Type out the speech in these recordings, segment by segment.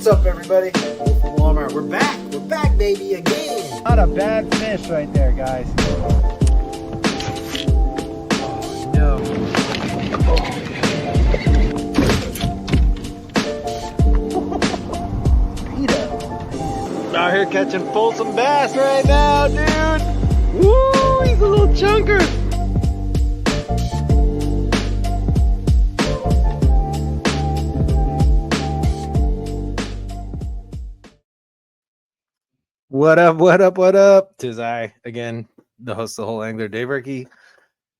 What's up, everybody? Wolf from Walmart. We're back. We're back, baby, again. Not a bad fish right there, guys. Oh, no. Out here catching Folsom bass right now, dude. Woo, he's a little chunker. What up, what up, what up? 'Tis I, again, the host of The Whole Angler, Dave Rickey.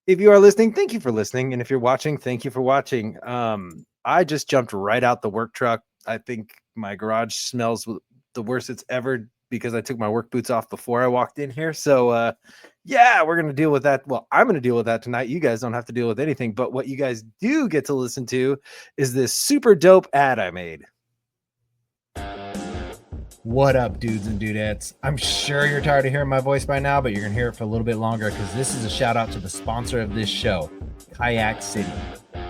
If you are listening, thank you for listening. And if you're watching, thank you for watching. I just jumped right out the work truck. I think my garage smells the worst it's ever because I took my work boots off before I walked in here. So, yeah, we're going to deal with that. Well, I'm going to deal with that tonight. You guys don't have to deal with anything. But what you guys do get to listen to is this super dope ad I made. What up, dudes and dudettes? I'm sure you're tired of hearing my voice by now, but you're going to hear it for a little bit longer because this is a shout out to the sponsor of this show, Kayak City.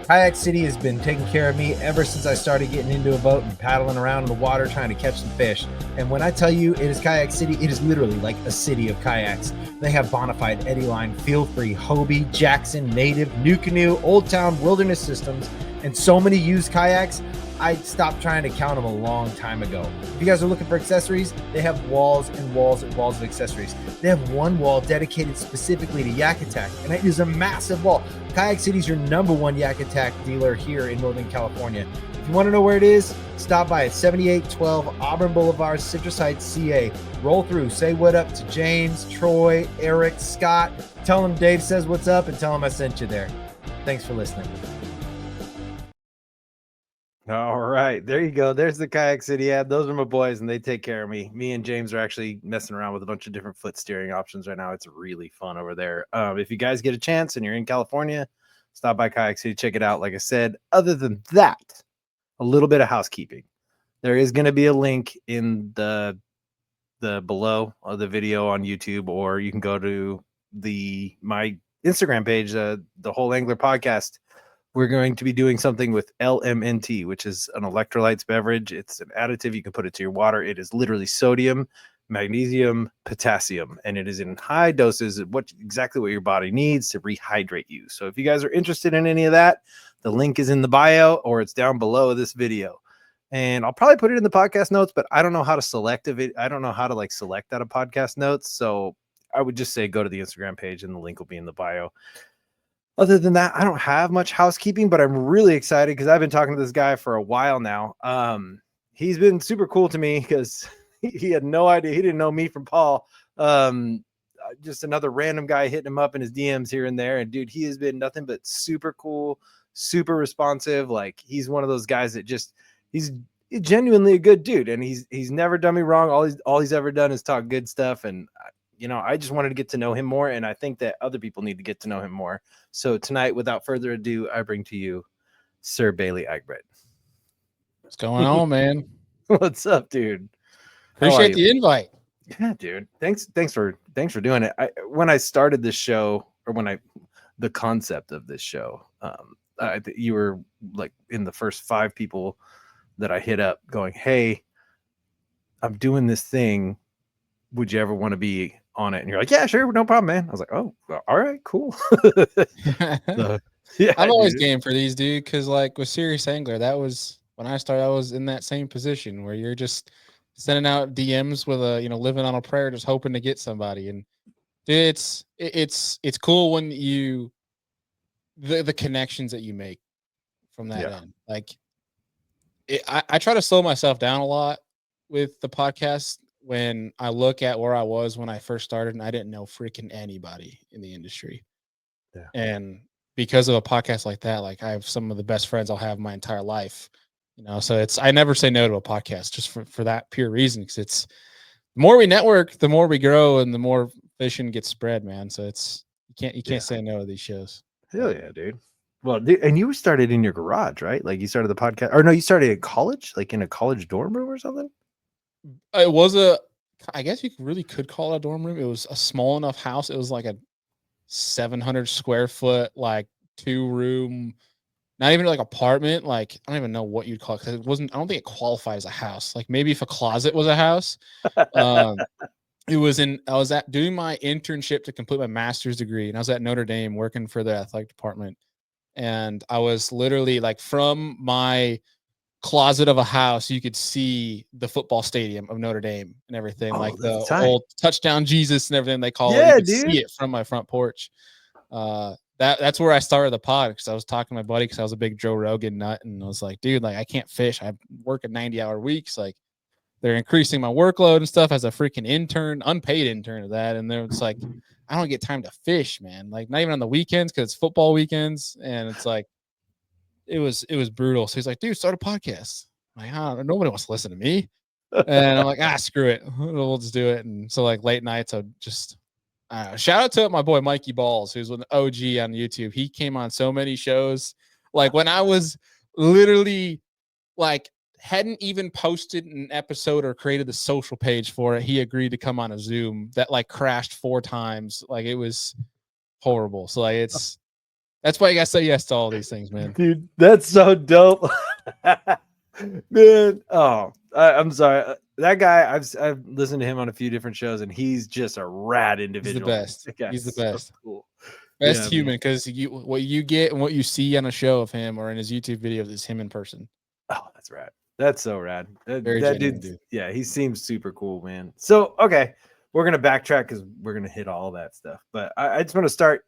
Kayak City has been taking care of me ever since I started getting into a boat and paddling around in the water trying to catch some fish. And when I tell you it is Kayak City, it is literally like a city of kayaks. They have Bonafide, Eddy Line, Feel Free, Hobie, Jackson, Native, New Canoe, Old Town, Wilderness Systems, and so many used kayaks. I stopped trying to count them a long time ago. If you guys are looking for accessories, they have walls and walls and walls of accessories. They have one wall dedicated specifically to Yak Attack, and it is a massive wall. Kayak City is your #1 Yak Attack dealer here in Northern California. If you want to know where it is, stop by at 7812 Auburn Boulevard, Citrus Heights, CA. Roll through, say what up to James, Troy, Eric, Scott. Tell them Dave says what's up and tell them I sent you there. Thanks for listening. All right, there you go. There's the Kayak City ad. Those are my boys, and they take care of me. Me and James are actually messing around with a bunch of different foot steering options right now. It's really fun over there. If you guys get a chance and you're in California, stop by Kayak City, check it out. Like I said, other than that, a little bit of housekeeping. There is going to be a link in the below of the video on YouTube, or you can go to my Instagram page, the Whole Angler Podcast. We're going to be doing something with LMNT, which is an electrolytes beverage. It's an additive. You can put it to your water. It is literally sodium, magnesium, potassium, and it is in high doses of exactly what your body needs to rehydrate you. So if you guys are interested in any of that, the link is in the bio or it's down below this video. And I'll probably put it in the podcast notes, but I don't know how to select a video. I don't know how to select out of podcast notes. So I would just say go to the Instagram page and the link will be in the bio. Other than that, I don't have much housekeeping, but I'm really excited because I've been talking to this guy for a while now. He's been super cool to me because he had no idea. He didn't know me from Paul. Just another random guy hitting him up in his DMs here and there. And dude, he has been nothing but super cool, super responsive. Like he's one of those guys that he's genuinely a good dude. And he's never done me wrong. All he's ever done is talk good stuff. And I just wanted to get to know him more, and I think that other people need to get to know him more. So tonight, without further ado, I bring to you Sir Bailey Eigbrett. What's going on, man? What's up, dude? Appreciate the invite. Yeah, dude. Thanks for doing it. When I started this show, or the concept of this show, you were like in the first 5 people that I hit up, going, "Hey, I'm doing this thing. Would you ever want to be on it?" And you're like, "Yeah, sure, no problem, man." I was like, "Oh, well, all right, cool." So, yeah, I'm always game for these, dude, because with Serious Angler, that was when I started. I was in that same position where you're just sending out DMs with living on a prayer, just hoping to get somebody. And dude, it's cool when the connections that you make from that end. I try to slow myself down a lot with the podcast. When I look at where I was when I first started, and I didn't know freaking anybody in the industry. Yeah. And because of a podcast like that, I have some of the best friends I'll have my entire life, so I never say no to a podcast just for that pure reason. Cause the more we network, the more we grow and the more fishing gets spread, man. So you can't say no to these shows. Hell yeah, dude. Well, dude, and you started in your garage, right? Like you started the podcast, or no, you started at college, like in a college dorm room or something? It was I guess you really could call it a dorm room. It was a small enough house. It was like a 700 square foot, 2-room not even like apartment. Like I don't even know what you'd call it because it wasn't. I don't think it qualifies as a house. Like maybe if a closet was a house. It was I was doing my internship to complete my master's degree, and I was at Notre Dame working for the athletic department. And I was literally like from my closet of a house, you could see the football stadium of Notre Dame and everything, like the that's tight. old touchdown Jesus and everything they call it. Yeah, You could dude. see it from my front porch. That's where I started the pod because I was talking to my buddy because I was a big Joe Rogan nut, and I was like, dude, like I can't fish. I work at 90-hour weeks. Like they're increasing my workload and stuff as a freaking intern, unpaid intern of that. And they're like, I don't get time to fish, man. Like not even on the weekends because it's football weekends, and it's like it was brutal. So he's like, dude, start a podcast. I'm like, oh, nobody wants to listen to me. And I'm like, screw it. We'll just do it. And so like late nights, I just shout out to my boy Mikey Balls, who's an OG on YouTube. He came on so many shows. Like when I was literally like hadn't even posted an episode or created the social page for it, he agreed to come on a Zoom that like crashed 4 times. Like it was horrible. So like that's why you gotta say yes to all these things, man. Dude, that's so dope. Man, I'm sorry. That guy, I've listened to him on a few different shows, and he's just a rad individual. He's the best. He's the best. So cool. Best human, because what you get and what you see on a show of him or in his YouTube videos is him in person. Oh, that's rad. That's so rad. Very that dude. Yeah, he seems super cool, man. So, okay, we're gonna backtrack because we're gonna hit all that stuff. But I just want to start.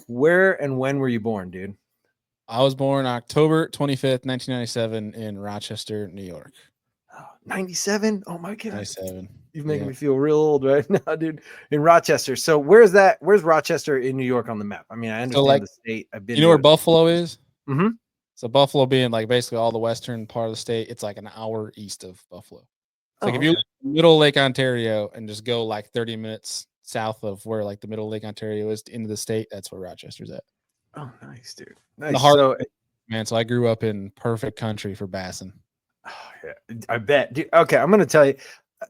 Where and when were you born, dude? I was born October 25th, 1997 in Rochester, New York. 97? Oh my god. 97. You're making me feel real old right now, dude. In Rochester. So where's Rochester in New York on the map? I mean, I understand the state. I've been. You know where Buffalo is? Mm-hmm. So Buffalo being like basically all the western part of the state, it's like an hour east of Buffalo. It's like if you look at Middle Lake Ontario and just go like 30 minutes south of where like the Middle Lake Ontario is into the state, that's where Rochester's at. Oh, nice, dude. Nice. The heart, man. So I grew up in perfect country for bassing. Oh, yeah, I bet. Dude, okay, I'm gonna tell you,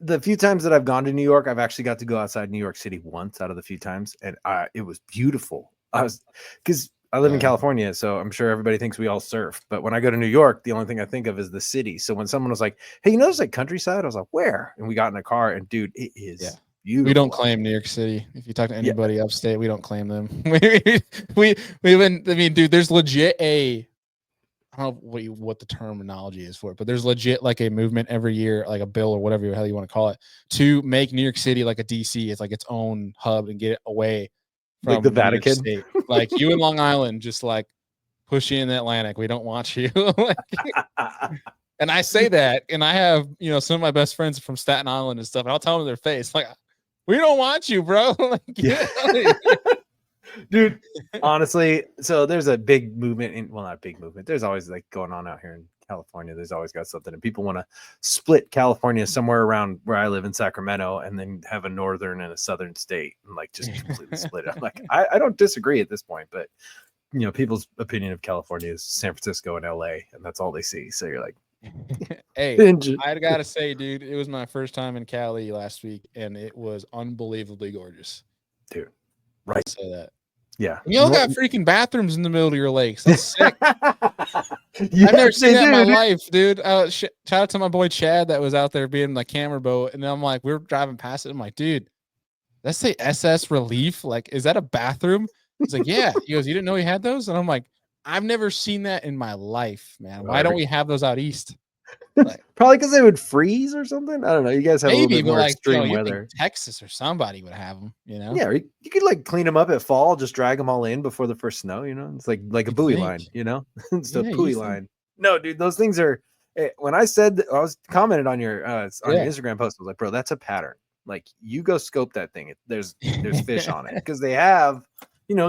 the few times that I've gone to New York, I've actually got to go outside New York City once out of the few times, and it was beautiful. Because I live in California, so I'm sure everybody thinks we all surf. But when I go to New York, the only thing I think of is the city. So when someone was like, "Hey, you know there's like countryside," I was like, "Where?" And we got in a car, and dude, it is beautiful. We don't claim New York City. If you talk to anybody upstate, we don't claim them. we even. I mean, dude, there's legit I don't know what the terminology is for it, but there's legit like a movement every year, like a bill or whatever the hell you want to call it, to make New York City like a DC. It's like its own hub and get it away from like the Vatican. State. Like you in Long Island, just like push you in the Atlantic. We don't want you. And I say that, and I have some of my best friends from Staten Island and stuff, and I'll tell them to their face, like, we don't want you, bro. Like, dude, honestly, so there's a big movement not a big movement. There's always like going on out here in California. There's always got something, and people want to split California somewhere around where I live in Sacramento, and then have a northern and a southern state, and like just completely split it. I'm like, I don't disagree at this point, but people's opinion of California is San Francisco and LA, and that's all they see. So you're like, hey, I gotta say, dude, it was my first time in Cali last week, and it was unbelievably gorgeous, dude. Right, I'll say that. Yeah, you all got freaking bathrooms in the middle of your lakes. That's sick. I've never seen that in my life, dude. Shout out to my boy Chad that was out there being the camera boat, and then I'm like, we were driving past it. I'm like, dude, let's say SS Relief. Like, is that a bathroom? He's like, yeah. He goes, you didn't know he had those? And I'm like, I've never seen that in my life, man. Why don't we have those out east? Like, probably because they would freeze or something. I don't know. You guys have maybe, a little bit more extreme weather. Texas or somebody would have them, Yeah, you could like clean them up at fall, just drag them all in before the first snow. It's like a buoy line, it's a buoy line. No, dude, those things are. When I said I was commented on your your Instagram post, I was like, bro, that's a pattern. Like, you go scope that thing. There's fish on it because they have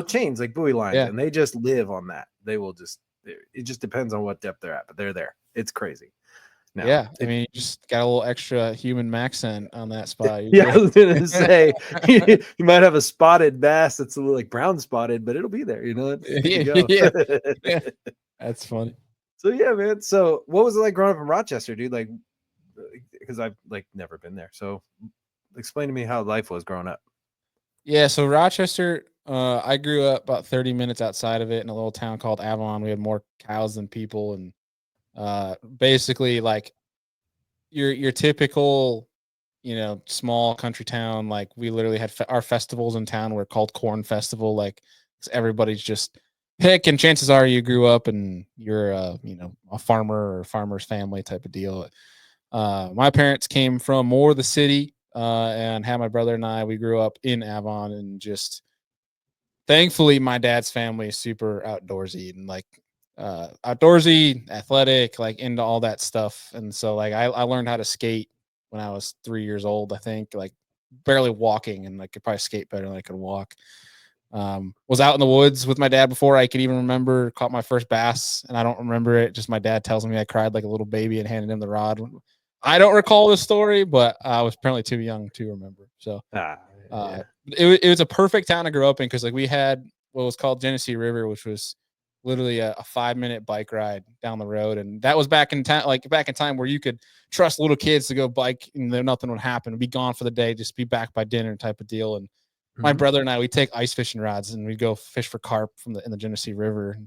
chains like buoy lines, and they just live on that. They will just. It just depends on what depth they're at, but they're there. It's crazy. No, I mean, you just got a little extra human accent on that spot. I was gonna say you might have a spotted bass that's a little like brown spotted, but it'll be there. That's funny. So yeah, man. So what was it like growing up in Rochester, dude? Like, because I've like never been there. So explain to me how life was growing up. Yeah, so Rochester, I grew up about 30 minutes outside of it in a little town called Avalon. We had more cows than people, and basically like your typical, small country town. Like we literally had our festivals in town were called Corn Festival. Like 'cause everybody's just pick, and chances are you grew up and you're a farmer or farmer's family type of deal. My parents came from more the city, and had my brother and I. We grew up in Avon, and just thankfully my dad's family is super outdoorsy and like outdoorsy, athletic, like into all that stuff. And so like I learned how to skate when I was 3 years old, I think, like barely walking, and I could probably skate better than I could walk. Was out in the woods with my dad before I could even remember, caught my first bass, and I don't remember it. Just my dad tells me I cried like a little baby and handed him the rod. I don't recall the story, but I was apparently too young to remember. So Yeah. it was a perfect town to grow up in, because like we had what was called Genesee River, which was literally a 5-minute bike ride down the road. And that was back in time, like back in time where you could trust little kids to go bike and nothing would happen. Be gone for the day, just be back by dinner type of deal. And my brother and I, we take ice fishing rods and we go fish for carp in the Genesee River.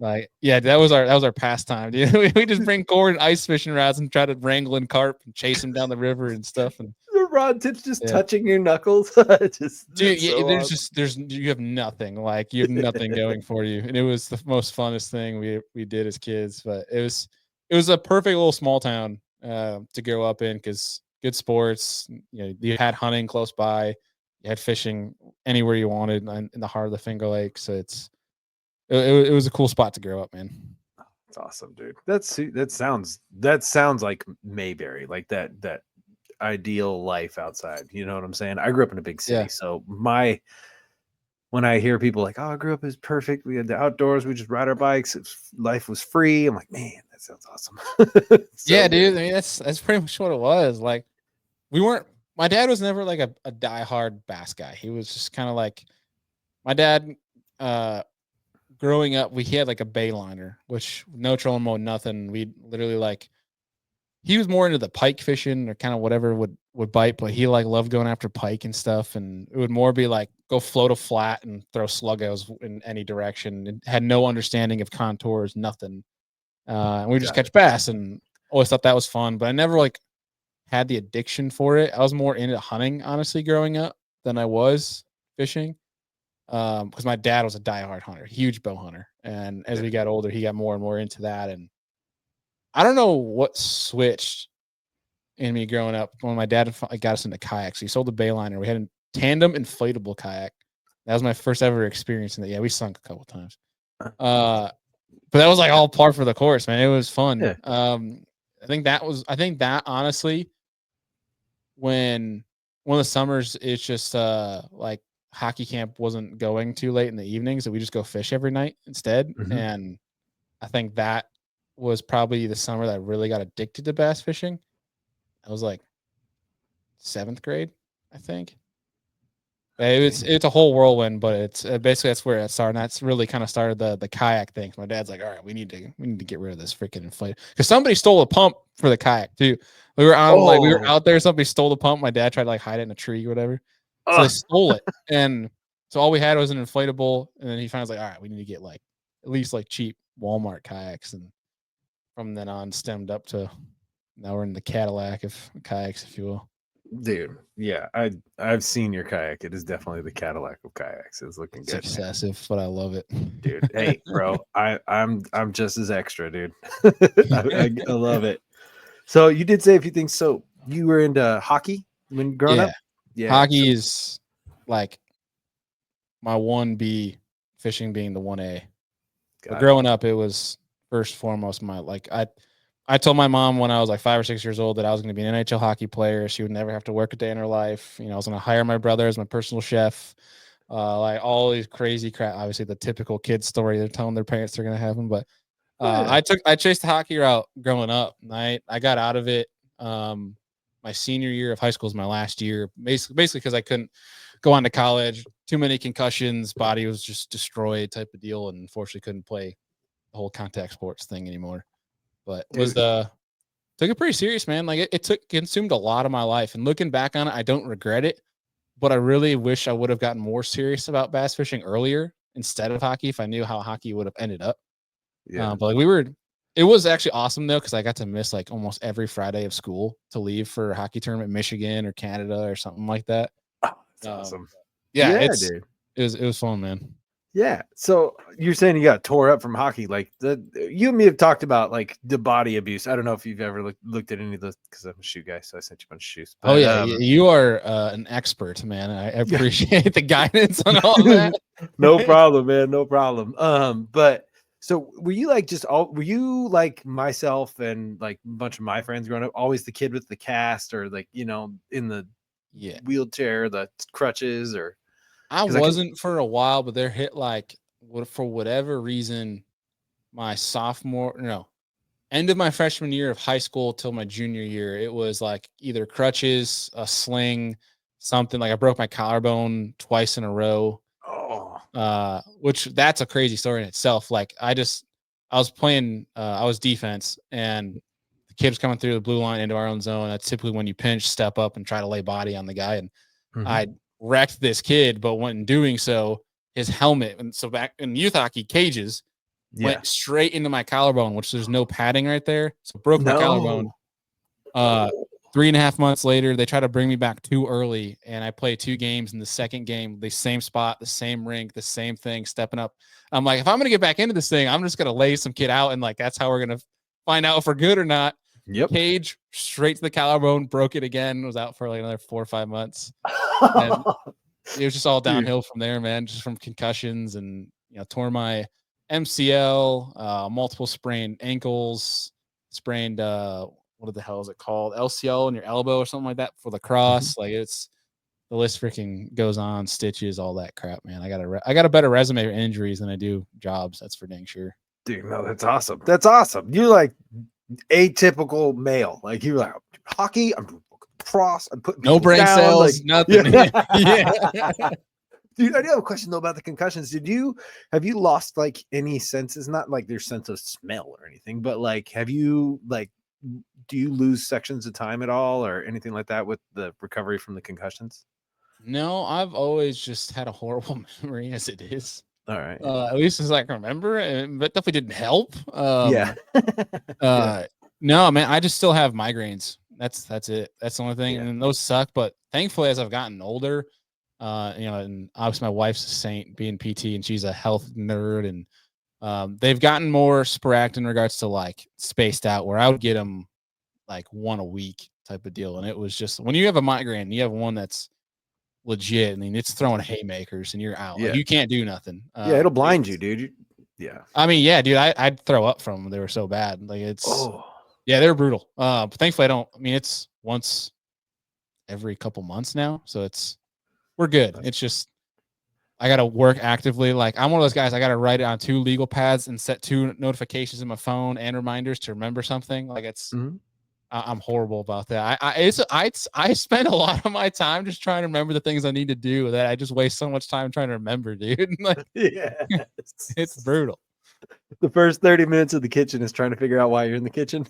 Like, yeah, that was our pastime, dude. We just bring cord and ice fishing rods and try to wrangle in carp and chase them down the river and stuff. And the rod tips just touching your knuckles. Dude, yeah, so awesome. You have nothing. Like you have nothing going for you. And it was the most funnest thing we did as kids. But it was a perfect little small town to grow up in, because good sports. You had hunting close by, you had fishing anywhere you wanted in the heart of the Finger Lakes. So it was a cool spot to grow up, man. That's awesome, dude. That sounds like Mayberry, like that ideal life outside. You know what I'm saying? I grew up in a big city, so when I hear people like, "Oh, I grew up as perfect. We had the outdoors. We just ride our bikes. Life was free." I'm like, man, that sounds awesome. Yeah, dude. I mean, that's pretty much what it was. Like, we weren't. My dad was never like a diehard bass guy. He was just kind of like my dad. Growing up, he had like a bayliner, which no trolling mode, nothing. We literally like, he was more into the pike fishing or kind of whatever would bite, but he like loved going after pike and stuff. And it would more be like go float a flat and throw sluggos in any direction, and had no understanding of contours, nothing. And we just catch bass, and always thought that was fun, but I never like had the addiction for it. I was more into hunting, honestly, growing up than I was fishing. Because my dad was a diehard hunter, huge bow hunter, and as we got older, he got more and more into that. And I don't know what switched in me growing up when my dad got us into kayaks. He sold the bayliner. We had a tandem inflatable kayak. That was my first ever experience in that. Yeah, we sunk a couple times. But that was like all par for the course, man. It was fun. Yeah. I think that honestly, when one of the summers, it's just like hockey camp wasn't going too late in the evening, so we just go fish every night instead. And I think that was probably the summer that I really got addicted to bass fishing. I was like 7th grade, I think. It's a whole whirlwind, but it's basically that's where it started. And that's really kind of started the kayak thing. My dad's like, all right, we need to get rid of this freaking inflate, because somebody stole a pump for the kayak too. We were out there, somebody stole the pump. My dad tried to like hide it in a tree or whatever. So they stole it. And so all we had was an inflatable. And then he finally was like, all right, we need to get like at least like cheap Walmart kayaks. And from then on stemmed up to now we're in the Cadillac of kayaks, if you will. Dude, yeah, I've seen your kayak. It is definitely the Cadillac of kayaks. It's looking good. It's excessive, but I love it, dude. Hey, bro, I'm just as extra, dude. I love it. So you did say a few things. So you were into hockey when growing up? Yeah, hockey is like my 1B, fishing being the 1A. But growing up, it was first foremost I told my mom when I was like 5 or 6 years old that I was going to be an NHL hockey player. She would never have to work a day in her life. I was going to hire my brother as my personal chef. Like all these crazy crap. Obviously, the typical kid story they're telling their parents they're going to have them. But I chased the hockey route growing up. I got out of it. My senior year of high school is my last year, basically because I couldn't go on to college. Too many concussions, body was just destroyed type of deal, and unfortunately couldn't play the whole contact sports thing anymore. But took it pretty serious, man. Like it consumed a lot of my life, and looking back on it, I don't regret it. but I really wish I would have gotten more serious about bass fishing earlier instead of hockey if I knew how hockey would have ended up. Yeah. But like it was actually awesome though, because I got to miss like almost every Friday of school to leave for a hockey tournament in Michigan or Canada or something like that. Oh, that's awesome. Yeah, Dude. it was fun, man. Yeah. So you're saying you got tore up from hockey. Like you and me have talked about like the body abuse. I don't know if you've ever looked at any of those because I'm a shoe guy, so I sent you a bunch of shoes. But, Oh yeah, you are an expert, man. I appreciate the guidance on all that. No problem, man. No problem. But so were you like were you like myself and like a bunch of my friends growing up, always the kid with the cast or like, in the wheelchair, the crutches or I wasn't for a while, but there hit like for whatever reason, end of my freshman year of high school till my junior year, it was like either crutches, a sling, something like I broke my collarbone twice in a row. Oh, Which that's a crazy story in itself. Like I was playing, I was defense and the kid was coming through the blue line into our own zone. That's typically when you pinch, step up and try to lay body on the guy. And I wrecked this kid, but when doing so, his helmet, and so back in youth hockey, cages went straight into my collarbone, which there's no padding right there. So broke my collarbone. 3.5 months later, they tried to bring me back too early, and I played 2 games. In the second game, the same spot, the same rink, the same thing, stepping up. I'm like, if I'm gonna get back into this thing, I'm just gonna lay some kid out, and like that's how we're gonna find out if we're good or not. Yep. Cage straight to the collarbone, broke it again, was out for like another 4 or 5 months. And it was just all downhill from there, man. Just from concussions and tore my MCL, multiple sprained ankles, sprained what the hell is it called? LCL in your elbow or something like that for lacrosse. Like the list freaking goes on, stitches, all that crap, man. I got a better resume for injuries than I do jobs. That's for dang sure. Dude, no, that's awesome. That's awesome. You're like atypical male. Like you're like hockey. I'm cross. I'm putting no brain down, cells, like, nothing. Yeah. Dude, I do have a question though about the concussions. Have you lost like any senses? Not like their sense of smell or anything, but like have you like do you lose sections of time at all or anything like that with the recovery from the concussions? No, I've always just had a horrible memory as it is. All right. At least as I can remember, but definitely didn't help. Yeah. No, man, I just still have migraines. That's it. That's the only thing. Yeah. And those suck. But thankfully, as I've gotten older, and obviously my wife's a saint being PT and she's a health nerd. And they've gotten more sporadic in regards to like spaced out where I would get them like 1 a week type of deal. And it was just when you have a migraine, you have one that's legit. I mean, it's throwing haymakers and you're out. Yeah. Like, you can't do nothing. It'll blind you, dude. Yeah. I mean, yeah, dude, I'd throw up from them. They were so bad. Like yeah, they were brutal. But thankfully it's once every couple months now. So we're good. It's just, I got to work actively. Like I'm one of those guys, I got to write it on 2 legal pads and set 2 notifications in my phone and reminders to remember something. Like I'm horrible about that. I spend a lot of my time just trying to remember the things I need to do that I just waste so much time trying to remember, dude. Like, it's brutal. The first 30 minutes of the kitchen is trying to figure out why you're in the kitchen.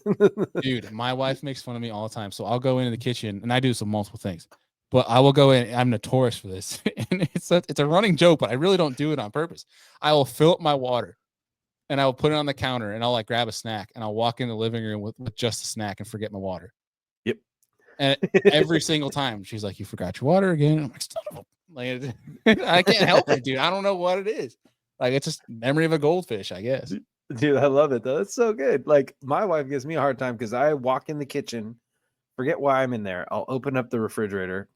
Dude, my wife makes fun of me all the time. So I'll go into the kitchen and I do some multiple things, but I will go in. I'm notorious for this. And it's a running joke, but I really don't do it on purpose. I will fill up my water and I will put it on the counter and I'll like grab a snack and I'll walk in the living room with just a snack and forget my water. Yep. And every single time she's like, "You forgot your water again." I'm like, "Son of a," like, I can't help it, dude. I don't know what it is. Like, it's just memory of a goldfish, I guess. Dude, I love it though. It's so good. Like my wife gives me a hard time because I walk in the kitchen, forget why I'm in there. I'll open up the refrigerator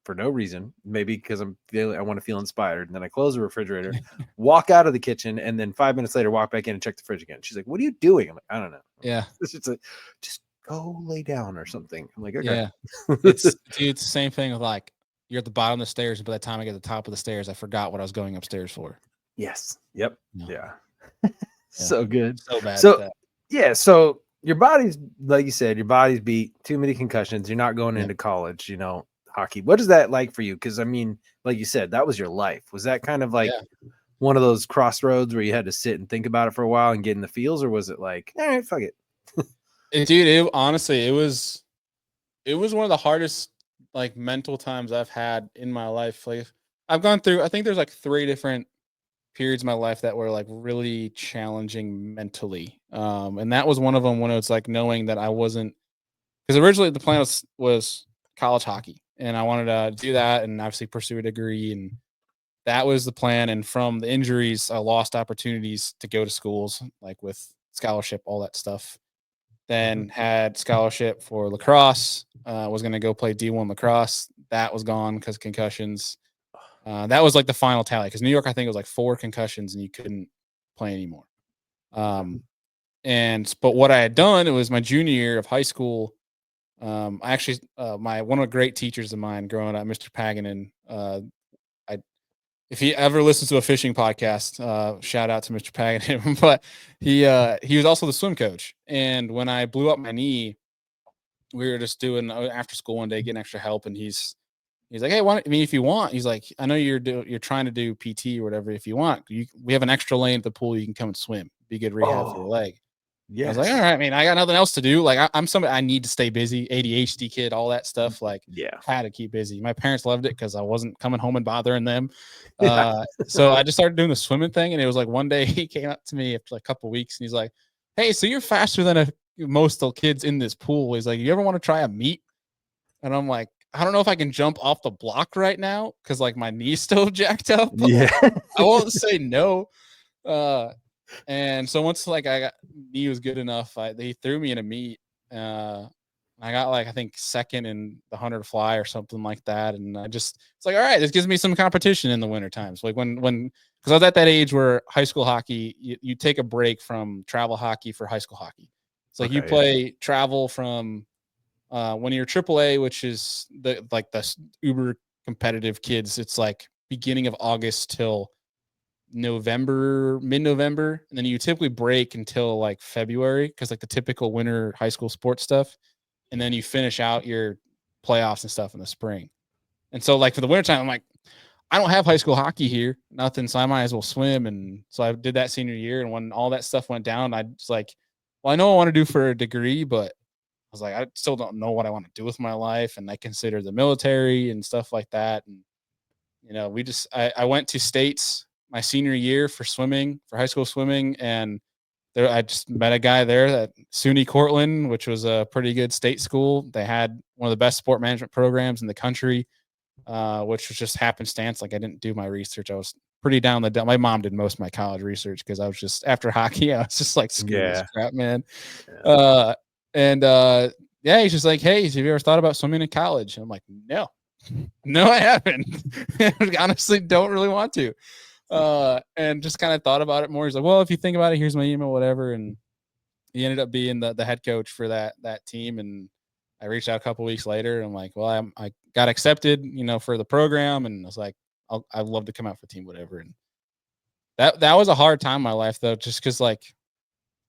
for no reason, maybe because I want to feel inspired. And then I close the refrigerator, walk out of the kitchen, and then 5 minutes later, walk back in and check the fridge again. She's like, "What are you doing?" I'm like, "I don't know." Yeah. It's just just go lay down or something. I'm like, "Okay." Yeah. It's the same thing with like, you're at the bottom of the stairs, and by the time I get to the top of the stairs, I forgot what I was going upstairs for. Yes. Yep. No. Yeah. So good. So bad. So yeah. So your body's, like you said, your body's beat, too many concussions. You're not going into college, hockey. What is that like for you? Because I mean, like you said, that was your life. Was that kind of like one of those crossroads where you had to sit and think about it for a while and get in the feels, or was it like, all right, fuck it? Dude, honestly, it was one of the hardest like mental times I've had in my life. Like I've gone through, I think there's like 3 different periods in my life that were like really challenging mentally. And that was one of them when it was like knowing that I wasn't, because originally the plan was college hockey and I wanted to do that and obviously pursue a degree. And that was the plan. And from the injuries, I lost opportunities to go to schools like with scholarship, all that stuff. Then had scholarship for lacrosse. Was going to go play D1 lacrosse. That was gone because concussions. That was like the final tally because New York, I think it was like 4 concussions and you couldn't play anymore. But what I had done, it was my junior year of high school. I actually, one of the great teachers of mine growing up, Mr. Paganin, if he ever listens to a fishing podcast, shout out to Mr. Paganin, but he was also the swim coach. And when I blew up my knee, we were just doing after school one day, getting extra help. And he's like, hey, if you want, he's like, I know you're trying to do PT or whatever. If you want, we have an extra lane at the pool. You can come and swim. Be good rehab for your leg. Yes. I was like, all right. I mean, I got nothing else to do. Like I'm somebody, I need to stay busy. ADHD kid, all that stuff. Like, had to keep busy. My parents loved it because I wasn't coming home and bothering them. So I just started doing the swimming thing. And it was like one day he came up to me after like a couple of weeks and he's like, hey, so you're faster than most of the kids in this pool. He's like, you ever want to try a meet? And I'm like, I don't know if I can jump off the block right now because like my knee's still jacked up. But I won't say no. And so once like I got knee was good enough, they threw me in a meet. I got like I think second in the 100 fly or something like that, and it's like all right, this gives me some competition in the winter times. Like when because I was at that age where high school hockey you take a break from travel hockey for high school hockey. It's like you play travel from when you're AAA, which is the uber competitive kids. It's like beginning of August till mid-November, and then you typically break until like February because like the typical winter high school sports stuff, and then you finish out your playoffs and stuff in the spring. And so like for the wintertime, I'm like, I don't have high school hockey here, nothing, so I might as well swim. And so I did that senior year, and when all that stuff went down, I was like, well, I know I want to do for a degree, but I was like, I still don't know what I want to do with my life, and I consider the military and stuff like that. And I went to states my senior year for high school swimming. And there, I just met a guy there at SUNY Cortland, which was a pretty good state school. They had one of the best sport management programs in the country, which was just happenstance. Like I didn't do my research. I was pretty down my mom did most of my college research because I was just after hockey. I was just like, screw this crap, man. Yeah. He's just like, hey, have you ever thought about swimming in college? And I'm like, no, I haven't. Honestly, don't really want to. And just kind of thought about it more. He's like, well, if you think about it, here's my email, whatever. And he ended up being the head coach for that team. And I reached out a couple weeks later. And I'm like, well, I got accepted, for the program. And I was like, I'd love to come out for team, whatever. And that was a hard time in my life though, just because like,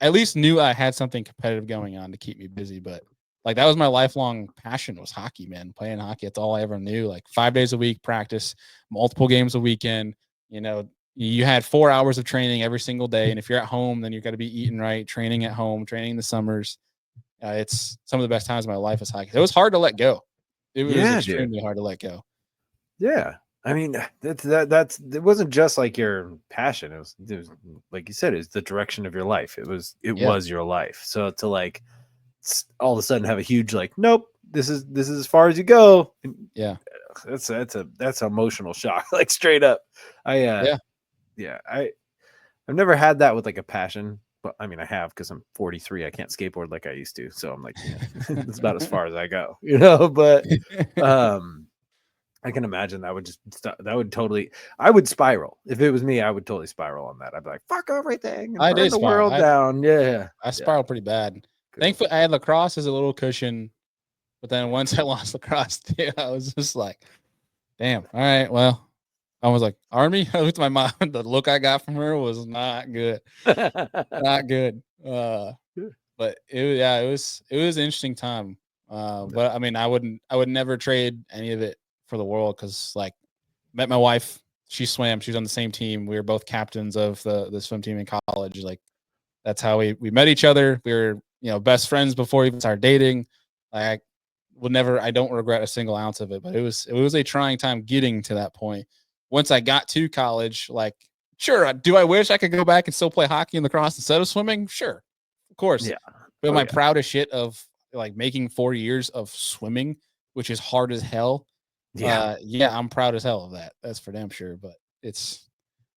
at least knew I had something competitive going on to keep me busy. But like, that was my lifelong passion was hockey, man, playing hockey. That's all I ever knew. Like 5 days a week, practice, multiple games a weekend. You had 4 hours of training every single day. And if you're at home, then you've got to be eating right, training at home, training in the summers. It's some of the best times of my life is hockey. It was hard to let go. It was extremely hard to let go. Yeah. I mean, it wasn't just like your passion. It was like you said, it's the direction of your life. It was your life. So to like all of a sudden have a huge like, nope, this is as far as you go. Yeah. That's an emotional shock, like straight up. I've never had that with like a passion, but I mean I have because I'm 43. I can't skateboard like I used to, so I'm like, it's about as far as I go, But I can imagine that would totally. I would spiral if it was me. I would totally spiral on that. I'd be like, fuck everything, and burn the world down. Yeah, I spiraled pretty bad. Thankfully, I had lacrosse as a little cushion. But then once I lost lacrosse, I was just like, damn, all right, well, I was like, Army? I looked at my mom. The look I got from her was not good. Not good. But it was an interesting time. But I mean, I would never trade any of it for the world because like met my wife, she swam, she was on the same team. We were both captains of the swim team in college. Like that's how we met each other. We were, best friends before we even started dating. Like I don't regret a single ounce of it, but it was a trying time getting to that point. Once I got to college, like, sure, do I wish I could go back and still play hockey and lacrosse instead of swimming? Sure, of course. Yeah. But my proudest shit of like making 4 years of swimming, which is hard as hell. Yeah. I'm proud as hell of that. That's for damn sure. But it's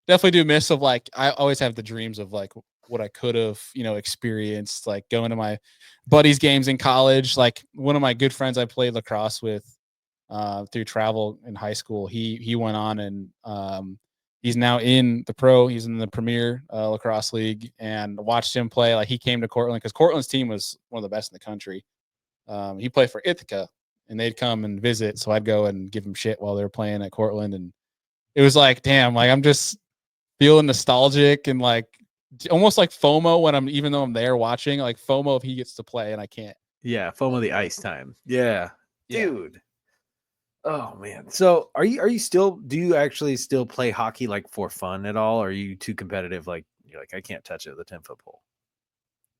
definitely do miss of like, I always have the dreams of like what I could have, experienced, like going to my buddies' games in college. Like one of my good friends I played lacrosse with through travel in high school. He went on and he's now in the pro. He's in the Premier Lacrosse League, and watched him play. Like he came to Cortland because Cortland's team was one of the best in the country. He played for Ithaca, and they'd come and visit. So I'd go and give him shit while they were playing at Cortland, and it was like, damn, like I'm just feeling nostalgic and like almost like FOMO when even though I'm there watching, like FOMO if he gets to play and I can't. Yeah, FOMO the ice time. Yeah, dude. Oh man. So do you actually still play hockey like for fun at all? Or are you too competitive? Like you're like, I can't touch it with a 10-foot pole.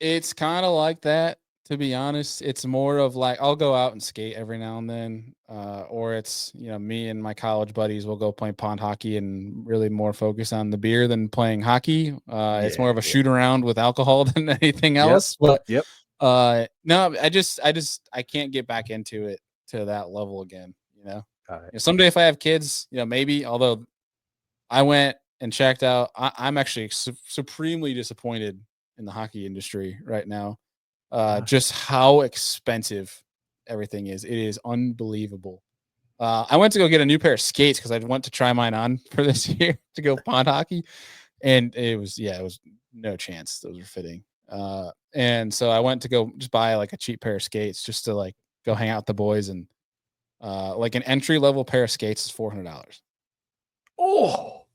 It's kind of like that, to be honest. It's more of like, I'll go out and skate every now and then. Or it's, me and my college buddies will go play pond hockey and really more focus on the beer than playing hockey. It's more of a shoot around with alcohol than anything else. But no, I can't get back into it to that level again. Someday if I have kids, maybe, although I went and checked out, I'm actually supremely disappointed in the hockey industry right now. Just how expensive everything is. It is unbelievable. I went to go get a new pair of skates because I went to try mine on for this year to go pond hockey. And it was no chance those were fitting. And so I went to go just buy like a cheap pair of skates just to like go hang out with the boys, and like an entry level pair of skates is $400. Oh,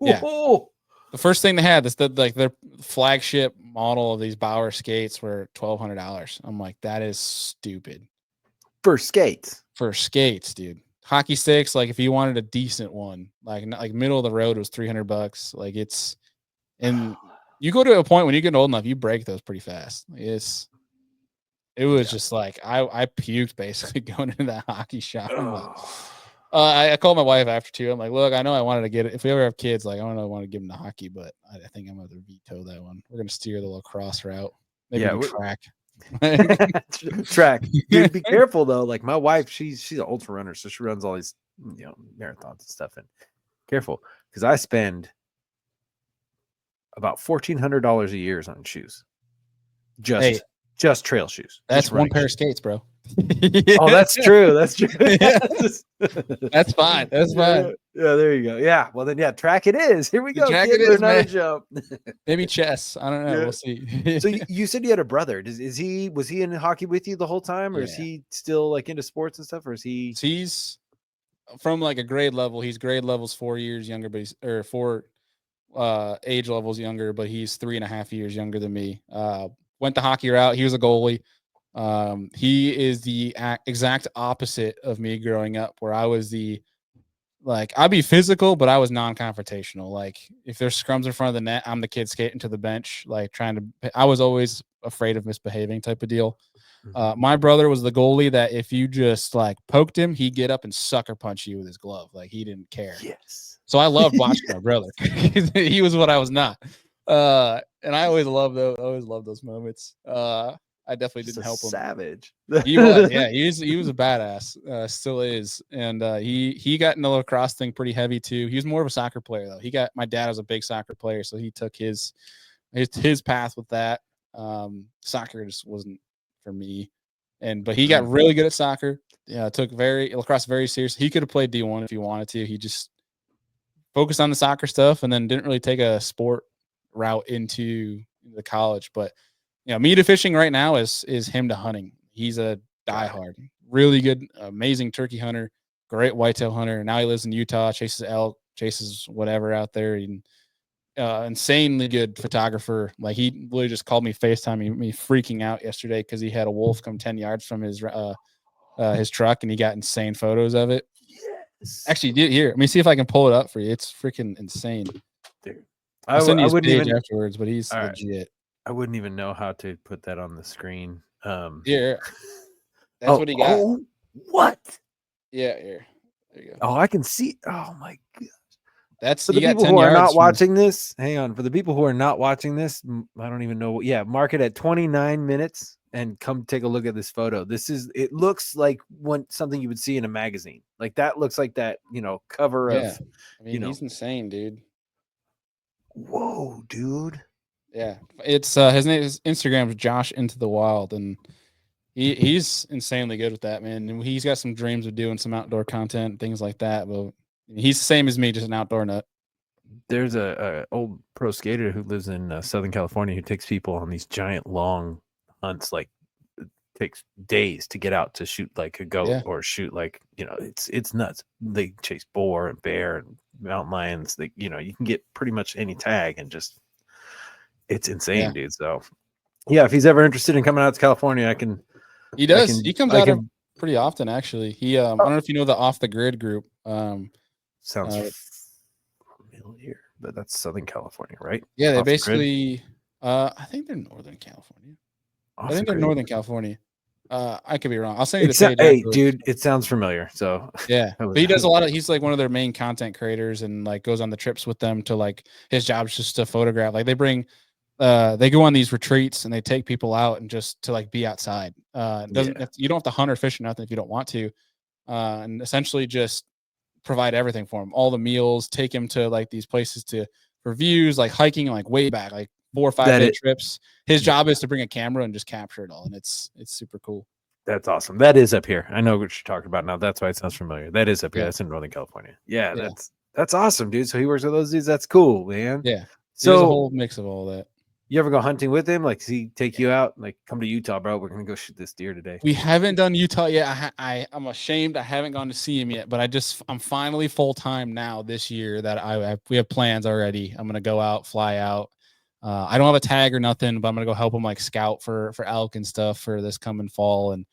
yeah. The first thing they had, their flagship model of these Bauer skates were $1,200. I'm like, that is stupid. For skates, dude. Hockey sticks, like if you wanted a decent one, like middle of the road was $300. Like and you go to a point when you get old enough, you break those pretty fast. It was just like I puked basically going into that hockey shop. I'm like, I called my wife after too. I'm like, look, I know I wanted to get it. If we ever have kids, like I don't know, I want to give them to hockey, but I think I'm going to veto that one. We're going to steer the lacrosse route. Maybe track. Track. Dude, be careful though. Like my wife, she's an ultra runner, so she runs all these marathons and stuff. And careful, because I spend about $1,400 a year on shoes. Just trail shoes. That's one pair of skates, bro. Oh, that's true. That's true. That's fine. That's fine. Yeah, there you go. Yeah. Well, then, track it is. Here we go. Track it is, man. Jump. Maybe chess. I don't know. Yeah. We'll see. So you said you had a brother. Was he in hockey with you the whole time, or is he still like into sports and stuff, or is he? He's from like a grade level. He's grade levels 4 years younger, but he's 4 age levels younger, but he's 3.5 years younger than me. Went the hockey route. He was a goalie. He is the exact opposite of me growing up, where I was I'd be physical, but I was non-confrontational. Like if there's scrums in front of the net, I'm the kid skating to the bench, like I was always afraid of misbehaving type of deal. My brother was the goalie that if you just like poked him, he'd get up and sucker punch you with his glove. Like he didn't care. Yes. So I loved watching my brother. He was what I was not. And I always loved those moments. I definitely didn't help him. Savage. He was, he was a badass. Still is. And he got into the lacrosse thing pretty heavy too. He was more of a soccer player though. My dad was a big soccer player, so he took his path with that. Soccer just wasn't for me. But he got really good at soccer. Yeah, took lacrosse very seriously. He could have played D1 if he wanted to. He just focused on the soccer stuff and then didn't really take a sport route into the college. But meat to fishing right now is him to hunting. He's a diehard, really good, amazing turkey hunter, great whitetail hunter. Now he lives in Utah, chases elk, chases whatever out there. And insanely good photographer. Like he literally just called me FaceTime me freaking out yesterday because he had a wolf come 10 yards from his truck and he got insane photos of it. Yes. Actually, here, let me see if I can pull it up for you. It's freaking insane. Dude. I'll send you his page afterwards, but he's legit. I wouldn't even know how to put that on the screen. Yeah. That's what he got. Oh, what? Yeah, here. There you go. Oh, I can see. Oh my god. That's For he the got people 10 who are yards not from watching this, hang on. For the people who are not watching this, I don't even know. Yeah, mark it at 29 minutes and come take a look at this photo. It looks like something you would see in a magazine. Like that looks like that, cover Yeah. of, I mean, he's insane, dude. whoa, dude. Yeah. It's his Instagram is Josh Into the Wild, and he's insanely good with that, man. And he's got some dreams of doing some outdoor content, things like that. But he's the same as me, just an outdoor nut. There's a old pro skater who lives in Southern California who takes people on these giant long hunts. Like it takes days to get out to shoot like a goat or shoot like it's nuts. They chase boar and bear and mountain lions. You can get pretty much any tag and just it's insane, dude. So yeah, if he's ever interested in coming out to California, He does. He comes out pretty often, actually. He I don't know if you know the Off the Grid group. Sounds familiar, but that's Southern California, right? Yeah, they basically I think they're Northern California. I think they're Northern California. I could be wrong. I'll send you the page. Hey, dude, it sounds familiar. So yeah, but he does a lot of. He's like one of their main content creators, and like goes on the trips with them to like his job's just to photograph. Like they go on these retreats and they take people out and just to like be outside. You don't have to hunt or fish or nothing if you don't want to, and essentially just provide everything for him, all the meals, take him to like these places for views, like hiking, like way back, like 4 or 5 day trips. His job is to bring a camera and just capture it all, and it's super cool. That's awesome. That is up here. I know what you're talking about now. That's why it sounds familiar. That is up here. That's in Northern California. Yeah, that's awesome, dude. So he works with those dudes. That's cool, man. Yeah. So there's a whole mix of all that. You ever go hunting with him? Like, does he take you out? Like, come to Utah, bro. We're gonna go shoot this deer today. We haven't done Utah yet. I'm ashamed I haven't gone to see him yet, but I'm finally full time now this year that we have plans already. I'm gonna go out, fly out. I don't have a tag or nothing, but I'm gonna go help him like scout for elk and stuff for this coming fall. And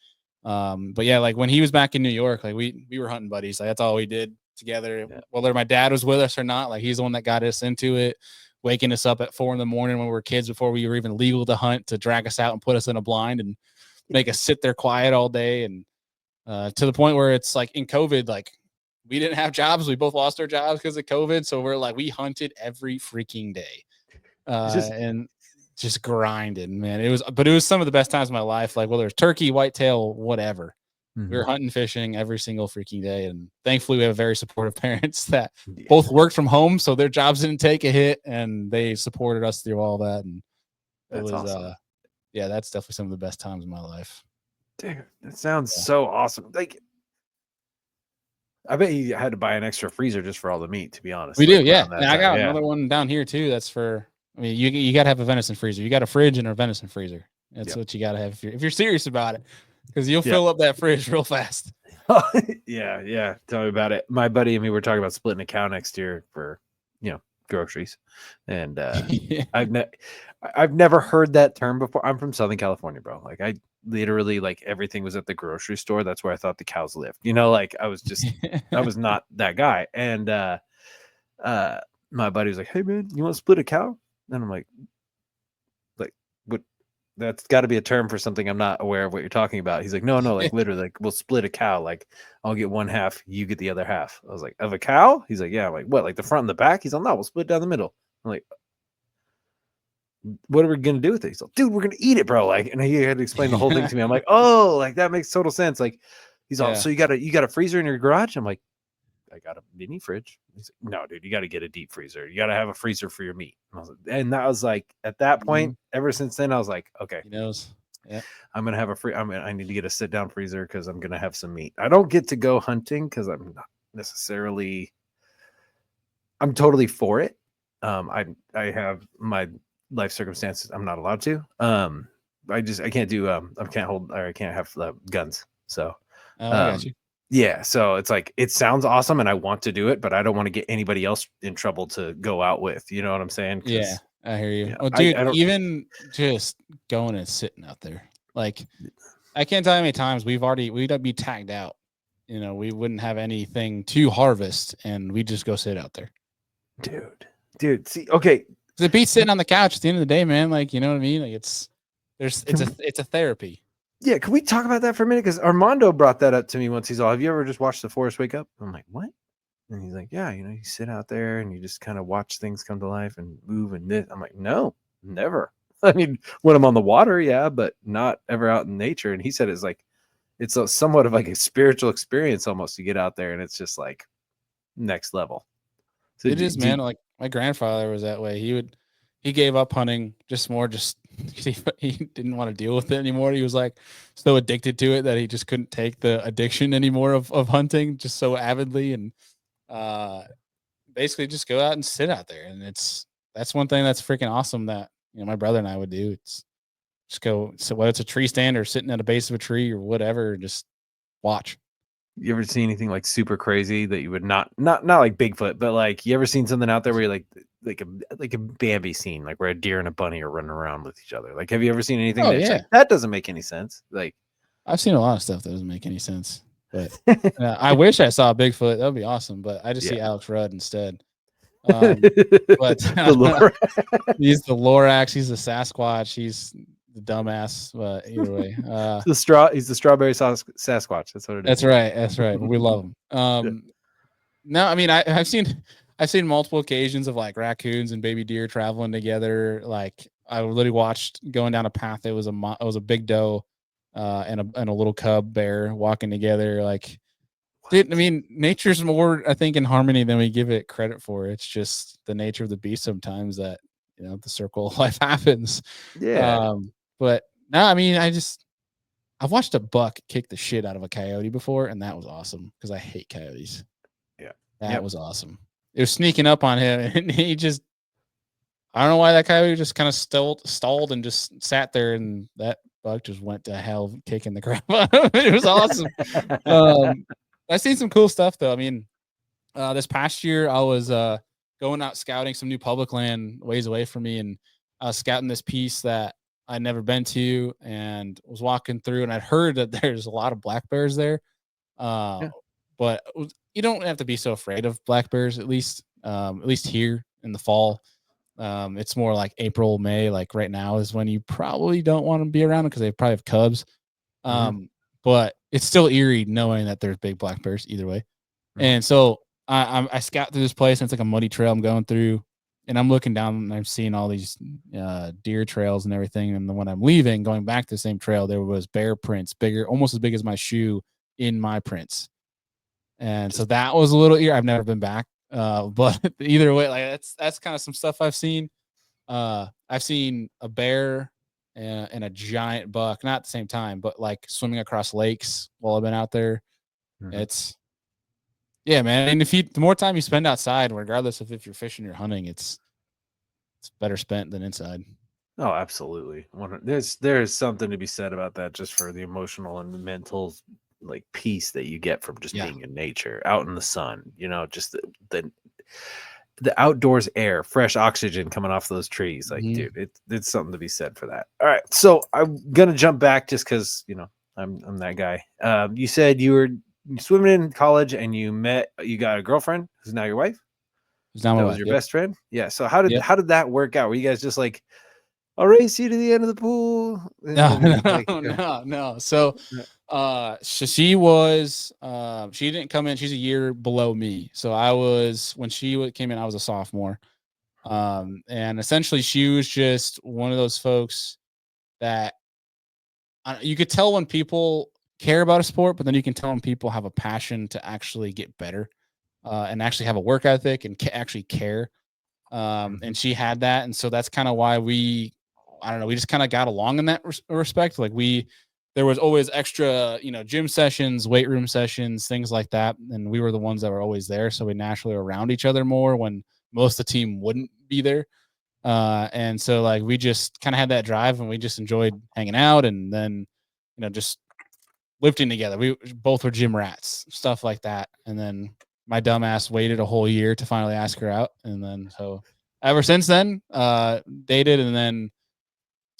but yeah, like when he was back in New York, like we were hunting buddies. Like that's all we did together. Yeah. Whether my dad was with us or not, like he's the one that got us into it. Waking us up at 4 a.m. when we were kids before we were even legal to hunt, to drag us out and put us in a blind and make us sit there quiet all day. And to the point where it's like in COVID, like we didn't have jobs. We both lost our jobs because of COVID. So we're like, we hunted every freaking day and just grinded, man. It was some of the best times of my life. Like whether it's turkey, whitetail, whatever. Mm-hmm. We were hunting, fishing every single freaking day. And thankfully we have very supportive parents that both worked from home. So their jobs didn't take a hit and they supported us through all that. And that's awesome. That's definitely some of the best times of my life. Dude, that sounds so awesome. Like, I bet you had to buy an extra freezer just for all the meat, to be honest. We do. Yeah. And I got another one down here too. That's you got to have a venison freezer. You got a fridge and a venison freezer. That's what you got to have if you're serious about it. Because you'll fill up that fridge real fast. Yeah. Tell me about it. My buddy and me were talking about splitting a cow next year for, groceries. And I've never heard that term before. I'm from Southern California, bro. Like I literally like everything was at the grocery store. That's where I thought the cows lived. Like I was just I was not that guy. And my buddy was like, "Hey man, you want to split a cow?" And I'm like what? That's got to be a term for something I'm not aware of what you're talking about. He's like, no, like literally, like we'll split a cow. Like I'll get one half, you get the other half. I was like, of a cow? He's like, yeah. I'm like, what? Like the front and the back? He's like, no, we'll split down the middle. I'm like, what are we gonna do with it? He's like, dude, we're gonna eat it, bro. Like, and he had to explain the whole thing to me. I'm like, oh, like that makes total sense. Like, he's all, so you got a freezer in your garage? I'm like, I got a mini fridge. He's like, no, dude, you got to get a deep freezer. You got to have a freezer for your meat. And that was like, at that point, ever since then, I was like, okay, he knows. Yeah, I'm gonna have I need to get a sit down freezer because I'm gonna have some meat. I don't get to go hunting because I'm not necessarily. I'm totally for it. I have my life circumstances. I'm not allowed to. I can't do. I can't have guns. So. I got you. Yeah, so it's like it sounds awesome and I want to do it, but I don't want to get anybody else in trouble to go out with. You know what I'm saying? Yeah, I hear you. Well, dude, even just going and sitting out there, like I can't tell you how many times we'd be tagged out. We wouldn't have anything to harvest, and we just go sit out there. Dude. See, okay, it beats sitting on the couch at the end of the day, man. Like, you know what I mean? Like it's a therapy. Yeah, can we talk about that for a minute? Because Armando brought that up to me once. He's all, have you ever just watched the forest wake up? I'm like, what? And he's like, yeah, you sit out there and you just kind of watch things come to life and move and this. I'm like, no, never. I mean, when I'm on the water, yeah, but not ever out in nature. And he said it's like, it's somewhat of like a spiritual experience almost to get out there, and it's just like next level. So It is, man. Like my grandfather was that way. He gave up hunting just he didn't want to deal with it anymore. He was like so addicted to it that he just couldn't take the addiction anymore of hunting just so avidly, and basically just go out and sit out there. And that's one thing that's freaking awesome that my brother and I would do. It's just go, so whether it's a tree stand or sitting at a base of a tree or whatever, just watch. You ever see anything like super crazy that you would not like Bigfoot, but like you ever seen something out there where you're like a Bambi scene, like where a deer and a bunny are running around with each other? Like, have you ever seen anything Oh, that's yeah. like, that doesn't make any sense? Like, I've seen a lot of stuff that doesn't make any sense, but I wish I saw Bigfoot. That would be awesome, but I just see Alex Rudd instead. But the lore. He's the Lorax, he's the Sasquatch, he's the dumbass. But either way, He's the strawberry Sasquatch. That's what it is. That's right. That's right. We love him. No, I mean I've seen multiple occasions of like raccoons and baby deer traveling together. Like I literally watched going down a path. It was a big doe and a little cub bear walking together. Like, dude, I mean, nature's more, I think, in harmony than we give it credit for. It's just the nature of the beast sometimes that the circle of life happens. Yeah. But no, I mean, I've watched a buck kick the shit out of a coyote before, and that was awesome because I hate coyotes. Yeah. That was awesome. It was sneaking up on him, and I don't know why that coyote just kind of stalled and just sat there, and that buck just went to hell kicking the crap out of him. It was awesome. I've seen some cool stuff, though. I mean, this past year, I was going out scouting some new public land ways away from me, and I was scouting this piece that I'd never been to, and was walking through, and I'd heard that there's a lot of black bears there. But you don't have to be so afraid of black bears, at least here in the fall. It's more like April, May, like right now is when you probably don't want to be around them because they probably have cubs. But it's still eerie knowing that there's big black bears either way. And so I scout through this place, and it's like a muddy trail I'm going through, and I'm looking down and I'm seeing all these deer trails and everything. And then when I'm leaving, going back to the same trail, there was bear prints, bigger, almost as big as my shoe in my prints. And so that was a little eerie. I've never been back. But either way, like that's kind of some stuff I've seen. I've seen a bear and a giant buck, not at the same time, but like swimming across lakes while I've been out there. It's, yeah, man. And the more time you spend outside, regardless of if you're fishing or hunting, it's better spent than inside. Oh, absolutely. There's something to be said about that, just for the emotional and mental like peace that you get from just being in nature, out in the sun. Just the outdoors air, fresh oxygen coming off those trees. Like, dude, it's something to be said for that. All right, so I'm gonna jump back just because I'm that guy. You said you were swimming in college and you got a girlfriend who's now your wife. Who's now my wife, was your best friend. Yeah. So how did that work out? Were you guys just like, I'll race you to the end of the pool? No. So she was she didn't come in. She's a year below me. So when she came in, I was a sophomore. And essentially she was just one of those folks that you could tell when people care about a sport, but then you can tell when people have a passion to actually get better and actually have a work ethic and actually care. And she had that. And so that's kind of why we just kind of got along in that respect. Like there was always extra, gym sessions, weight room sessions, things like that. And we were the ones that were always there. So we naturally were around each other more when most of the team wouldn't be there. And so like, we just kind of had that drive, and we just enjoyed hanging out, and then, just lifting together. We both were gym rats, stuff like that. And then my dumbass waited a whole year to finally ask her out. And then, so ever since then, dated. And then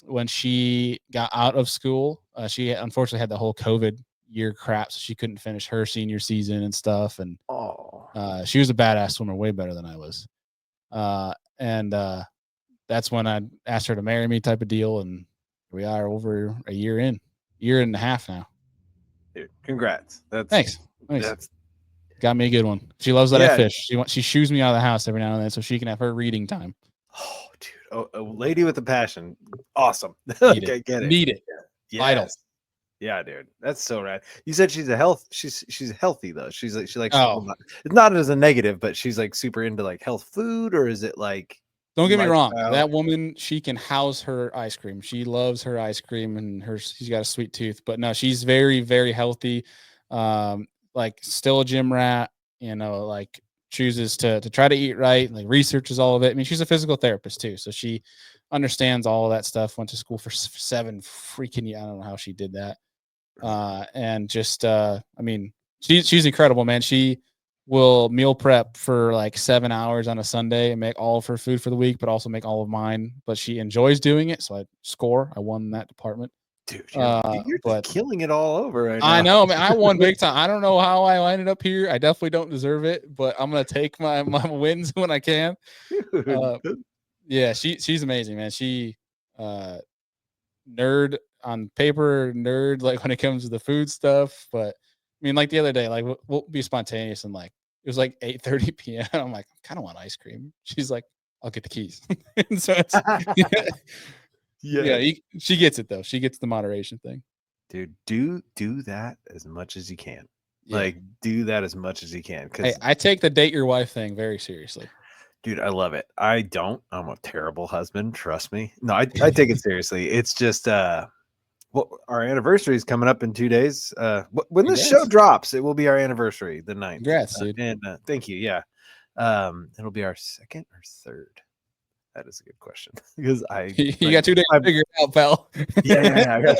when she got out of school, she unfortunately had the whole COVID year crap, so she couldn't finish her senior season and stuff. And she was a badass swimmer, way better than I was. And that's when I asked her to marry me, type of deal. And we are over a year in. year and a half now. Dude, congrats. Thanks. That's got me a good one. She loves that I Yeah. fish. She shoos me out of the house every now and then so she can have her reading time. Oh, dude, a lady with a passion. Awesome. Need Like, it. I get it. Need it. Vital. Yes. Yeah, dude. That's so rad. You said she's she's healthy though. She likes Oh. it's not as a negative, but she's like super into like health food, or is it like Don't get me wrong. lifestyle? That woman, she can house her ice cream. She loves her ice cream and she's got a sweet tooth. But no, she's very, very healthy. Like still a gym rat, like chooses to try to eat right, like researches all of it. I mean, she's a physical therapist too. So she understands all of that stuff, went to school for 7 freaking years. I don't know how she did that. And just I mean, she's incredible, man. She will meal prep for like 7 hours on a Sunday and make all of her food for the week, but also make all of mine. But she enjoys doing it, so I won that department. Dude, you're just killing it all over right now. I know, man. I won big time. I don't know how I ended up here. I definitely don't deserve it, but I'm gonna take my wins when I can. Yeah, she's amazing, man. She nerd on paper, nerd like when it comes to the food stuff. But I mean, like the other day, like we'll be spontaneous and like it was like 8:30 p.m. I'm like, I kind of want ice cream. She's like, I'll get the keys. And so it's she gets it though. She gets the moderation thing. Dude, do that as much as you can. Yeah. Like do that as much as you can. Hey, I take the date your wife thing very seriously. Dude, I love it. I don't. I'm a terrible husband. Trust me. No, I take it seriously. It's just well, our anniversary is coming up in 2 days. When this show drops, it will be our anniversary, the 9th. Congrats, dude. And thank you. Yeah. It'll be our second or third. That is a good question because you got 2 days to figure it out, pal. Yeah.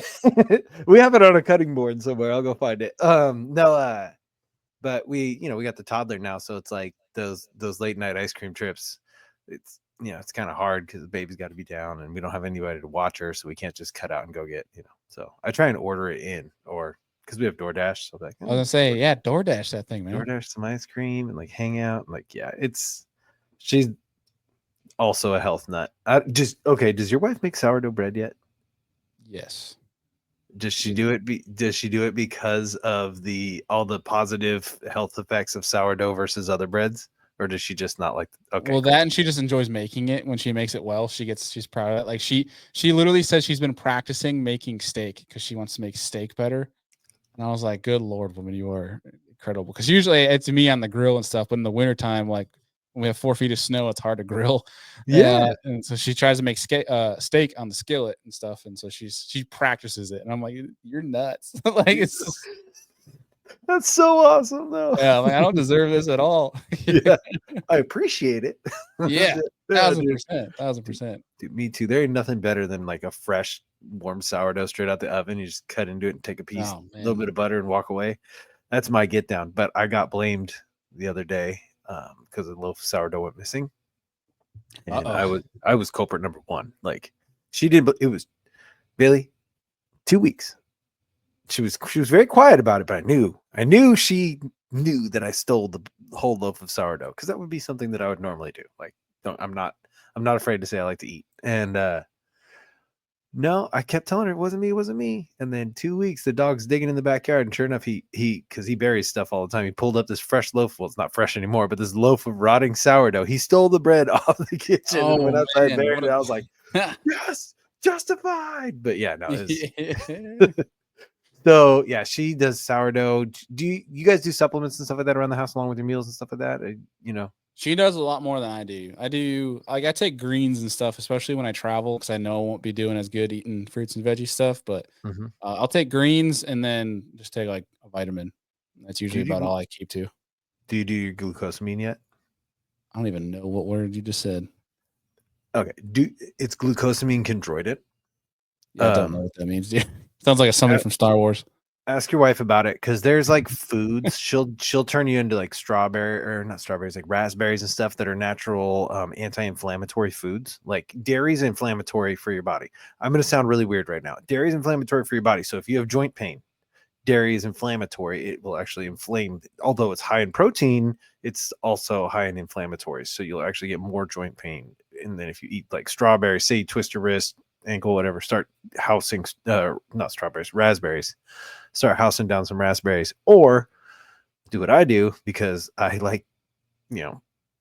We have it on a cutting board somewhere. I'll go find it. But we got the toddler now, so it's like those late night ice cream trips. It's it's kind of hard because the baby's got to be down, and we don't have anybody to watch her, so we can't just cut out and go get So I try and order it in, or because we have DoorDash. So like, I was gonna say, yeah, DoorDash that thing, man. DoorDash some ice cream and like hang out, and like she's also a health nut. Does your wife make sourdough bread yet? Yes. Does she do it? Does she do it because of all the positive health effects of sourdough versus other breads, or does she just not like? Okay. Well, that and she just enjoys making it. When she makes it well, she's proud of it. Like she literally says she's been practicing making steak because she wants to make steak better. And I was like, good Lord, woman, you are incredible. Because usually it's me on the grill and stuff, but in the wintertime, like when we have 4 feet of snow, it's hard to grill. Yeah. And so she tries to make steak on the skillet and stuff. And so she practices it. And I'm like, you're nuts. Like that's so awesome though. Yeah, like I don't deserve this at all. Yeah. I appreciate it. Yeah. 1000%. Dude, me too. There ain't nothing better than like a fresh, warm sourdough straight out the oven. You just cut into it and take a piece, a little bit of butter and walk away. That's my get down. But I got blamed the other day because a loaf of sourdough went missing. And I was culprit number 1. Like she did, but it was Bailey, 2 weeks. She was very quiet about it, but I knew she knew that I stole the whole loaf of sourdough because that would be something that I would normally do. Like, I'm not afraid to say I like to eat. And no, I kept telling her it wasn't me. And then 2 weeks, the dog's digging in the backyard, and sure enough, he because he buries stuff all the time. He pulled up this fresh loaf. Well, it's not fresh anymore, but this loaf of rotting sourdough. He stole the bread off the kitchen and went outside and buried it. I was like, yes, justified. But yeah, no. So yeah, she does sourdough. Do you guys do supplements and stuff like that around the house along with your meals and stuff like that? She does a lot more than I do. I take greens and stuff, especially when I travel, because I know I won't be doing as good eating fruits and veggie stuff. But I'll take greens and then just take like a vitamin. That's usually about all I keep to. Do you do your glucosamine yet? I don't even know what word you just said. Okay, it's glucosamine chondroitin. Yeah, I don't know what that means. Sounds like somebody from Star Wars. Ask your wife about it, because there's like foods she'll turn you into like like raspberries and stuff that are natural anti-inflammatory foods. Like dairy's inflammatory for your body. I'm going to sound really weird right now. Dairy's inflammatory for your body. So if you have joint pain, dairy is inflammatory. It will actually inflame. Although it's high in protein, it's also high in inflammatories. So you'll actually get more joint pain. And then if you eat like strawberries, say you twist your wrist ankle, whatever, start housing, not strawberries, raspberries, start housing down some raspberries, or do what I do because I like,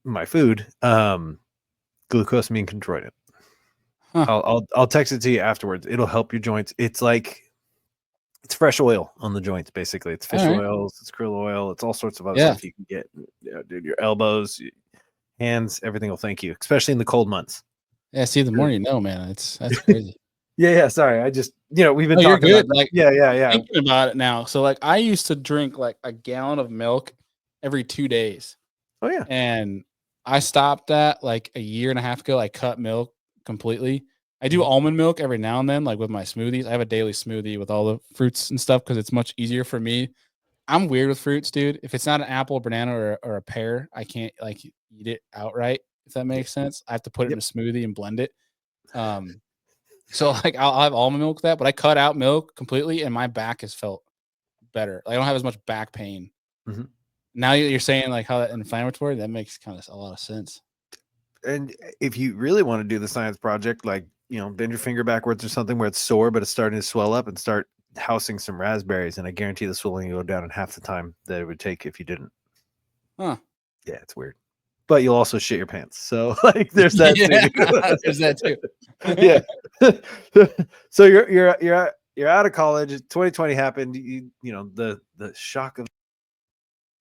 my food, glucosamine chondroitin. Huh. I'll text it to you afterwards. It'll help your joints. It's fresh oil on the joints, basically. It's fish oils, it's krill oil, it's all sorts of other stuff you can get. Dude, your elbows, hands, everything will thank you, especially in the cold months. Yeah, see, the more you know, man. That's crazy. Yeah. Sorry, I just we've been No, you're talking good. about Like, yeah. thinking about it now. So, like, I used to drink like a gallon of milk every 2 days. Oh yeah. And I stopped that like a year and a half ago. I cut milk completely. I do almond milk every now and then, like with my smoothies. I have a daily smoothie with all the fruits and stuff because it's much easier for me. I'm weird with fruits, dude. If it's not an apple, a banana, or a pear, I can't like eat it outright. If that makes sense, I have to put it in a smoothie and blend it. So like I'll have almond milk with that, but I cut out milk completely, and my back has felt better. I don't have as much back pain. Mhm. Now you're saying like how that inflammatory, that makes kind of a lot of sense. And if you really want to do the science project, like bend your finger backwards or something where it's sore but it's starting to swell up, and start housing some raspberries, and I guarantee the swelling will go down in half the time that it would take if you didn't. Huh. Yeah, it's weird. But you'll also shit your pants. So like there's that too. There's that too. Yeah. So you're out of college. 2020 happened. The shock of.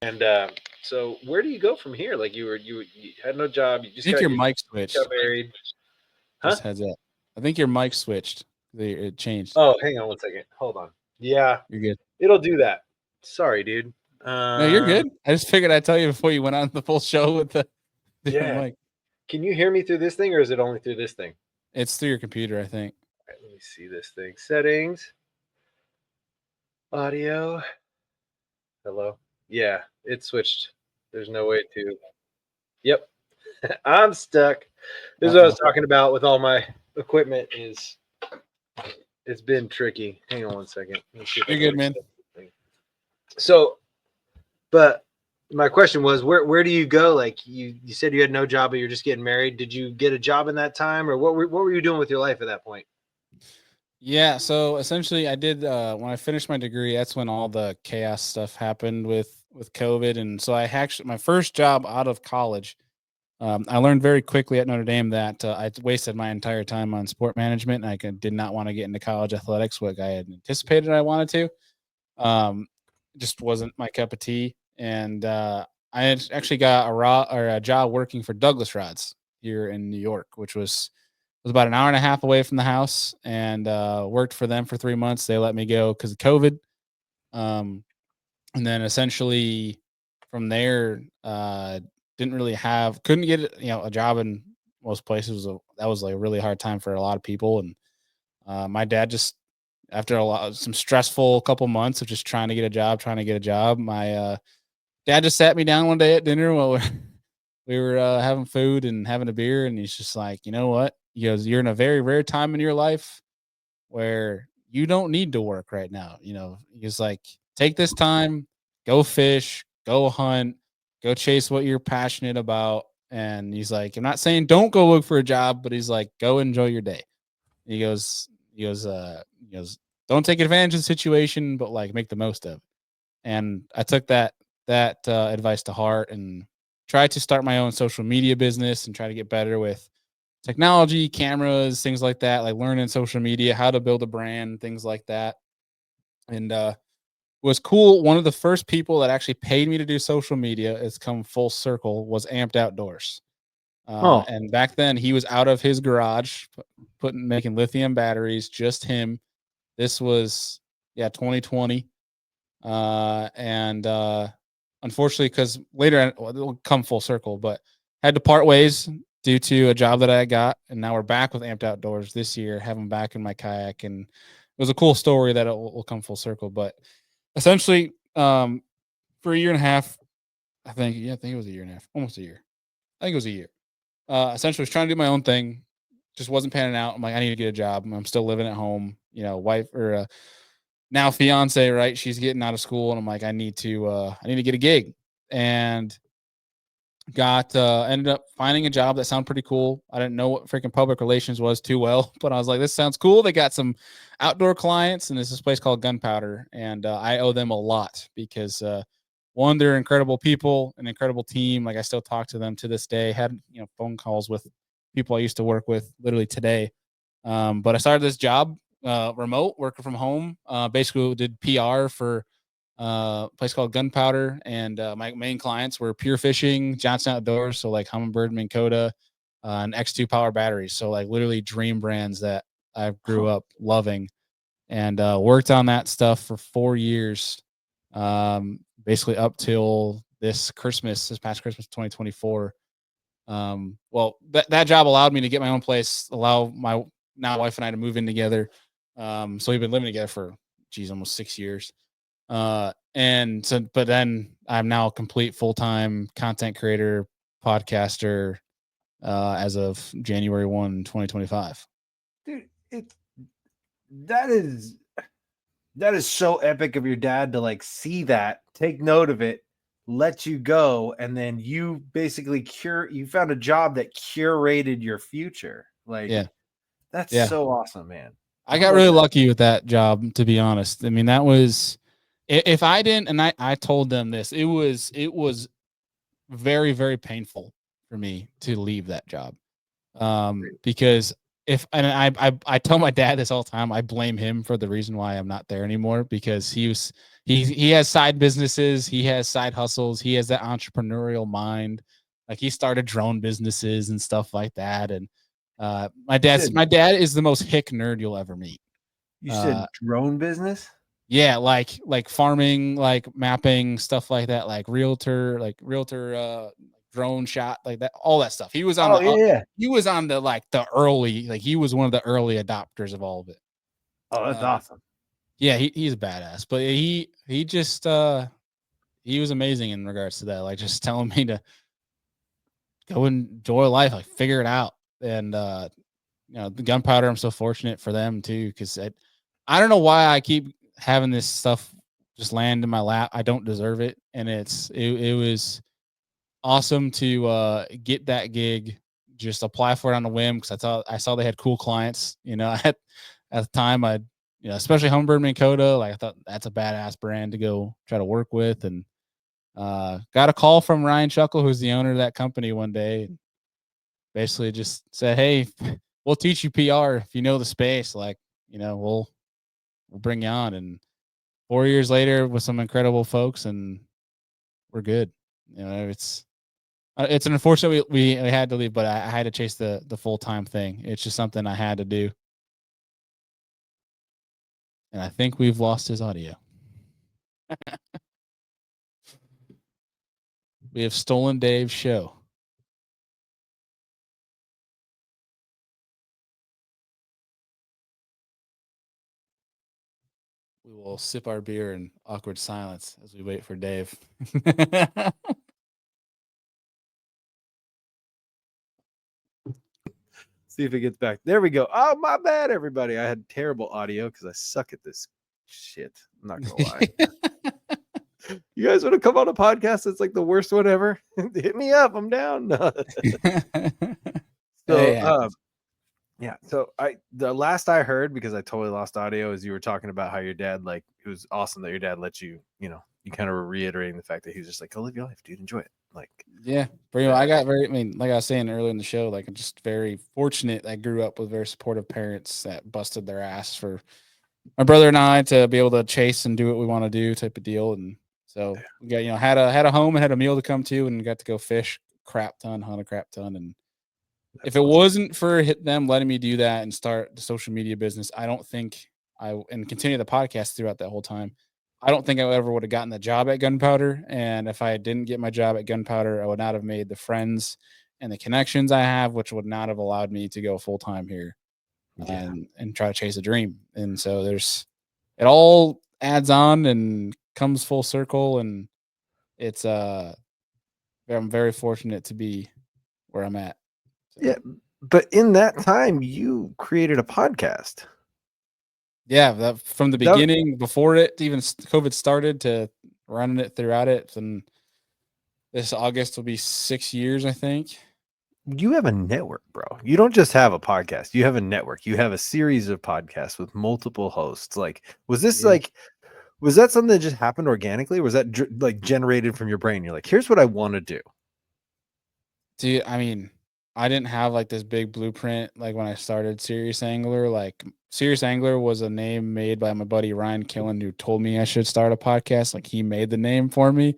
And so where do you go from here? Like you had no job. You I just think got your mic switched. got married. Just heads up. I think your mic switched. It changed. Oh, hang on one second. Hold on. Yeah, You're good. it'll do that. Sorry, dude. No, you're good. I just figured I'd tell you before you went on the full show with the different mic. Can you hear me through this thing, or is it only through this thing? It's through your computer, I think. All right, let me see this thing. Settings. Audio. Hello. Yeah, it switched. There's no way to. Yep. I'm stuck. This is what I was talking about with all my equipment. It's been tricky. Hang on one second. You're good, man. So, but my question was, where do you go? Like you said you had no job, but you're just getting married. Did you get a job in that time, or what were you doing with your life at that point? Yeah, so essentially I did when I finished my degree, that's when all the chaos stuff happened with COVID. And so I actually, my first job out of college, I learned very quickly at Notre Dame that I wasted my entire time on sport management, and I did not want to get into college athletics like I had anticipated I wanted to. Just wasn't my cup of tea. And I had actually got a job working for Douglas Rods here in New York, which was about an hour and a half away from the house, and worked for them for 3 months. They let me go because of COVID. And then essentially from there, couldn't get a job in most places. That was like a really hard time for a lot of people. And my dad just, after some stressful couple months of just trying to get a job, my dad just sat me down one day at dinner while we were having food and having a beer, and he's just like, you know what? He goes, you're in a very rare time in your life where you don't need to work right now. He's like, take this time, go fish, go hunt, go chase what you're passionate about. And he's like, I'm not saying don't go look for a job, but he's like, go enjoy your day. He goes, don't take advantage of the situation, but like make the most of it. And I took that advice to heart and tried to start my own social media business and try to get better with technology, cameras, things like that, like learning social media, how to build a brand, things like that. And was cool. One of the first people that actually paid me to do social media, it's come full circle, was Amped Outdoors. And back then he was out of his garage making lithium batteries, just him. This was 2020. And unfortunately, because later it'll come full circle, but had to part ways due to a job that I got, and now we're back with Amped Outdoors this year, having back in my kayak, and it was a cool story that it will come full circle. But essentially, for a year and a half, I think it was a year and a half, almost a year. I think it was a year. Essentially, I was trying to do my own thing, just wasn't panning out. I'm like, I need to get a job. I'm still living at home, wife or now fiance, right? She's getting out of school, and I'm like, I need to get a gig. And Ended up finding a job that sounded pretty cool. I didn't know what freaking public relations was too well, but I was like, this sounds cool. They got some outdoor clients, and there's this place called Gunpowder, and I owe them a lot because one, they're incredible people, an incredible team. Like I still talk to them to this day. Had phone calls with people I used to work with literally today. But I started this job remote, working from home. Basically, did PR for a place called Gunpowder, and my main clients were Pure Fishing, Johnson Outdoors, so like Humminbird, Minn Kota, and X2 Power batteries. So like literally dream brands that I grew up loving, and worked on that stuff for 4 years, basically up till this past Christmas 2024. Well, that job allowed me to get my own place, allow my now wife and I to move in together. So we've been living together for almost 6 years. And so, but then I'm now a complete full-time content creator, podcaster, as of January 1, 2025. Dude, that is so epic of your dad to like see that, take note of it, let you go, and then you basically you found a job that curated your future. Like, Yeah. that's Yeah. so awesome, man. I got really lucky with that job, to be honest. I mean, that was, if I didn't, and I told them this, it was very, very painful for me to leave that job. Because I tell my dad this all the time, I blame him for the reason why I'm not there anymore, because he has side businesses, he has side hustles, he has that entrepreneurial mind. Like he started drone businesses and stuff like that. And my dad is the most hick nerd you'll ever meet. You said drone business? Yeah, like farming, like mapping, stuff like that, like realtor drone shot, like that, all that stuff. He was on he was on the like the early, like he was one of the early adopters of all of it. Oh, that's awesome. Yeah, he's a badass. But he just he was amazing in regards to that. Like just telling me to go enjoy life, like figure it out. And the Gunpowder, I'm so fortunate for them too, because I don't know why I keep having this stuff just land in my lap. I don't deserve it. And it was awesome to get that gig, just apply for it on a whim, because I saw they had cool clients. At the time, especially Humminbird, Minn Kota, like I thought that's a badass brand to go try to work with. And got a call from Ryan Shuckle, who's the owner of that company, one day, and basically just said, "Hey, we'll teach you PR if you know the space. Like, we'll bring you on." And 4 years later, with some incredible folks, and we're good. It's an unfortunate we had to leave, but I had to chase the full-time thing. It's just something I had to do. And I think we've lost his audio. We have stolen Dave's show. We will sip our beer in awkward silence as we wait for Dave. See if it gets back. There we go. Oh, my bad, everybody. I had terrible audio because I suck at this shit. I'm not gonna lie. You guys want to come on a podcast that's like the worst one ever? Hit me up. I'm down. So yeah. So the last I heard, because I totally lost audio, is you were talking about how your dad, like, it was awesome that your dad let you, you kind of were reiterating the fact that he was just like, go live your life, dude, enjoy it. Like, yeah, like I was saying earlier in the show, like I'm just very fortunate. I grew up with very supportive parents that busted their ass for my brother and I to be able to chase and do what we want to do, type of deal. And so we got, had a home and had a meal to come to, and got to go fish hunt a crap ton. And if it wasn't for them letting me do that and start the social media business, I don't think and continue the podcast throughout that whole time, I don't think I ever would have gotten the job at Gunpowder. And if I didn't get my job at Gunpowder, I would not have made the friends and the connections I have, which would not have allowed me to go full time here and try to chase a dream. And so it all adds on and comes full circle. And it's, I'm very fortunate to be where I'm at. So. Yeah. But in that time, you created a podcast. Yeah, from the beginning, before it even COVID started, to running it throughout it. And This August will be 6 years, I think. You have a network, bro. You don't just have a podcast. You have a network. You have a series of podcasts with multiple hosts. Like, was this Yeah. was that something that just happened organically? Or was that like generated from your brain? You're like, here's what I want to do. Dude, I mean, I didn't have like this big blueprint like when I started Serious Angler. Like Serious Angler was a name made by my buddy Ryan Killen, who told me I should start a podcast. Like he made the name for me.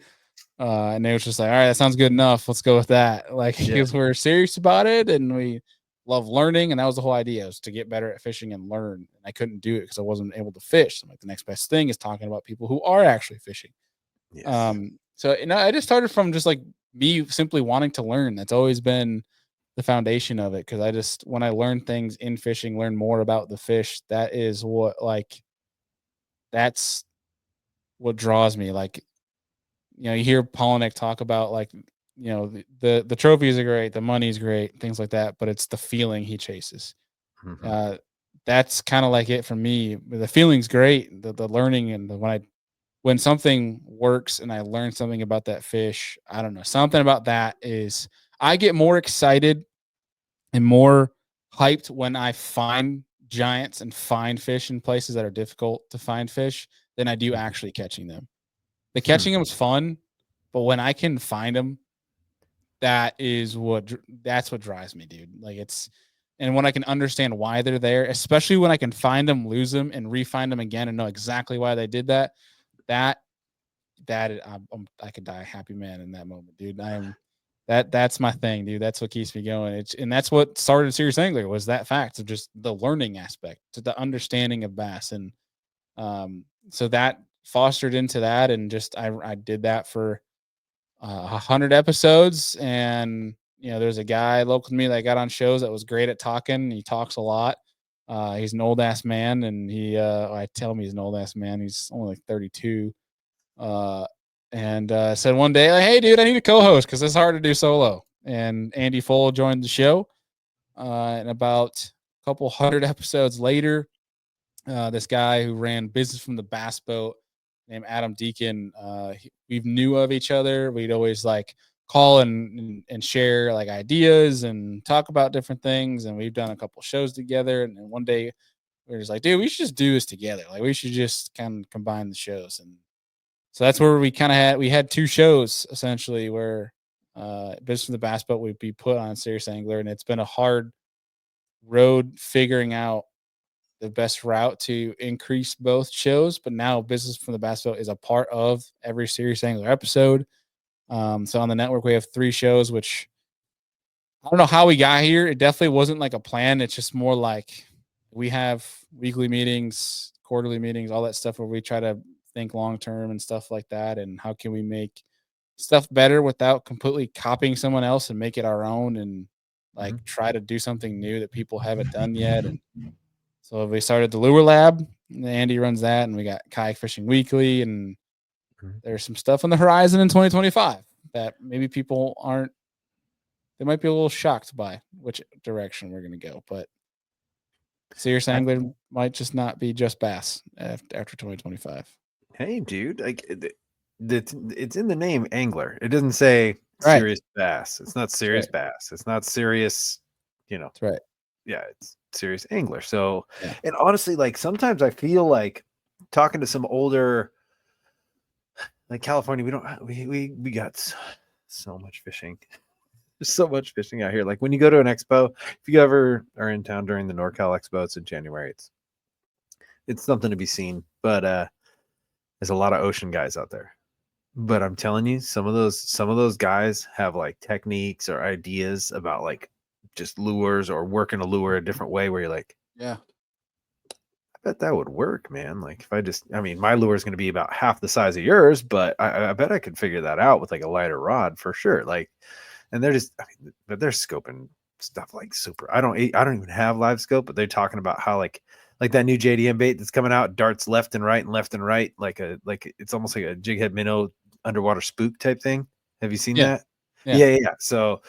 And it was just like, all right, that sounds good enough. Let's go with that. Like, Yeah. because we're serious about it and we love learning. And that was the whole idea, was to get better at fishing and learn. And I couldn't do it because I wasn't able to fish. So I'm like, the next best thing is talking about people who are actually fishing. Yes. So I just started from just like me simply wanting to learn. That's always been the foundation of it. Cause I just, when I learn things in fishing, learn more about the fish, that is what that's what draws me. Like, you hear Polnick talk about like, the trophies are great, the money's great, things like that, but it's the feeling he chases. Mhm. That's kind of like it for me. The feeling's great, the learning, and when something works and I learn something about that fish, I don't know, something about that is I get more excited and more hyped when I find giants and find fish in places that are difficult to find fish than I do actually catching them. The catching them is fun, but when I can find them, that's what drives me, dude. Like and when I can understand why they're there, especially when I can find them, lose them, and re-find them again, and know exactly why they did that. That I could die a happy man in that moment, dude. That's my thing, dude. That's what keeps me going. And that's what started Serious Angler, was that fact of just the learning aspect, to the understanding of bass, and so that fostered into that, and just I did that for 100 episodes. And there's a guy local to me that got on shows that was great at talking. He talks a lot. He's an old ass man, and I tell him he's an old ass man. He's only like 32. And said one day, like, hey dude, I need a co-host because it's hard to do solo. And Andy Full joined the show. And about a couple hundred episodes later, this guy who ran Business from the Bass Boat named Adam Deacon, we knew of each other. We'd always like call and share like ideas and talk about different things. And we've done a couple shows together. And then one day we were just like, dude, we should just do this together. Like we should just kind of combine the shows. And so that's where we had two shows essentially, where Business from the Bass Boat would be put on Serious Angler. And it's been a hard road figuring out the best route to increase both shows, but now Business from the Bass Boat is a part of every Serious Angler episode. So on the network, we have 3 shows, which I don't know how we got here. It definitely wasn't like a plan. It's just more like we have weekly meetings, quarterly meetings, all that stuff where we try to think long term and stuff like that. And how can we make stuff better without completely copying someone else and make it our own, and like try to do something new that people haven't done yet. And so we started the Lure Lab. Andy runs that, and we got Kayak Fishing Weekly, and there's some stuff on the horizon in 2025 that maybe people aren't. They might be a little shocked by which direction we're going to go, but Serious Angler might just not be just bass after 2025. Hey, dude, like it's in the name angler. It doesn't say Right. serious bass. It's not serious bass. It's not serious, That's right. Yeah, it's serious angler. So, Yeah. and honestly, like sometimes I feel like talking to some older, like California, we got so much fishing. There's so much fishing out here. Like when you go to an expo, if you ever are in town during the NorCal Expo, it's in January. It's something to be seen. But there's a lot of ocean guys out there. But I'm telling you, some of those guys have like techniques or ideas about like just lures or working a lure a different way, where you're like, Yeah. I bet that would work, man. Like if I mean, my lure is going to be about half the size of yours, but I bet I could figure that out with like a lighter rod for sure. Like, and but they're scoping stuff like super. I don't even have live scope, but they're talking about how like that new JDM bait that's coming out darts left and right, like it's almost like a jig head minnow underwater spook type thing. Have you seen that? Yeah. So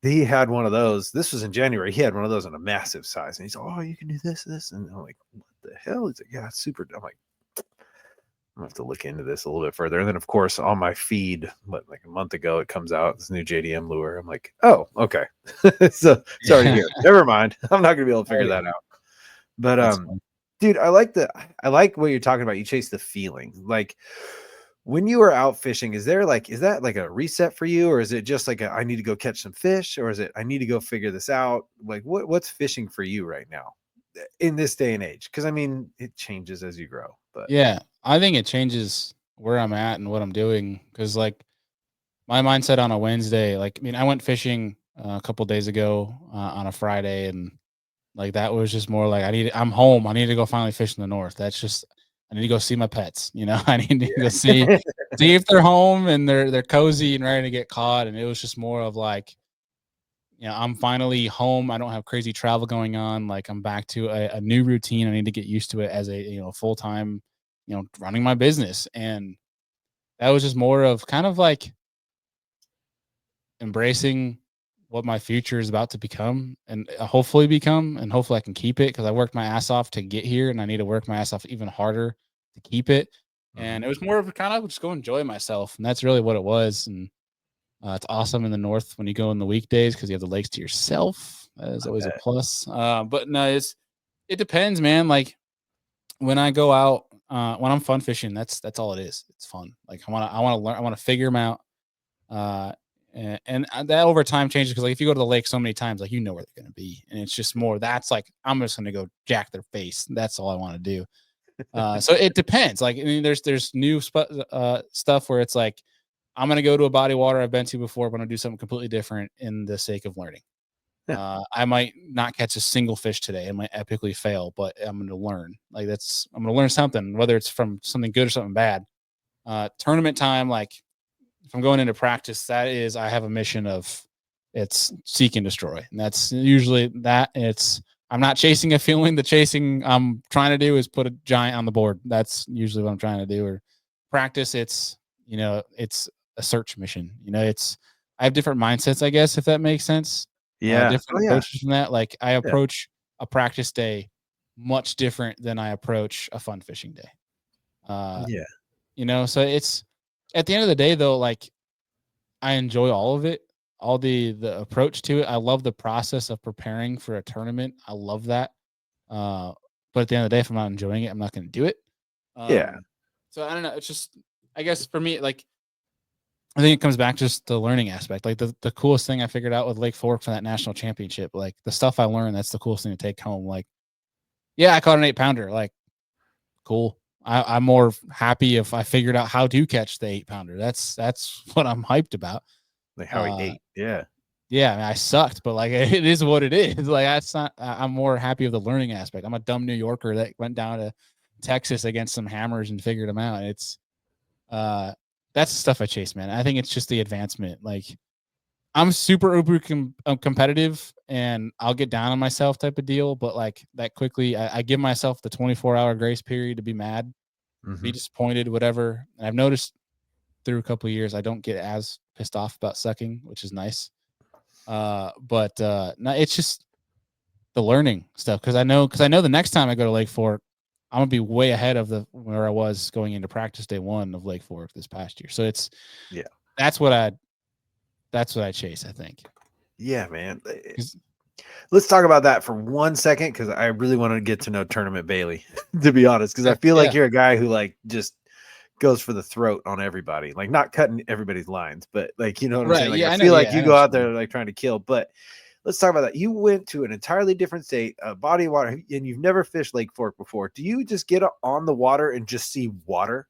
he had one of those. This was in January. He had one of those in a massive size, and he's like, "Oh, you can do this," and I'm like, "What the hell?" He's like, "Yeah, it's super." I'm like, I'll have to look into this a little bit further. And then, of course, on my feed, like a month ago, it comes out this new JDM lure. I'm like, oh, okay. So it's already here. Never mind. I'm not gonna be able to figure that out. But dude, I like what you're talking about. You chase the feeling. Like when you are out fishing, is that like a reset for you, or is it just like I need to go catch some fish, or is it I need to go figure this out? Like what's fishing for you right now in this day and age? Because I mean, it changes as you grow. But yeah, I think it changes where I'm at and what I'm doing. Cause like my mindset on a Wednesday, like, I mean, I went fishing a couple days ago on a Friday, and like that was just more like I'm home. I need to go finally fish in the north. That's just I need to go see my pets. You know, I need to go see if they're home and they're cozy and ready to get caught. And it was just more of like, you know, I'm finally home. I don't have crazy travel going on. Like I'm back to a new routine. I need to get used to it as a full time, running my business. And that was just more of kind of like embracing what my future is about to become and hopefully become, and hopefully I can keep it because I worked my ass off to get here and I need to work my ass off even harder to keep it. And it was more of a kind of just go enjoy myself. And that's really what it was. And it's awesome in the north when you go in the weekdays because you have the lakes to yourself. That is always a plus. But no, it depends, man. Like when I go out, when I'm fun fishing, that's all it is. It's fun. Like I want to learn. I want to figure them out. And that over time changes because like if you go to the lake so many times, like you know where they're going to be, and it's just more. That's like I'm just going to go jack their face. That's all I want to do. So it depends. Like I mean, there's new stuff where it's like I'm going to go to a body of water I've been to before, but I'm going to do something completely different in the sake of learning. Yeah. I might not catch a single fish today. I might epically fail, but I'm going to learn. Like I'm going to learn something, whether it's from something good or something bad. Tournament time, like if I'm going into practice, that is, I have a mission of it's seek and destroy. And that's usually that I'm not chasing a feeling. The chasing I'm trying to do is put a giant on the board. That's usually what I'm trying to do. Or practice, it's a search mission. I have different mindsets, I guess, if that makes sense. Yeah. Different approaches from that. Like I approach a practice day much different than I approach a fun fishing day. So it's at the end of the day though, like I enjoy all of it, all the approach to it. I love the process of preparing for a tournament. I love that. But at the end of the day, if I'm not enjoying it, I'm not going to do it. So I don't know. It's just, I guess for me, like, I think it comes back to just the learning aspect. Like the coolest thing I figured out with Lake Fork for that national championship, like the stuff I learned, that's the coolest thing to take home. Like, yeah, I caught an 8-pounder. Like, cool. I'm more happy if I figured out how to catch the 8-pounder. That's what I'm hyped about. Like how he ate. Yeah. Yeah. I mean, I sucked, but like, it is what it is. Like, that's not, I'm more happy with the learning aspect. I'm a dumb New Yorker that went down to Texas against some hammers and figured them out. It's, that's the stuff I chase, man. I think it's just the advancement. Like, I'm super uber competitive and I'll get down on myself type of deal. But like that quickly, I give myself the 24-hour grace period to be mad, be disappointed, whatever. And I've noticed through a couple of years, I don't get as pissed off about sucking, which is nice. But no, it's just the learning stuff. Cause I know the next time I go to Lake Fork, I'm gonna be way ahead of where I was going into practice day 1 of Lake Fork this past year. So that's what I chase, I think. Yeah, man. Let's talk about that for 1 second because I really want to get to know Tournament Bailey, to be honest, because I feel like you're a guy who like just goes for the throat on everybody, like not cutting everybody's lines, but like, you know what I'm saying? Like, I feel like you go out there like trying to kill, but let's talk about that. You went to an entirely different state, a body of water, and you've never fished Lake Fork before. Do you just get on the water and just see water?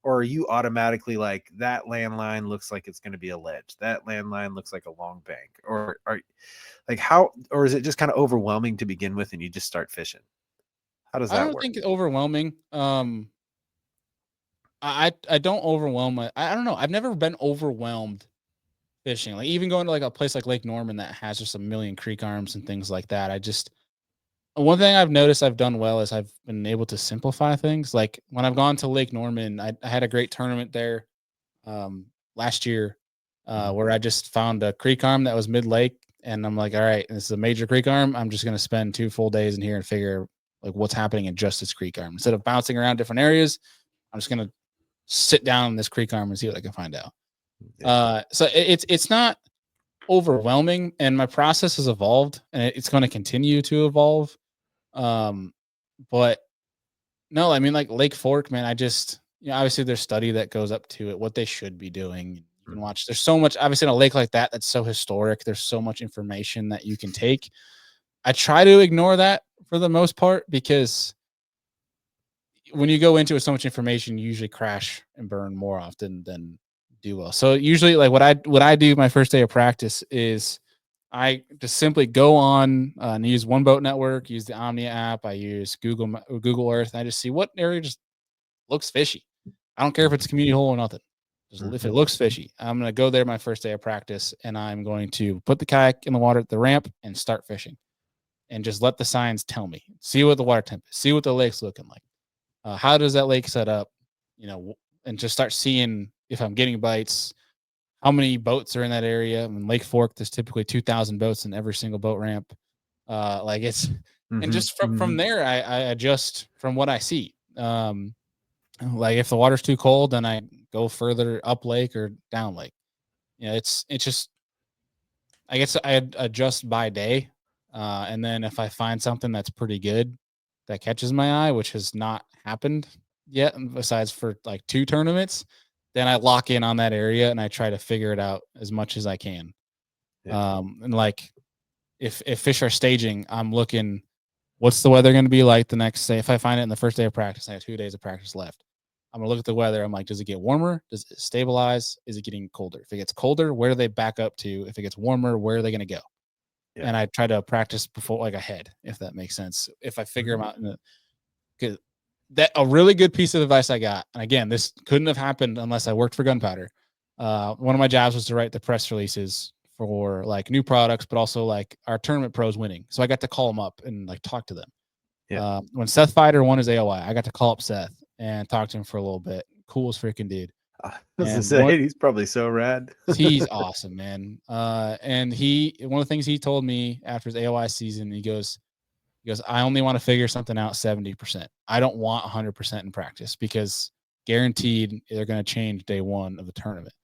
Or are you automatically like that landline looks like it's going to be a ledge? That landline looks like a long bank, or or is it just kind of overwhelming to begin with, and you just start fishing? How does that work? I don't think it's overwhelming. I don't overwhelm. I don't know. I've never been overwhelmed fishing. Like even going to like a place like Lake Norman that has just a million creek arms and things like that. One thing I've noticed I've done well is I've been able to simplify things. Like when I've gone to Lake Norman, I had a great tournament there last year where I just found a creek arm that was mid-lake. And I'm like, all right, this is a major creek arm. I'm just going to spend 2 full days in here and figure like what's happening in just this creek arm. Instead of bouncing around different areas, I'm just going to sit down in this creek arm and see what I can find out. Yeah. So it's not overwhelming, and my process has evolved, and it's going to continue to evolve. But no, I mean, like Lake Fork, man, I just, obviously there's study that goes up to it, what they should be doing. You can watch, there's so much, obviously in a lake like that, that's so historic. There's so much information that you can take. I try to ignore that for the most part, because when you go into it with so much information, you usually crash and burn more often than do well. So usually, like what I do my first day of practice is I just simply go on and use One Boat Network, use the Omnia app. I use Google Earth, and I just see what area just looks fishy. I don't care if it's a community hole or nothing. Just if it looks fishy, I'm going to go there my first day of practice, and I'm going to put the kayak in the water at the ramp and start fishing, and just let the signs tell me. See what the water temp is. See what the lake's looking like. How does that lake set up? And just start seeing if I'm getting bites. How many boats are in that area? In Lake Fork, there's typically 2,000 boats in every single boat ramp. And just from there, I adjust from what I see. Like if the water's too cold, then I go further up lake or down lake. It's just, I guess I adjust by day. And then if I find something that's pretty good that catches my eye, which has not happened yet, besides for like 2 tournaments, then I lock in on that area and I try to figure it out as much as I can. Yeah. And like if fish are staging, I'm looking, what's the weather going to be like the next day? If I find it in the first day of practice, I have 2 days of practice left. I'm gonna look at the weather. I'm like, does it get warmer? Does it stabilize? Is it getting colder? If it gets colder, where do they back up to? If it gets warmer, where are they going to go? Yeah. And I try to practice before, like ahead, if that makes sense. If I figure them out, because that a really good piece of advice I got, and again, this couldn't have happened unless I worked for Gunpowder. One of my jobs was to write the press releases for like new products, but also like our tournament pros winning. So I got to call them up and like talk to them. Yeah. When Seth Fighter won his AOI, I got to call up Seth and talk to him for a little bit. Cool as freaking dude. I was gonna say, he's probably so rad. He's awesome, man. And one of the things he told me after his AOI season, he goes, I only want to figure something out 70%. I don't want 100% in practice, because guaranteed they're going to change day one of the tournament.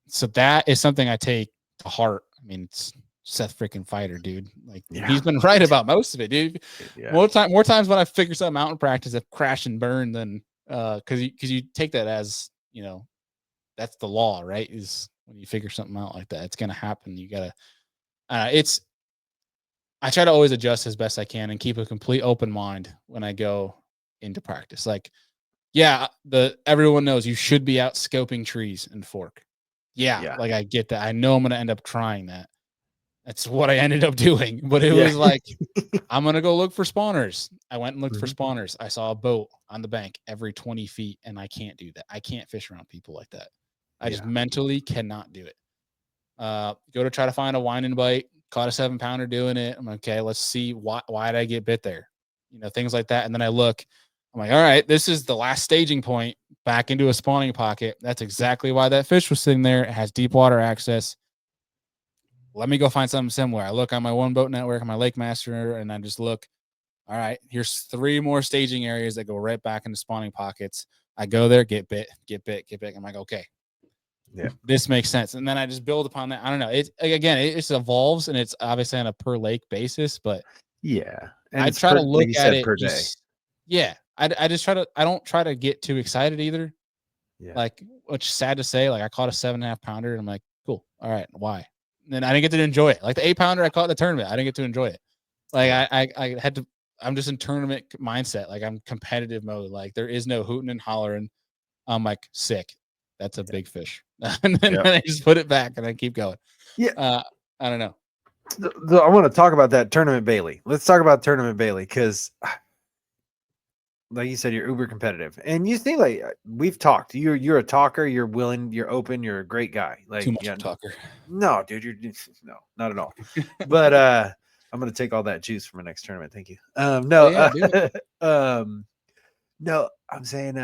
So that is something I take to heart. I mean, it's Seth freaking Fighter, dude. Like he's been right about most of it, dude. Yeah. More times when I figure something out in practice, I've crashed and burned than because you take that as, that's the law, right? Is when you figure something out like that, it's gonna happen. You gotta I try to always adjust as best I can and keep a complete open mind when I go into practice. Like, yeah, everyone knows you should be out scoping trees in Fork. Yeah, like I get that. I know I'm gonna end up trying that. That's what I ended up doing. But it was like, I'm going to go look for spawners. I went and looked for spawners. I saw a boat on the bank every 20 feet, and I can't do that. I can't fish around people like that. I just mentally cannot do it. Go to try to find a wine and bite. Caught a 7-pounder doing it. I'm like, okay, let's see why did I get bit there? Things like that. And then I look, I'm like, all right, this is the last staging point back into a spawning pocket. That's exactly why that fish was sitting there. It has deep water access. Let me go find something similar. I look on my One Boat Network, on my Lake Master, and I just look. All right, here's 3 more staging areas that go right back into spawning pockets. I go there, get bit. I'm like, okay, this makes sense. And then I just build upon that. I don't know. It evolves, and it's obviously on a per lake basis, but and I try to look at it per day. I just try to. I don't try to get too excited either. Like, which is sad to say. Like, I caught a 7.5 pounder, and I'm like, cool. All right, why? And I didn't get to enjoy it. Like the 8-pounder I caught in the tournament, I didn't get to enjoy it. Like I had to. I'm just in tournament mindset. Like I'm competitive mode. Like there is no hooting and hollering. I'm like, sick. That's a big fish. And then I just put it back and I keep going. I don't know. I want to talk about that tournament Bailey. Let's talk about tournament Bailey, because like you said, you're uber competitive, and you think like we've talked. You're a talker. You're willing. You're open. You're a great guy. Like too much of a talker. No, dude. No, not at all. But I'm gonna take all that juice from my next tournament. Thank you. No, I'm saying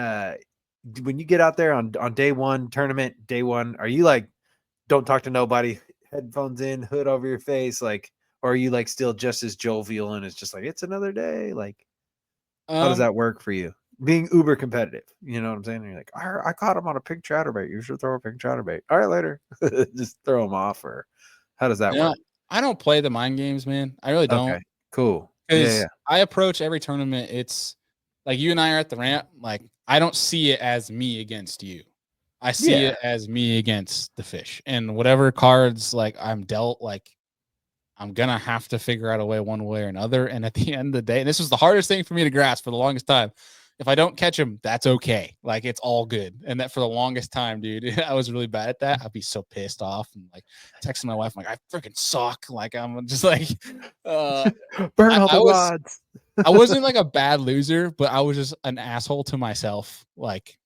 when you get out there on day one, tournament day one, are you like, don't talk to nobody, headphones in, hood over your face, like, or are you like still just as jovial and it's just like it's another day, like? How does that work for you? being uber competitive. You know what I'm saying? And you're like, I caught him on a pig chatterbait. You should throw a pig chatterbait. All right, later. Just throw him off, or how does that work? I don't play the mind games, man. I really don't. Okay, cool. Because I approach every tournament, it's like you and I are at the ramp. Like, I don't see it as me against you. I see it as me against the fish. And whatever cards like I'm dealt, like I'm gonna have to figure out a way one way or another. And at the end of the day, and this was the hardest thing for me to grasp for the longest time. If I don't catch him, that's okay. Like, it's all good. And that for the longest time, dude, I was really bad at that. I'd be so pissed off and like texting my wife, I'm like, I freaking suck. Like, I'm just like, burn all the rods. I wasn't like a bad loser, but I was just an asshole to myself, like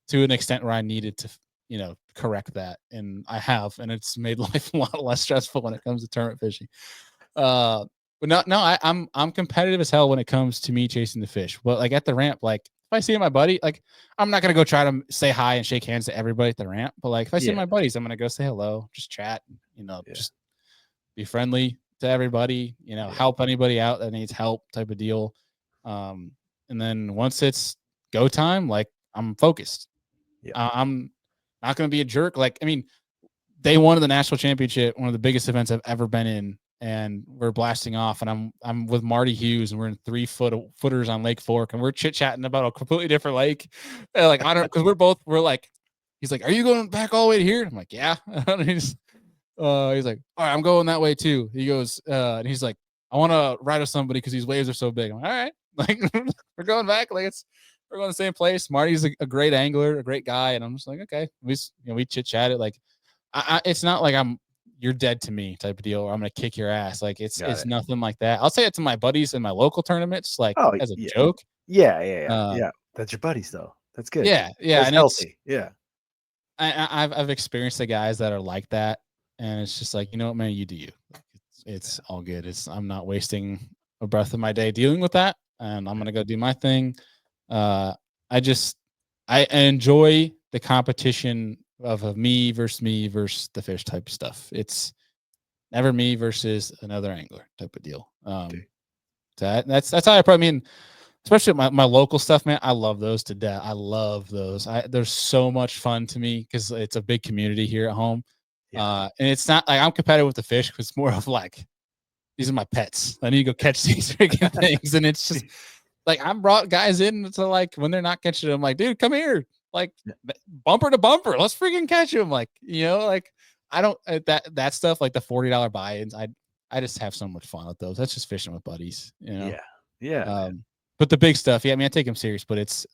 to an extent where I needed to, correct that. And I have, and it's made life a lot less stressful when it comes to tournament fishing. But I'm competitive as hell when it comes to me chasing the fish. But like at the ramp, like if I see my buddy, like I'm not gonna go try to say hi and shake hands to everybody at the ramp. But like if I see my buddies, I'm gonna go say hello, just chat, just be friendly to everybody, help anybody out that needs help, type of deal. And then once it's go time, like I'm focused. I'm not gonna be a jerk. Like, I mean, they won the national championship, one of the biggest events I've ever been in, and we're blasting off. And I'm with Marty Hughes, and we're in 3-footers on Lake Fork, and we're chit chatting about a completely different lake. And like, I don't, because we're like, he's like, "Are you going back all the way to here?" I'm like, "Yeah." And he's like, "All right, I'm going that way too." He goes, and he's like, "I want to ride with somebody because these waves are so big." I'm like, "All right," like we're going back, like we're going to the same place. Marty's a great angler, a great guy, and I'm just like, okay, we chit chatted. Like, it's not like you're dead to me type of deal, or I'm gonna kick your ass. Like, it's nothing like that. I'll say it to my buddies in my local tournaments, like as a joke. Yeah. That's your buddies though. That's good. Yeah, That's and healthy. I've experienced the guys that are like that, and it's just like, you know what, man, you do you. It's all good. I'm not wasting a breath of my day dealing with that, and I'm gonna go do my thing. I enjoy the competition of me versus the fish type of stuff. It's never me versus another angler type of deal. That's how I probably mean, especially my local stuff, man. I love those to death. I love those. They're so much fun to me because it's a big community here at home. And it's not like I'm competitive with the fish, because it's more of like, these are my pets. I need to go catch these freaking things. And it's just like, I brought guys in to, like, when they're not catching them, like, dude, come here, like bumper to bumper, let's freaking catch them. Like, like I don't that stuff, like the $40 buy-ins. I just have so much fun with those. That's just fishing with buddies, But the big stuff, I mean, I take them serious, but it's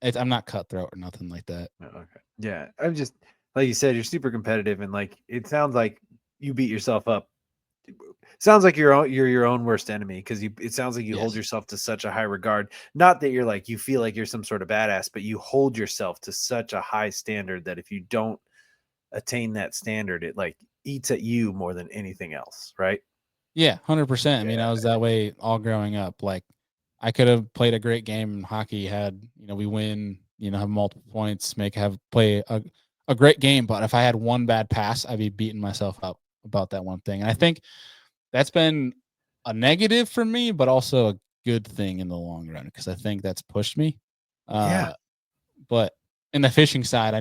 I'm not cutthroat or nothing like that. Okay. Yeah, I'm just, like you said, you're super competitive, and like it sounds like you beat yourself up. Sounds like you're your own worst enemy, because it sounds like you hold yourself to such a high regard. Not that you're like, you feel like you're some sort of badass, but you hold yourself to such a high standard that if you don't attain that standard, it like eats at you more than anything else, right? Yeah, 100%. I mean, I was that way all growing up. Like, I could have played a great game in hockey, had, we win, have multiple points, play a great game. But if I had one bad pass, I'd be beating myself up about that one thing. And I think that's been a negative for me, but also a good thing in the long run, because I think that's pushed me. But in the fishing side,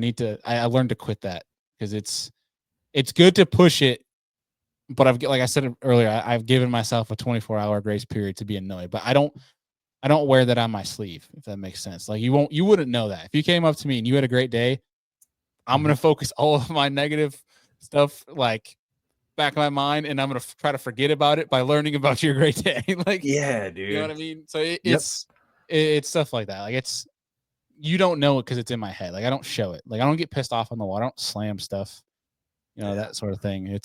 I learned to quit that, because it's good to push it. But like I said earlier, I've given myself a 24-hour grace period to be annoyed, but I don't wear that on my sleeve, if that makes sense. Like, you wouldn't know that if you came up to me and you had a great day. I'm going to focus all of my negative stuff, like, back in my mind, and I'm going to try to forget about it by learning about your great day. Like, dude, you know what I mean? So it's stuff like that. Like, you don't know it because it's in my head. Like, I don't show it. Like, I don't get pissed off on the water. I don't slam stuff, that sort of thing.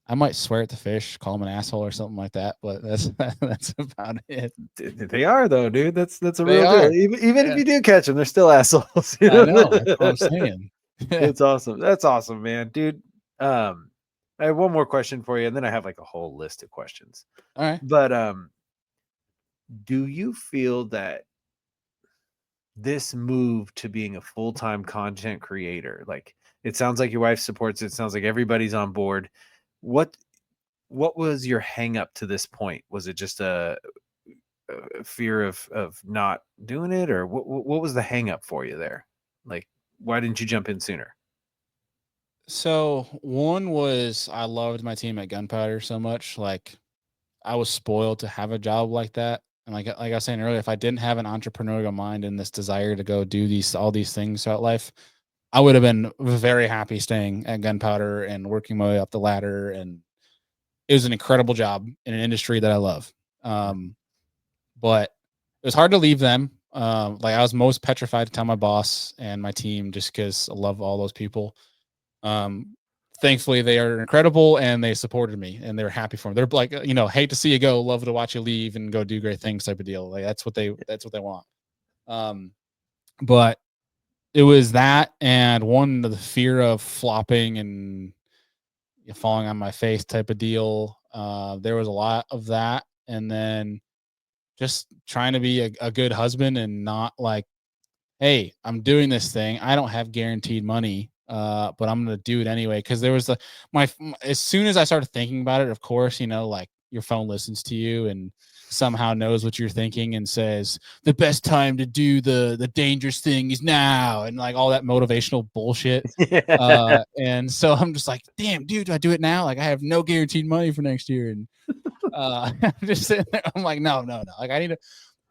I might swear at the fish, call them an asshole or something like that, but that's about it. They are, though, dude. That's a real deal. Even if you do catch them, they're still assholes. I know. That's what I'm saying. It's awesome. That's awesome, man, dude. I have one more question for you, and then I have like a whole list of questions. All right. But do you feel that this move to being a full-time content creator, like, it sounds like your wife supports it, sounds like everybody's on board, what was your hang up to this point? Was it just a fear of not doing it, or what was the hang up for you there? Like, why didn't you jump in sooner? So one was I loved my team at Gunpowder so much. Like I was spoiled to have a job like that. And like I was saying earlier, if I didn't have an entrepreneurial mind and this desire to go do all these things throughout life, I would have been very happy staying at Gunpowder and working my way up the ladder. And it was an incredible job in an industry that I love. But it was hard to leave them. Like I was most petrified to tell my boss and my team just because I love all those people. Um, Thankfully, they are incredible and they supported me and they're happy for me. They're like, hate to see you go, love to watch you leave and go do great things type of deal. Like that's what they want. But it was that and one the fear of flopping and falling on my face type of deal. There was a lot of that, and then just trying to be a good husband and not like, hey, I'm doing this thing. I don't have guaranteed money, but I'm gonna do it anyway. Because there was as soon as I started thinking about it, of course, like your phone listens to you and somehow knows what you're thinking and says the best time to do the dangerous thing is now, and like all that motivational bullshit. And so I'm just like, damn, dude, do I do it now? Like I have no guaranteed money for next year, and I'm just sitting there. I'm like, no. Like I need to.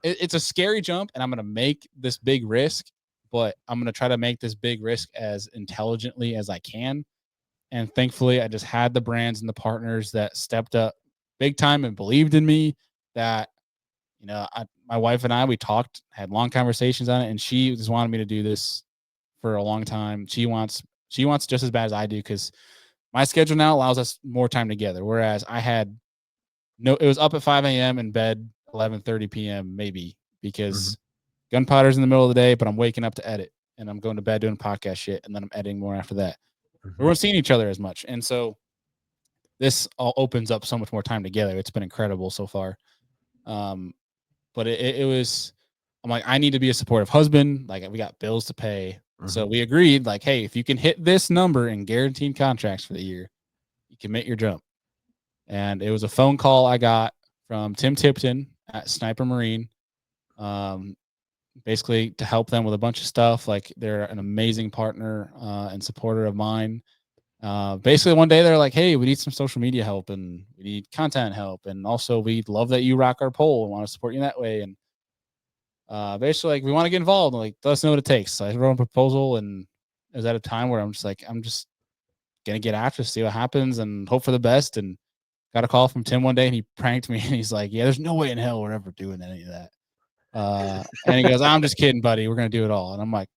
It's a scary jump, and I'm going to make this big risk, but I'm going to try to make this big risk as intelligently as I can. And thankfully, I just had the brands and the partners that stepped up big time and believed in me. That my wife and I, we talked, had long conversations on it, and she just wanted me to do this for a long time. She wants just as bad as I do because my schedule now allows us more time together. Whereas I had it was up at 5 a.m. in bed 11:30 p.m. maybe because Gunpowder's in the middle of the day, but I'm waking up to edit and I'm going to bed doing podcast shit, and then I'm editing more after that. We weren't seeing each other as much, and so this all opens up so much more time together. It's been incredible so far. But it was, I'm like, I need to be a supportive husband. Like we got bills to pay, so we agreed. Like, hey, if you can hit this number in guaranteed contracts for the year, you can make your jump. And it was a phone call I got from Tim Tipton at Sniper Marine, basically to help them with a bunch of stuff. Like they're an amazing partner and supporter of mine. Basically one day they're like, hey, we need some social media help and we need content help. And also we'd love that you rock our poll and want to support you in that way. And basically like, we want to get involved. And like, let us know what it takes. So I wrote a proposal, and it was at a time where I'm just going to get after, see what happens and hope for the best. And got a call from Tim one day and he pranked me and he's like, yeah, there's no way in hell we're ever doing any of that. And he goes, I'm just kidding, buddy. We're going to do it all. And I'm like,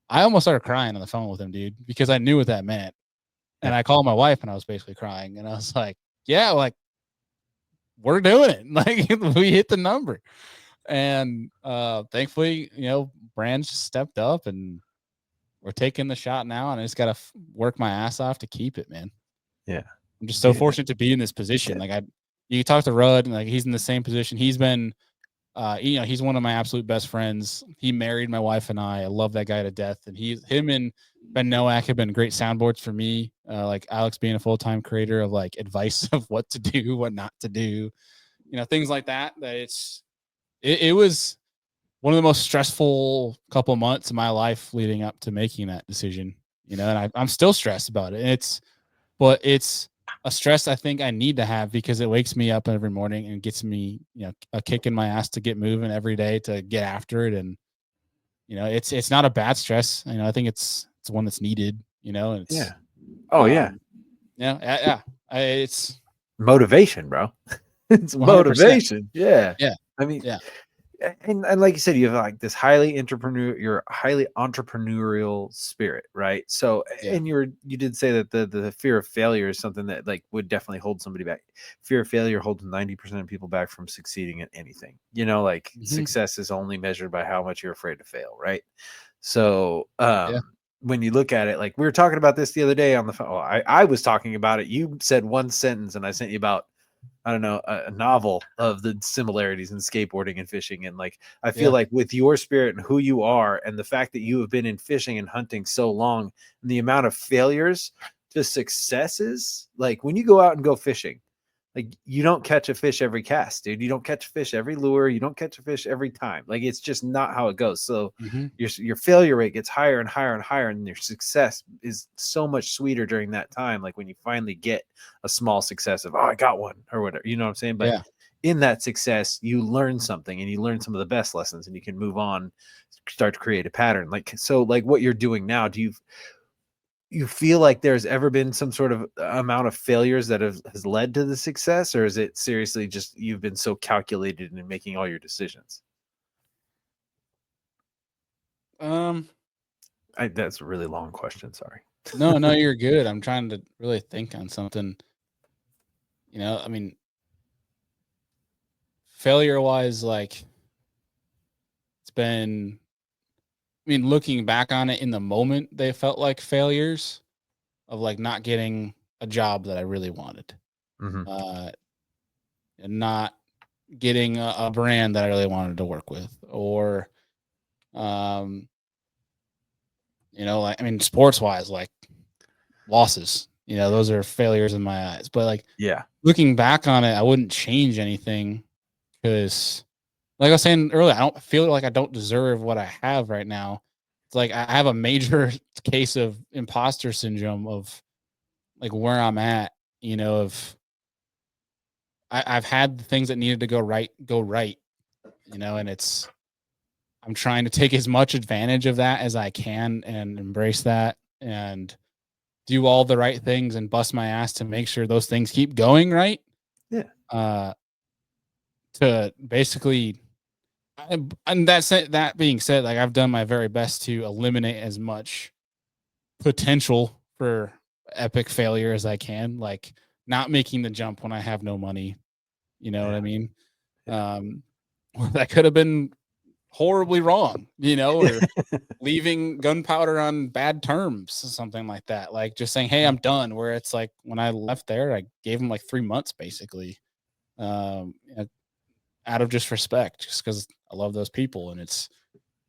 I almost started crying on the phone with him, dude, because I knew what that meant. And I called my wife and I was basically crying. And I was like, yeah, like we're doing it. Like we hit the number. And thankfully, brands stepped up and we're taking the shot now. And I just got to work my ass off to keep it, man. Yeah. I'm just so fortunate to be in this position. Like you talk to Rudd and like he's in the same position. He's been, he's one of my absolute best friends. He married my wife and I love that guy to death. And him and Ben Nowak have been great soundboards for me. Like Alex being a full-time creator of like advice of what to do, what not to do, things like that. That it was one of the most stressful couple of months of my life leading up to making that decision. And I'm still stressed about it. But it's a stress I think I need to have because it wakes me up every morning and gets me, a kick in my ass to get moving every day to get after it. And, it's not a bad stress. I think it's one that's needed, and it's, yeah. Oh yeah. Yeah. It's motivation, bro. It's 100%. Motivation. Yeah. Yeah. I mean, yeah. And like you said, you have like this highly entrepreneurial spirit, right? So, and you did say that the fear of failure is something that like would definitely hold somebody back. Fear of failure holds 90% of people back from succeeding at anything. Success is only measured by how much you're afraid to fail, right? So, when you look at it, like we were talking about this the other day on the phone. Well, I was talking about it. You said one sentence, and I sent you about, I don't know, a novel of the similarities in skateboarding and fishing. And like, I feel like with your spirit and who you are and the fact that you have been in fishing and hunting so long, and the amount of failures to successes, like when you go out and go fishing, like you don't catch a fish every cast, dude. You don't catch a fish every lure. You don't catch a fish every time. Like it's just not how it goes. So your failure rate gets higher and higher and higher, and your success is so much sweeter during that time. Like when you finally get a small success of, oh, I got one or whatever, you know what I'm saying? But in that success, you learn something, and you learn some of the best lessons, and you can move on, start to create a pattern. Like, so like what you're doing now, do you feel like there's ever been some sort of amount of failures that has led to the success, or is it seriously just you've been so calculated in making all your decisions? That's a really long question. Sorry. No, you're good. I'm trying to really think on something. You know, I mean, failure wise, like it's been, I mean, looking back on it in the moment, they felt like failures of like not getting a job that I really wanted, and not getting a brand that I really wanted to work with, or, you know, like, I mean, sports wise, like losses, you know, those are failures in my eyes. But like, looking back on it, I wouldn't change anything because, like I was saying earlier, I don't feel like I don't deserve what I have right now. It's like I have a major case of imposter syndrome of like where I'm at, you know, of I've had the things that needed to go right, you know, and I'm trying to take as much advantage of that as I can and embrace that and do all the right things and bust my ass to make sure those things keep going right. To basically, and that being said, like I've done my very best to eliminate as much potential for epic failure as I can, like not making the jump when I have no money. You know what I mean? That could have been horribly wrong, you know, or leaving gunpowder on bad terms, something like that. Like just saying, "Hey, I'm done." Where it's like when I left there, I gave him like 3 months basically, out of just respect, just because I love those people. And it's,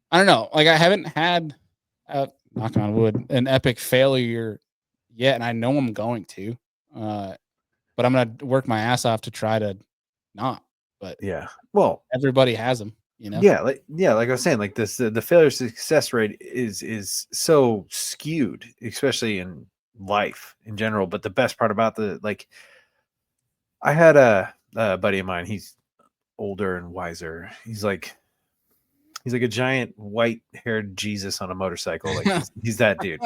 I don't know, like I haven't had, knock on wood, an epic failure yet, and I know I'm going to, but I'm gonna work my ass off to try to not. But well, everybody has them. You know? Like I was saying, like this, the failure success rate is so skewed, especially in life in general. But the best part about I had a buddy of mine. He's older and wiser. He's like a giant white haired Jesus on a motorcycle. Like he's that dude.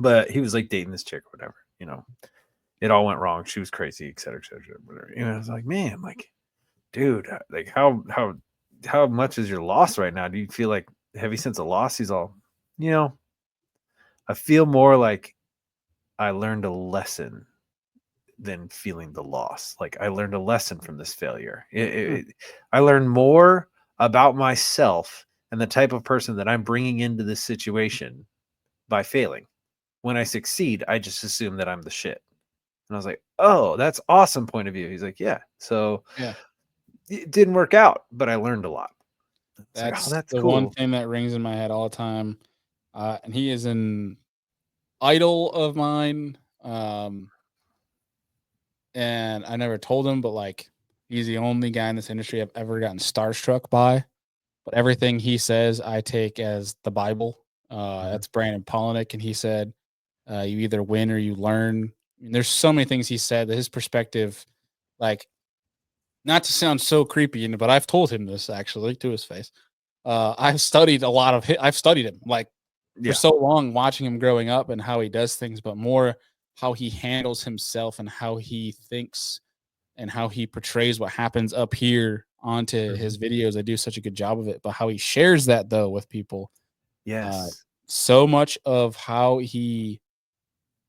But he was like dating this chick or whatever. You know, it all went wrong. She was crazy, et cetera, whatever. You know, I was like, man, like, dude, like how much is your loss right now? Do you feel like heavy sense of loss? He's all, you know, I feel more like I learned a lesson than feeling the loss. Like I learned a lesson from this failure. I learned more about myself and the type of person that I'm bringing into this situation by failing. When I succeed, I just assume that I'm the shit. And I was like, oh, that's awesome point of view. He's like, yeah. So it didn't work out, but I learned a lot. That's, that's the cool. one thing that rings in my head all the time. And he is an idol of mine. And I never told him, but like he's the only guy in this industry I've ever gotten starstruck by. But everything he says, I take as the Bible. That's Brandon Polinick, and he said, "You either win or you learn." I mean, there's so many things he said that his perspective, like, not to sound so creepy, but I've told him this actually to his face. I've studied a lot of I've studied him like for so long, watching him growing up and how he does things, but more how he handles himself and how he thinks and how he portrays what happens up here onto his videos. I do such a good job of it, but how he shares that though with people. So much of how he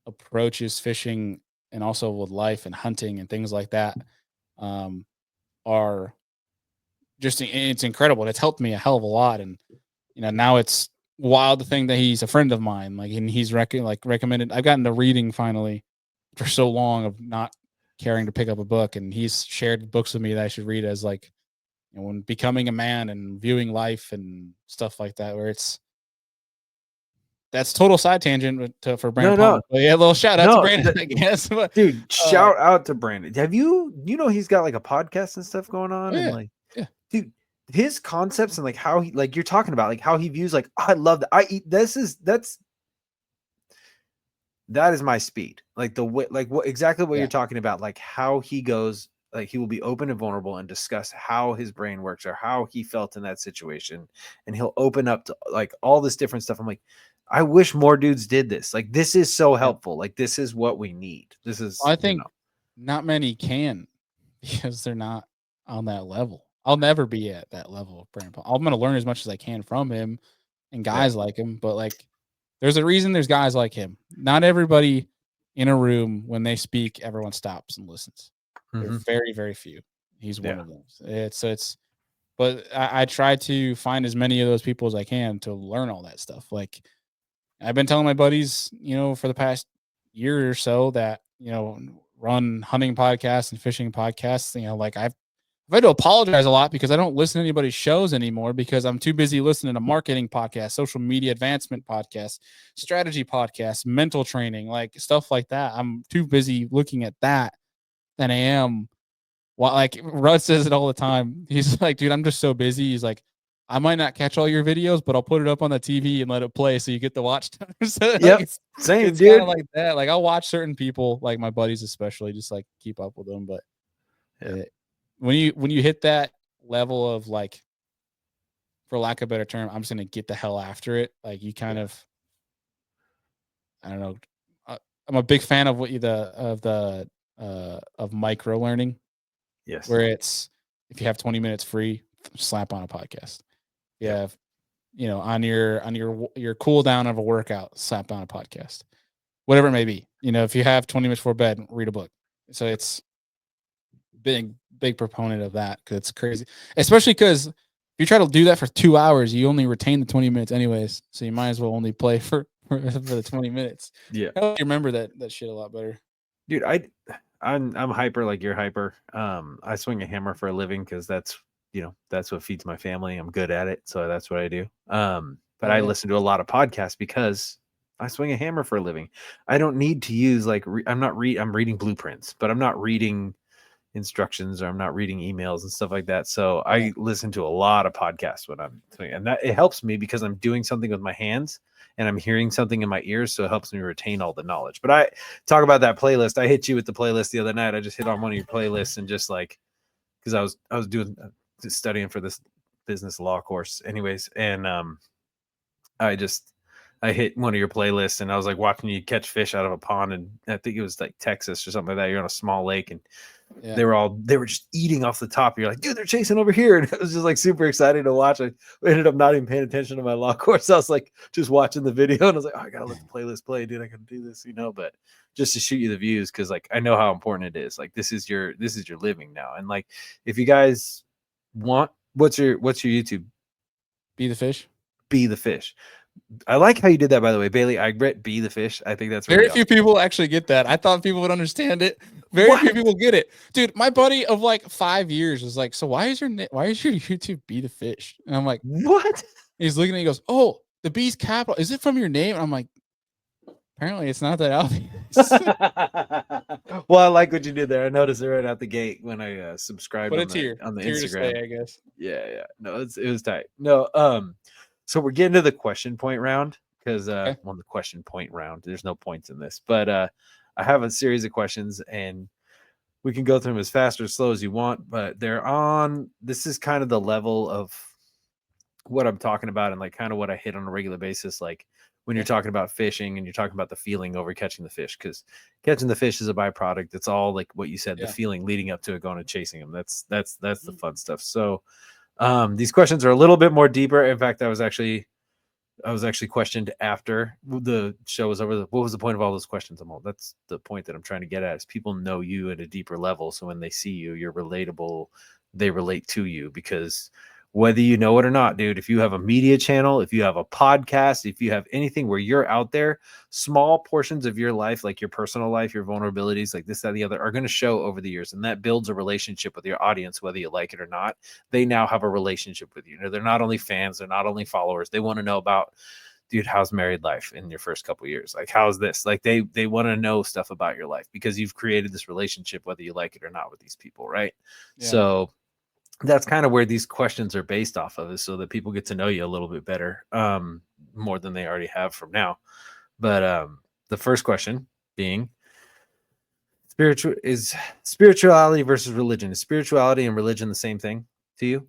approaches fishing and also with life and hunting and things like that are just, it's incredible. And it's helped me a hell of a lot. And, you know, now it's wild to think that he's a friend of mine. Like, and he's recommended, I've gotten to reading finally for so long of not caring to pick up a book. And he's shared books with me that I should read as like, you know, when becoming a man and viewing life and stuff like that, where it's, that's total side tangent for Brandon No, Palmer. But yeah, a little shout out to no, Brandon, I guess. But, dude, shout out to Brandon. Have you he's got like a podcast and stuff going on, and yeah, like, yeah. dude, his concepts and like how he, like you're talking about, like how he views, like, I love that. I eat that is my speed. Like the way, like what exactly what Yeah. you're talking about, like how he goes, like he will be open and vulnerable and discuss how his brain works or how he felt in that situation, and he'll open up to like all this different stuff. I'm like, I wish more dudes did this. Like this is so helpful. Like this is what we need. This is, I think not many can because they're not on that level. I'll never be at that level of Brandon Palmer. I'm going to learn as much as I can from him and guys like him, but like there's a reason there's guys like him. Not everybody in a room when they speak, everyone stops and listens. They're very, very few. He's one of them. But I try to find as many of those people as I can to learn all that stuff. Like I've been telling my buddies, for the past year or so that, run hunting podcasts and fishing podcasts, like I've had to apologize a lot because I don't listen to anybody's shows anymore because I'm too busy listening to marketing podcasts, social media advancement podcasts, strategy podcasts, mental training, like stuff like that. I'm too busy looking at that than I am. Well, like Rudd says it all the time. He's like, dude, I'm just so busy. He's like, I might not catch all your videos, but I'll put it up on the TV and let it play so you get the watch time. So yep, like, same, it's dude. kind of like that. Like I'll watch certain people, like my buddies especially, just like keep up with them. But when you hit that level of like, for lack of a better term, I'm just gonna get the hell after it. Like you kind of, I don't know. I'm a big fan of of micro learning. Yes. Where it's, if you have 20 minutes free, slap on a podcast. You have, on your cool down of a workout, slap on a podcast, whatever it may be. If you have 20 minutes before bed, read a book. So it's big proponent of that because it's crazy, especially because if you try to do that for 2 hours, you only retain the 20 minutes anyways. So you might as well only play for the 20 minutes. Yeah. I remember that shit a lot better. Dude, I'm hyper like you're hyper. I swing a hammer for a living because that's what feeds my family. I'm good at it, so that's what I do. But I listen to a lot of podcasts because I swing a hammer for a living. I don't need to use like I'm reading blueprints, but I'm not reading instructions or I'm not reading emails and stuff like that. So I listen to a lot of podcasts when I'm doing, and that it helps me because I'm doing something with my hands and I'm hearing something in my ears. So it helps me retain all the knowledge. But I talk about that playlist. I hit you with the playlist the other night. I just hit on one of your playlists and just like, cause I was doing studying for this business law course anyways. And, I hit one of your playlists and I was like watching you catch fish out of a pond, and I think it was like Texas or something like that. You're on a small lake and they were just eating off the top. You're like, dude, they're chasing over here. And it was just like super exciting to watch. I ended up not even paying attention to my law course. I was like just watching the video and I was like, oh, I gotta let the playlist play, dude. I gotta do this, but just to shoot you the views, because like I know how important it is. Like this is your living now. And like if you guys want, what's your YouTube? Be the Fish. Be the Fish. I like how you did that, by the way. Bailey Eigbrett, Be the Fish. I think that's really very few people actually get that. I thought people would understand it. Very few people get it, dude. My buddy of like 5 years was like, "So why is your YouTube Be the Fish?" And I'm like, "What?" He's looking at me. He goes, "Oh, the B's capital. Is it from your name?" And I'm like, "Apparently, it's not that obvious." Well, I like what you did there. I noticed it right out the gate when I subscribed on the Instagram. Stay, I guess. Yeah. No, it was tight. No, so we're getting to the question point round because the question point round. There's no points in this, but I have a series of questions and we can go through them as fast or slow as you want. But this is kind of the level of what I'm talking about and like kind of what I hit on a regular basis, like when you're talking about fishing and you're talking about the feeling over catching the fish, because catching the fish is a byproduct. It's all like what you said, the feeling leading up to it, going and chasing them. That's the fun stuff. So these questions are a little bit more deeper. In fact, I was actually questioned after the show was over. What was the point of all those questions? That's the point that I'm trying to get at, is people know you at a deeper level. So when they see you, you're relatable. They relate to you, because whether you know it or not, dude, if you have a media channel, if you have a podcast, if you have anything where you're out there, small portions of your life, like your personal life, your vulnerabilities, like this, that, the other, are going to show over the years. And that builds a relationship with your audience, whether you like it or not. They now have a relationship with you. They're not only fans, they're not only followers. They want to know about dude, how's married life in your first couple years? Like, how's this? Like, they want to know stuff about your life because you've created this relationship, whether you like it or not, with these people, right? Yeah. So that's kind of where these questions are based off of, is so that people get to know you a little bit better, more than they already have from now. But the first question being, spirituality versus religion. Is spirituality and religion the same thing to you?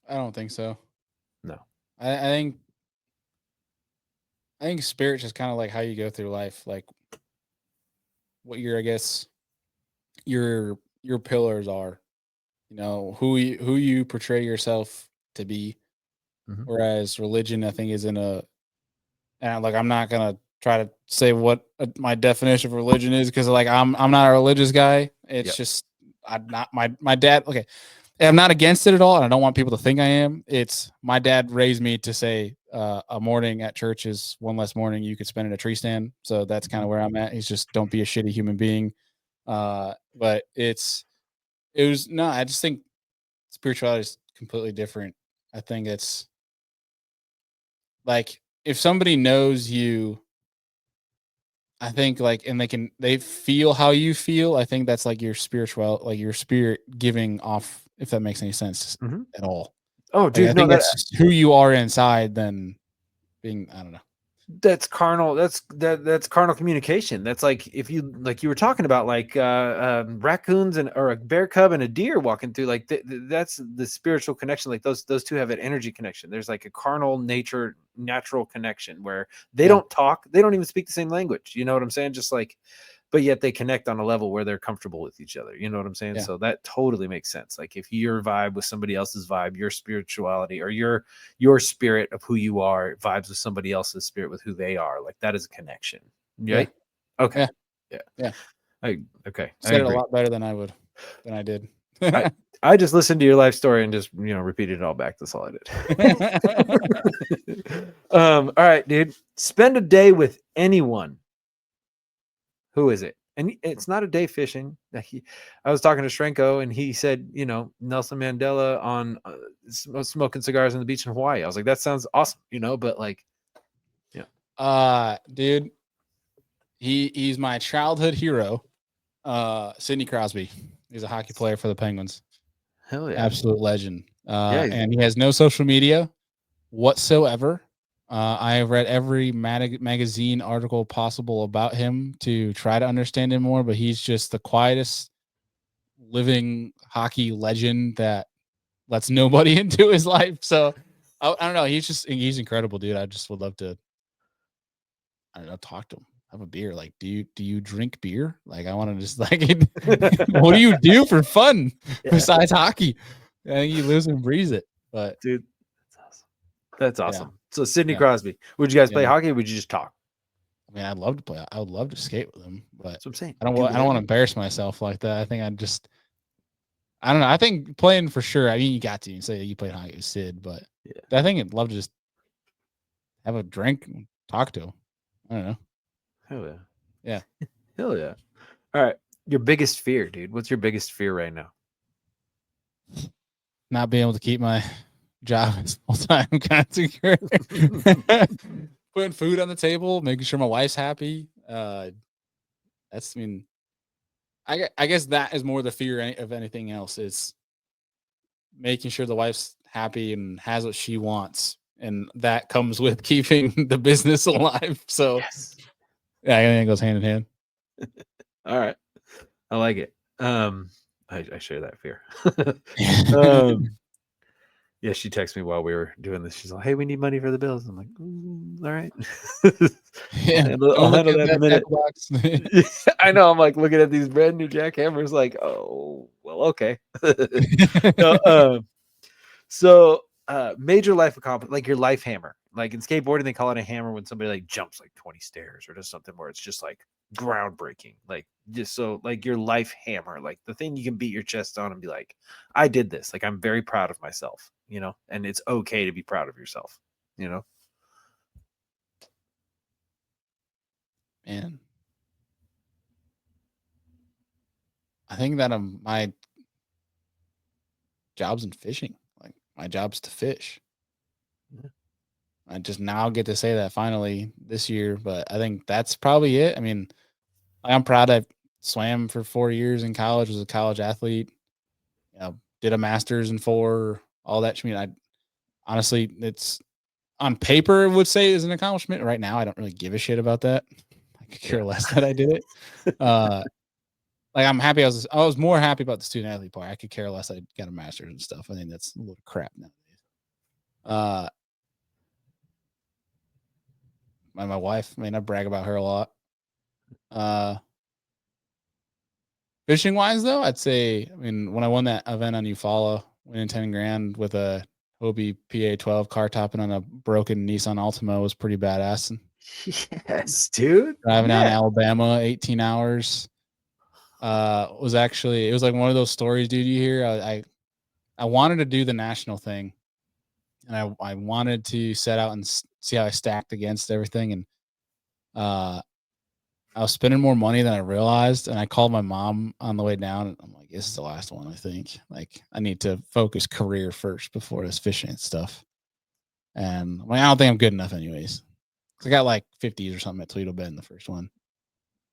I don't think so. No. I think spirit is kind of like how you go through life, like what your, I guess, your pillars are, who you portray yourself to be. Mhm. Whereas religion, I think, is in a, and like, I'm not gonna try to say what my definition of religion is, because like I'm not a religious guy. It's Yep. just, I'm not, my dad. Okay, I'm not against it at all, and I don't want people to think I am. It's, my dad raised me to say a morning at church is one less morning you could spend in a tree stand. So that's kind of where I'm at. He's just, don't be a shitty human being. But it was no. I just think spirituality is completely different. I think it's like, if somebody knows you, I think, like, and they feel how you feel, I think that's like your spiritual, like your spirit giving off, if that makes any sense at all. Oh, Like, dude, I no, think that's who you are inside than being, I don't know. that's carnal. That's carnal communication. That's like, if you, like you were talking about, like raccoons or a bear cub and a deer walking through, like that's the spiritual connection. Like those two have an energy connection. There's like a carnal natural connection where they don't talk, they don't even speak the same language. You know what I'm saying? Just like, but yet they connect on a level where they're comfortable with each other. You know what I'm saying? Yeah. So that totally makes sense. Like, if your vibe with somebody else's vibe, your spirituality or your spirit of who you are vibes with somebody else's spirit with who they are, like, that is a connection. Right? Yeah. Okay. Yeah. Okay. I Said it a agree. lot better than I did. I just listened to your life story and just, repeated it all back. That's all I did. All right, dude. Spend a day with anyone. Who is it? And it's not a day fishing. I was talking to Shrenko, and he said, Nelson Mandela on smoking cigars on the beach in Hawaii. I was like, that sounds awesome, but like, dude, he's my childhood hero. Sidney Crosby. He's a hockey player for the Penguins. hell yeah, Absolute legend. Yeah, And he has no social media whatsoever. I have read every magazine article possible about him to try to understand him more, but he's just the quietest living hockey legend that lets nobody into his life. So I don't know. He's incredible, dude. I just would love to, I don't know, talk to him, have a beer. Like, do you drink beer? Like, I want to just, like, what do you do for fun besides hockey? I think he lives and breathes it. But dude, that's awesome. Yeah. So Sidney Yeah. Crosby, would you guys play Yeah. hockey? Or would you just talk? I mean, I'd love to play. I would love to skate with him, but That's what I'm saying. I don't want to embarrass myself like that. I think I don't know. I think playing for sure. I mean, you got to. You say you played hockey with Sid, but I think I'd love to just have a drink and talk to him. I don't know. Hell yeah. Yeah. Hell yeah. All right. Your biggest fear, dude. What's your biggest fear right now? Not being able to keep my job as full-time content creator. Putting food on the table, making sure my wife's happy. I mean, I guess that is more the fear of anything else. Is making sure the wife's happy and has what she wants, and that comes with keeping the business alive. So, yeah, I think it goes hand in hand. All right, I like it. I share that fear. Yeah, she texted me while we were doing this. She's like, "Hey, we need money for the bills." I'm like, "All right." Yeah, I'll handle that in a minute. I know. I'm like looking at these brand new jackhammers, like, oh, well, okay. So, major life accomplishment, like your life hammer. Like in skateboarding, they call it a hammer when somebody like jumps like 20 stairs or does something where it's just like groundbreaking. Like, just so, like, your life hammer, like the thing you can beat your chest on and be like, I did this. Like, I'm very proud of myself, and it's okay to be proud of yourself, Man, I think that my job's in fishing. Like, my job's to fish. I just now get to say that finally this year, but I think that's probably it. I mean, I'm proud I swam for 4 years in college, was a college athlete, did a master's in 4, all that. I mean, I honestly, it's on paper would say is an accomplishment. Right now, I don't really give a shit about that. I could care less that I did it. Like I'm happy. I was more happy about the student athlete part. I could care less. I got a master's and stuff. I think that's a little crap nowadays. My wife, I mean, I brag about her a lot. Fishing wise though, I'd say, I mean, when I won that event on Eufaula, winning 10 grand with a Hobie PA12 car topping on a broken Nissan Altima was pretty badass. Yes, dude. Driving down to Alabama, 18 hours. It was like one of those stories, dude, you hear. I wanted to do the national thing, and I wanted to set out and see how I stacked against everything. And I was spending more money than I realized. And I called my mom on the way down. And I'm like, this is the last one, I think. Like, I need to focus career first before this fishing and stuff. And I don't think I'm good enough anyways. I got like 50s or something at Toledo Bend in the first one.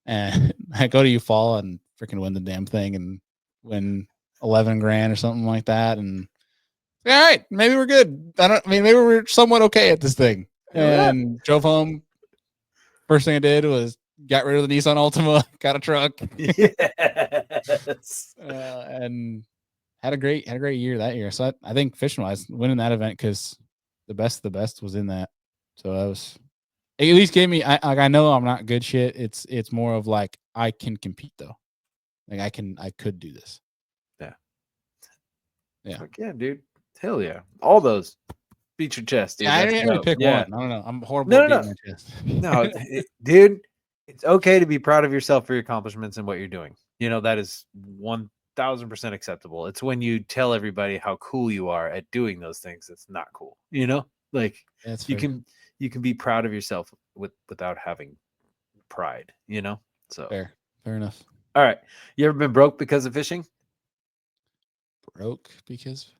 And I go to Eufaula and freaking win the damn thing and win 11 grand or something like that. And all right, maybe we're good. Maybe we're somewhat okay at this thing. And drove home. First thing I did was got rid of the Nissan Altima, got a truck. Yes. And had a great year that year. So I think fishing wise, winning that event, because the best was in that. So that was, it at least gave me, I know I'm not good shit. It's more of like, I can compete though. Like I could do this. Yeah. Again, dude. Hell yeah. All those. Beat your chest, dude. Yeah, I didn't really pick one. I don't know. I'm horrible at beating my chest. No, dude. It's okay to be proud of yourself for your accomplishments and what you're doing. That is 1000% acceptable. It's when you tell everybody how cool you are at doing those things that's not cool. Like That's you fair. can be proud of yourself without having pride. So Fair enough. All right. You ever been broke because of fishing? Broke because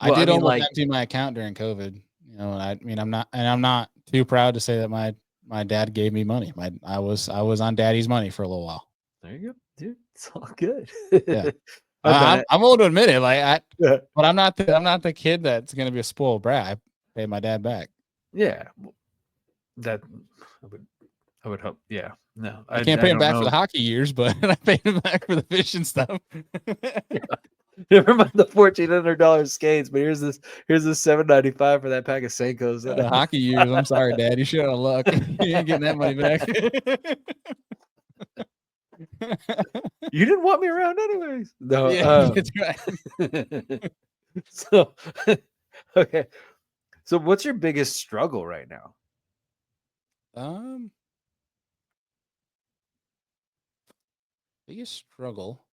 Well, I did I mean, almost like, empty my account during COVID. I'm not too proud to say that my dad gave me money. I was on daddy's money for a little while. there you go, dude. It's all good. Yeah. I'm willing to admit it. But I'm not the kid that's gonna be a spoiled brat. I paid my dad back. Yeah. That I would hope. Yeah. No. I can't pay him back for the hockey years, but I paid him back for the fishing stuff. Never mind the $1,400 skates, but here's this $7.95 for that pack of Senkos. The hockey years, I'm sorry, Dad. You should have luck. You ain't getting that money back. You didn't want me around anyways. No. Yeah, that's right. So okay. So what's your biggest struggle right now? Biggest struggle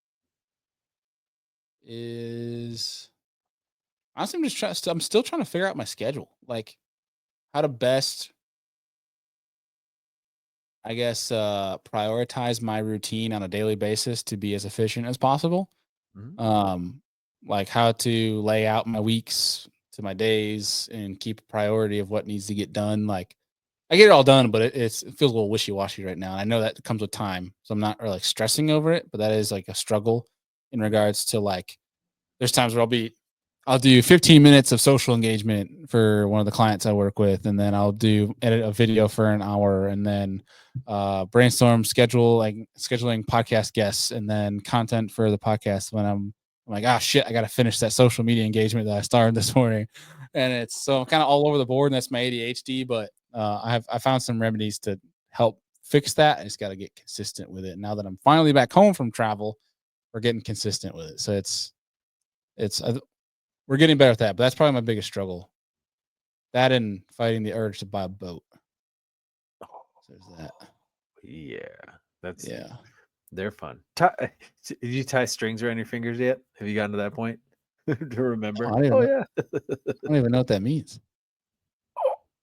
is honestly, I'm still trying to figure out my schedule, like how to best, I guess, prioritize my routine on a daily basis to be as efficient as possible. Mhm. Like how to lay out my weeks to my days and keep a priority of what needs to get done. Like I get it all done, but it feels a little wishy-washy right now. And I know that comes with time, so I'm not really like stressing over it, but that is like a struggle in regards to like there's times where I'll do 15 minutes of social engagement for one of the clients I work with, and then I'll edit a video for an hour, and then brainstorm scheduling podcast guests, and then content for the podcast when I'm like, oh shit, I got to finish that social media engagement that I started this morning. And so I'm kind of all over the board, and that's my ADHD, but I found some remedies to help fix that. I just got to get consistent with it. Now that I'm finally back home from travel, we're getting consistent with it. So we're getting better at that, but that's probably my biggest struggle. That and fighting the urge to buy a boat. So there's that. Yeah, they're fun. Did you tie strings around your fingers yet? Have you gotten to that point to remember? I don't even know what that means.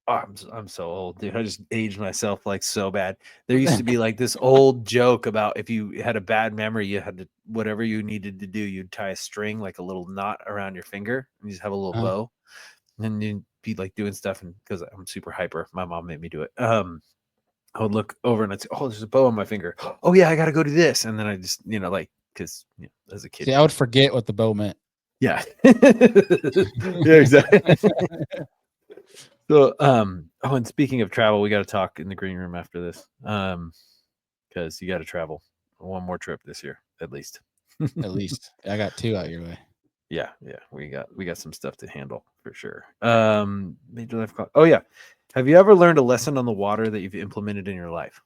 I'm so old, dude. I just aged myself like so bad. There used to be like this old joke about if you had a bad memory, you had to, whatever you needed to do, you'd tie a string, like a little knot around your finger, and you just have a little bow. And be like doing stuff, and because I'm super hyper, my mom made me do it. I would look over and I'd say, "Oh, there's a bow on my finger. Oh yeah, I got to go do this." And then I just, like, because as a kid, See, I would forget what the bow meant. yeah, yeah, exactly. So, oh, and speaking of travel, we got to talk in the green room after this, because you got to travel one more trip this year at least. At least I got 2 out your way. Yeah, we got some stuff to handle for sure. Major life. Oh yeah, have you ever learned a lesson on the water that you've implemented in your life?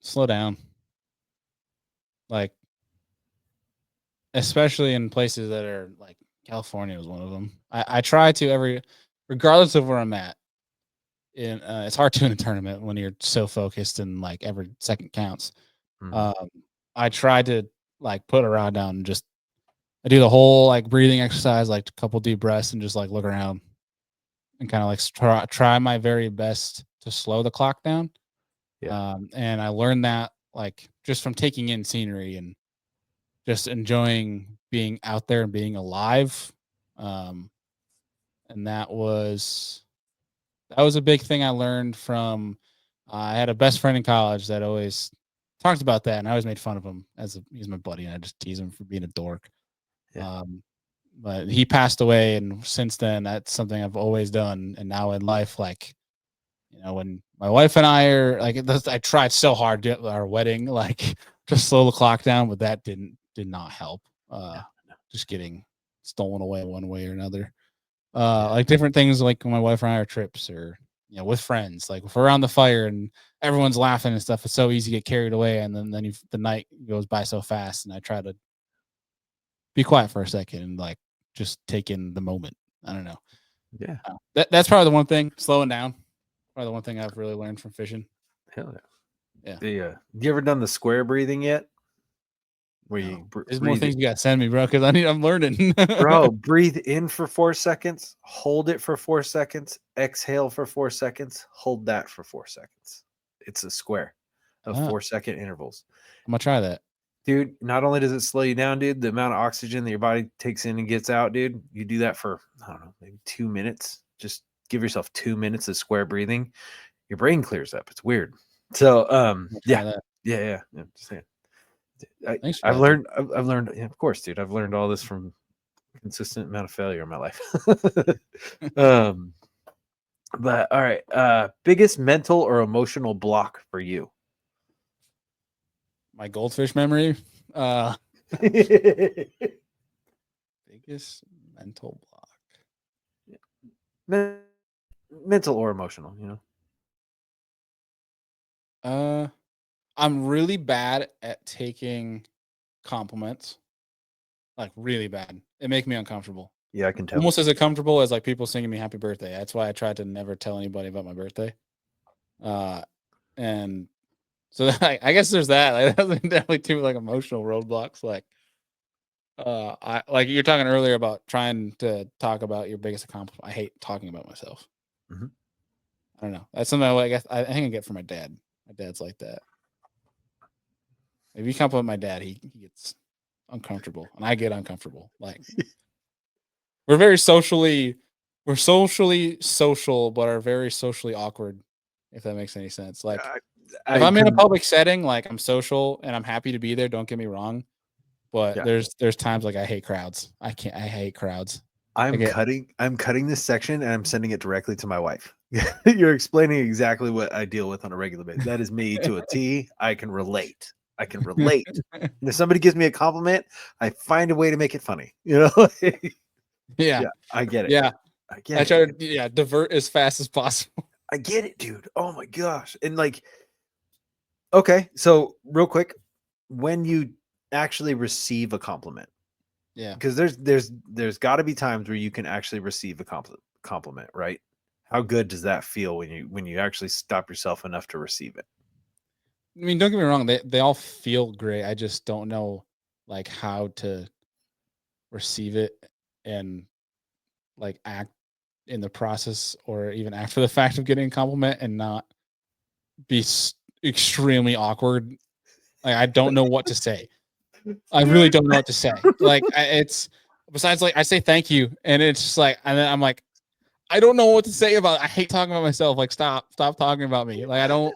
Slow down. Like, especially in places that are like California was one of them. I try to regardless of where I'm at. It's hard to in a tournament when you're so focused and like every second counts. Mhm. I try to like put a rod down and just I do the whole like breathing exercise, like a couple deep breaths, and just like look around and kind of like try my very best to slow the clock down. Yeah. And I learned that like just from taking in scenery and just enjoying being out there and being alive. And that was a big thing I learned from. I had a best friend in college that always talked about that, and I always made fun of him he's my buddy, and I just tease him for being a dork. Yeah. But he passed away, and since then, that's something I've always done. And now in life, like, when my wife and I are like, I tried so hard to at our wedding, like, to slow the clock down, but that did not help. Just getting stolen away one way or another. Like different things, like when my wife and I are trips, or with friends, like if we're around the fire and everyone's laughing and stuff, it's so easy to get carried away, and then the night goes by so fast, and I try to be quiet for a second and like just take in the moment. I don't know. Yeah. That's probably the one thing. Slowing down, probably the one thing I've really learned from fishing. Hell yeah. Yeah. You ever done the square breathing yet? Where No. you There's more breathe things you got to send me, bro, because I'm learning. Bro, breathe in for 4 seconds, hold it for 4 seconds, exhale for 4 seconds, hold that for 4 seconds. It's a square of 4-second intervals. I'm gonna try that. Dude, not only does it slow you down, dude, the amount of oxygen that your body takes in and gets out, dude, you do that for, I don't know, maybe 2 minutes. Just give yourself 2 minutes of square breathing. Your brain clears up. It's weird. So, yeah. Just saying. Thanks for I've that, dude. learned, yeah, of course, dude. I've learned all this from consistent amount of failure in my life. But all right. Biggest mental or emotional block for you? My goldfish memory. Biggest mental block. Mental or emotional, I'm really bad at taking compliments. Like really bad. It makes me uncomfortable. Yeah, I can tell. Almost as uncomfortable as like people singing me happy birthday. That's why I tried to never tell anybody about my birthday. And so I guess there's that. Like, that's definitely 2 like emotional roadblocks. Like, I like you're talking earlier about trying to talk about your biggest accomplishment. I hate talking about myself. Mhm. I don't know. That's something I guess I think I get from my dad. My dad's like that. If you compliment my dad, he gets uncomfortable, and I get uncomfortable. Like we're socially social, but are very socially awkward. If that makes any sense. Like if I'm in a public setting, like I'm social and I'm happy to be there. Don't get me wrong, but there's times like I hate crowds. I hate crowds. I'm cutting this section and I'm sending it directly to my wife. You're explaining exactly what I deal with on a regular basis. That is me to a T. I can relate. And if somebody gives me a compliment, I find a way to make it funny. Yeah, I get it. Yeah, I get I it. try to divert as fast as possible. I get it, dude. Oh my gosh. And like, okay, so real quick, when you actually receive a compliment, because there's got to be times where you can actually receive a compliment, right? How good does that feel when you actually stop yourself enough to receive it? I mean, don't get me wrong; they all feel great. I just don't know like how to receive it and like act in the process or even after the fact of getting a compliment and not be extremely awkward. Like I don't know what to say. I really don't know what to say. Like it's besides like I say thank you, and it's just like, and then I'm like, I don't know what to say about it. I hate talking about myself. Like stop talking about me. Like I don't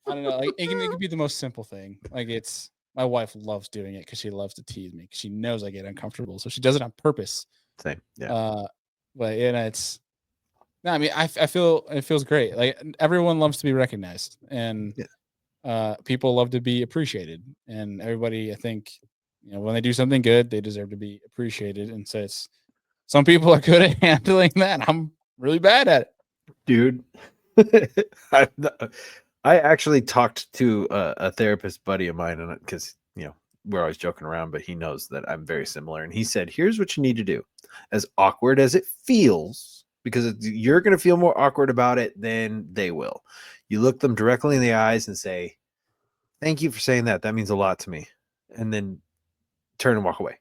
know. Like it can be the most simple thing. Like it's my wife loves doing it because she loves to tease me because she knows I get uncomfortable, so she does it on purpose. Same. Yeah. But it's no. I mean, I feel it feels great. Like everyone loves to be recognized, and people love to be appreciated, and everybody, I think, when they do something good, they deserve to be appreciated. And so it's some people are good at handling that. I'm really bad at it, dude. I actually talked to a therapist buddy of mine, and because we're always joking around, but he knows that I'm very similar. And he said, "Here's what you need to do, as awkward as it feels, because you're going to feel more awkward about it than they will. You look them directly in the eyes and say, 'Thank you for saying that. That means a lot to me,' and then turn and walk away."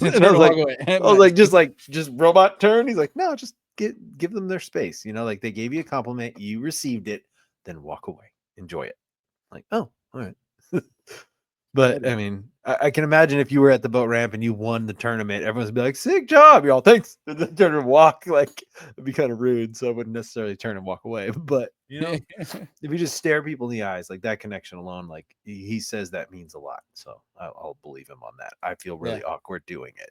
And I was like, just robot turn. He's like, no, just give them their space. Like they gave you a compliment, you received it, then walk away, enjoy it. Like, oh, all right. But I mean, I can imagine if you were at the boat ramp and you won the tournament, everyone's be like, sick job, y'all, thanks. And then turn and walk. Like it'd be kind of rude, so I wouldn't necessarily turn and walk away. But if you just stare people in the eyes, like that connection alone, like he says that means a lot. So I'll believe him on that. I feel really awkward doing it,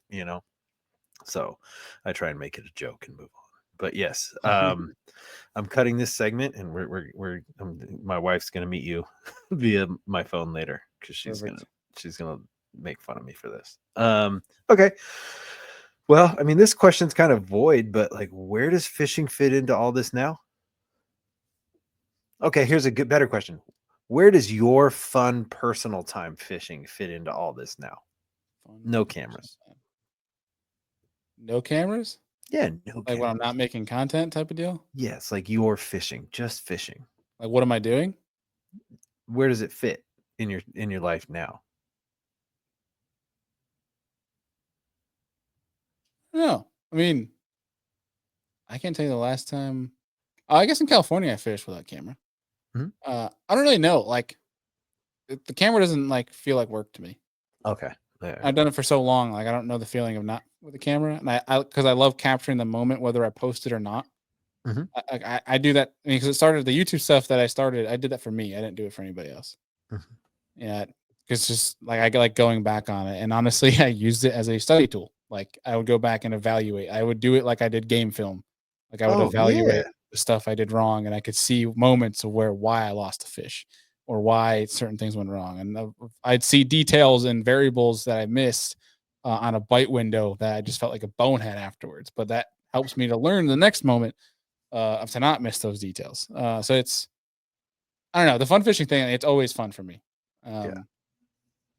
so I try and make it a joke and move on. But yes, I'm cutting this segment, and my wife's gonna meet you via my phone later because she's gonna make fun of me for this. Okay. Well, I mean, this question's kind of void, but like, where does fishing fit into all this now? Okay, here's a better question. Where does your fun personal time fishing fit into all this now? No cameras. No cameras? Yeah, no Like cameras. when I'm not making content type of deal? Yes, like you're fishing, just fishing. Like what am I doing? Where does it fit in your life now? No. I mean, I can't tell you the last time. I guess in California I fished without camera. Mhm. I don't really know. Like the camera doesn't like feel like work to me. Okay. Yeah. I've done it for so long. Like I don't know the feeling of not with the camera, and I because I love capturing the moment, whether I post it or not. Mhm. I do that because it started the YouTube stuff that I started. I did that for me. I didn't do it for anybody else. Mhm. Yeah, it's just like I like going back on it, and honestly, I used it as a study tool. Like I would go back and evaluate. I would do it like I did game film. Like I would Oh, yeah. evaluate the stuff I did wrong, and I could see moments of why I lost a fish or why certain things went wrong, and I'd see details and variables that I missed on a bite window that I just felt like a bonehead afterwards. But that helps me to learn the next moment to not miss those details. So it's I don't know, the fun fishing thing. It's always fun for me.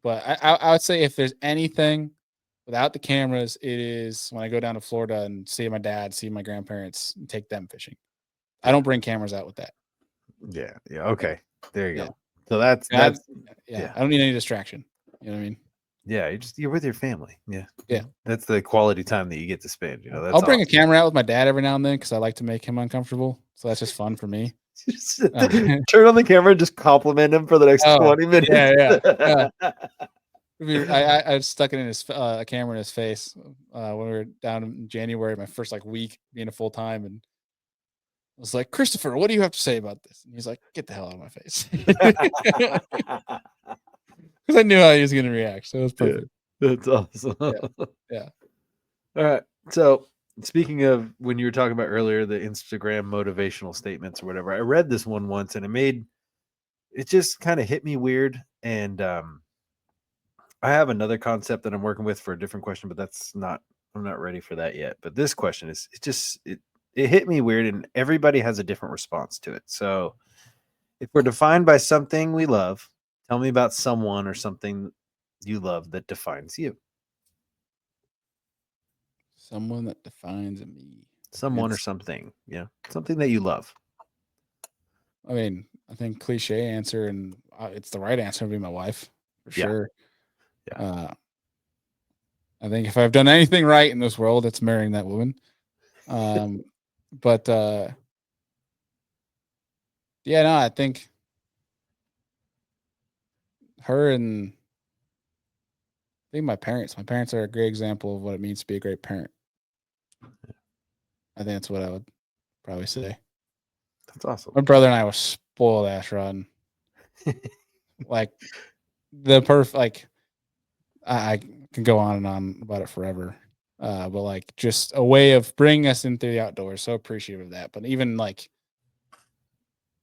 But I would say if there's anything without the cameras, it is when I go down to Florida and see my dad, see my grandparents, and take them fishing. I don't bring cameras out with that. Yeah. Okay. There you Yeah. go. So that's I don't need any distraction. You know what I mean? yeah. You're with your family. Yeah. Yeah. That's the quality time that you get to spend. That's I'll bring a awesome. camera out with my dad every now and then because I like to make him uncomfortable. So that's just fun for me. Turn on the camera and just compliment him for the next 20 minutes. Yeah. I stuck it in his a camera in his face when we were down in January, my first like week being a full time, and I was like, Christopher, what do you have to say about this? And he's like, get the hell out of my face, because I knew how he was going to react. So it was perfect. That's awesome. Yeah. All right. So speaking of when you were talking about earlier, the Instagram motivational statements or whatever, I read this one once and it just kind of hit me weird. And I have another concept that I'm working with for a different question, but I'm not ready for that yet. But this question it hit me weird, and everybody has a different response to it. So if we're defined by something we love, tell me about someone or something you love that defines you. Someone that defines me. Someone or something. Yeah. Something that you love. I mean, I think cliche answer, and it's the right answer, would be my wife for sure. Yeah. I think if I've done anything right in this world, it's marrying that woman. But yeah, no, I think her and think my parents are a great example of what it means to be a great parent. I think that's what I would probably say. That's awesome. My brother and I were spoiled ass rotten. Like like I can go on and on about it forever. But like just a way of bringing us into the outdoors. So appreciative of that. But even like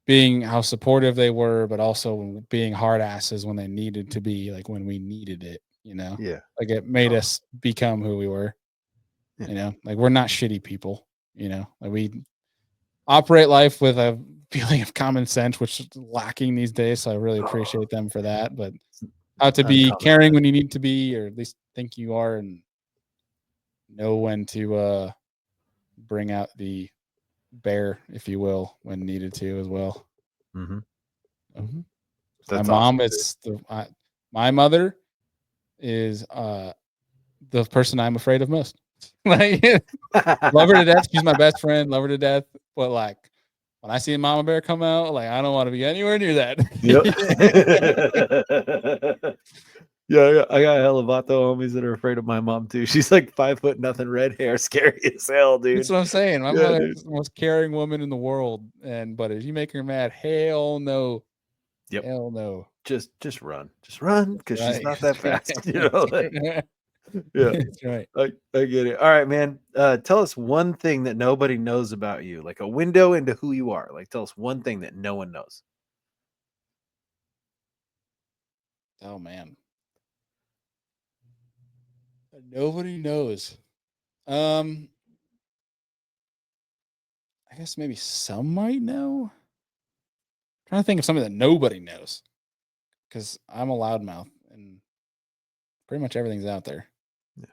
being how supportive they were, but also being hard asses when they needed to be, like when we needed it, Yeah. like it made us become who we were, like we're not shitty people, like we operate life with a feeling of common sense, which is lacking these days. So I really appreciate them for that, but how to be Uncommon caring when you need to be, or at least think you are, and know when to bring out the bear, if you will, when needed to as well. Mm-hmm. Mm-hmm. My That's mom awesome, is my mother is the person I'm afraid of most. Like, love her to death. She's my best friend. Love her to death. But like, when I see a mama bear come out, like I don't want to be anywhere near that. Yep. Yeah, I got hella vato homies that are afraid of my mom too. She's like 5 foot nothing, red hair, scary as hell, dude. That's what I'm saying. My Yeah, mother dude. is the most caring woman in the world, but if you make her mad, hell no. Yep. Hell no. Just run, because she's Right. not that fast. Yeah, That's right. I get it. All right, man. Tell us one thing that nobody knows about you, like a window into who you are. Like, tell us one thing that no one knows. Oh man. Nobody knows. I guess maybe some might know. I'm trying to think of something that nobody knows, because I'm a loudmouth and pretty much everything's out there. Yeah.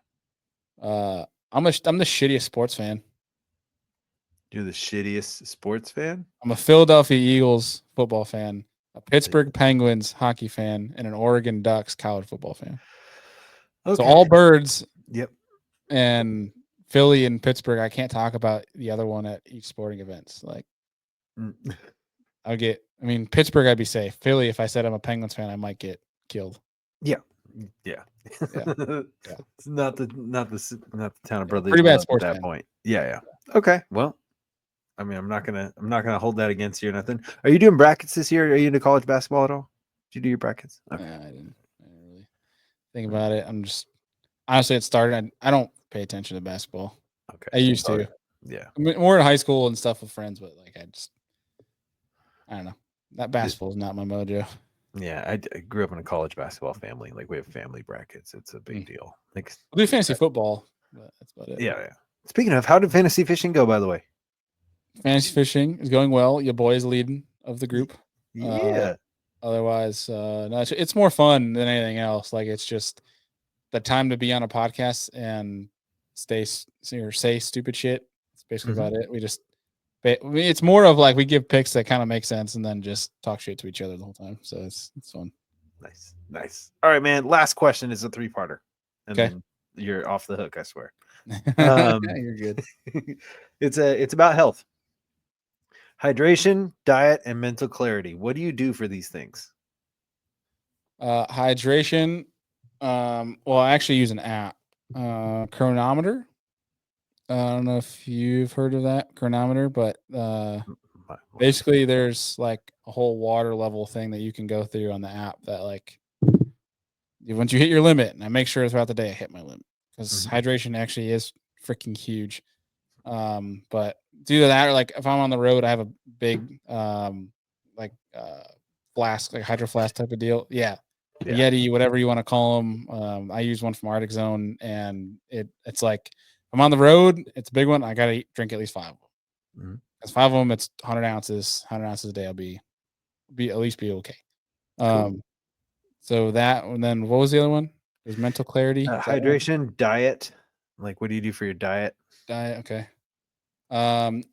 I'm the shittiest sports fan. You're the shittiest sports fan? I'm a Philadelphia Eagles football fan, a Pittsburgh Penguins hockey fan, and an Oregon Ducks college football fan. Okay. So all birds. Yep. And Philly and Pittsburgh, I can't talk about the other one at each sporting events. Like, Pittsburgh, I'd be safe. Philly, if I said I'm a Penguins fan, I might get killed. Yeah. It's not the town of brotherly Pretty bad love sports at that fan. point. Yeah. Okay. Well, I mean, I'm not gonna hold that against you or nothing. Are you doing brackets this year? Are you into college basketball at all? Did you do your brackets? Okay. I didn't really think about it. I'm just honestly, it started. I don't pay attention to basketball. Okay. I used to. Yeah. I mean, more in high school and stuff with friends, but like I don't know. That basketball is not my mojo. Yeah, I grew up in a college basketball family. Like, we have family brackets. It's a big deal. Like, I'll do fantasy football, but that's about it. Yeah. Speaking of, how did fantasy fishing go, by the way? Fantasy fishing is going well. Your boy is leading of the group. Yeah. Otherwise, no, it's more fun than anything else. Like, it's just the time to be on a podcast and say stupid shit. That's basically about it. It's more of like we give picks that kind of make sense and then just talk shit to each other the whole time. So it's fun. Nice. All right, man. Last question is a 3-parter, and then you're off the hook, I swear. You're good. It's about health, hydration, diet, and mental clarity. What do you do for these things? Hydration. Well, I actually use an app, Chronometer. I don't know if you've heard of that Chronometer, but basically there's like a whole water level thing that you can go through on the app that, like, once you hit your limit, and I make sure throughout the day I hit my limit, because hydration actually is freaking huge. But do that, or like if I'm on the road, I have a big flask, like hydro flask type of deal. Yeah. Yeti, whatever you want to call them. I use one from Arctic Zone, and it's like, I'm on the road, it's a big one. I gotta drink at least 5 of them. That's 5 of them. It's 100 ounces. 100 ounces a day. I'll be at least be okay. Cool. So that, and then what was the other one? There's mental clarity, hydration, diet. Like, what do you do for your diet? Diet. Okay. Diet.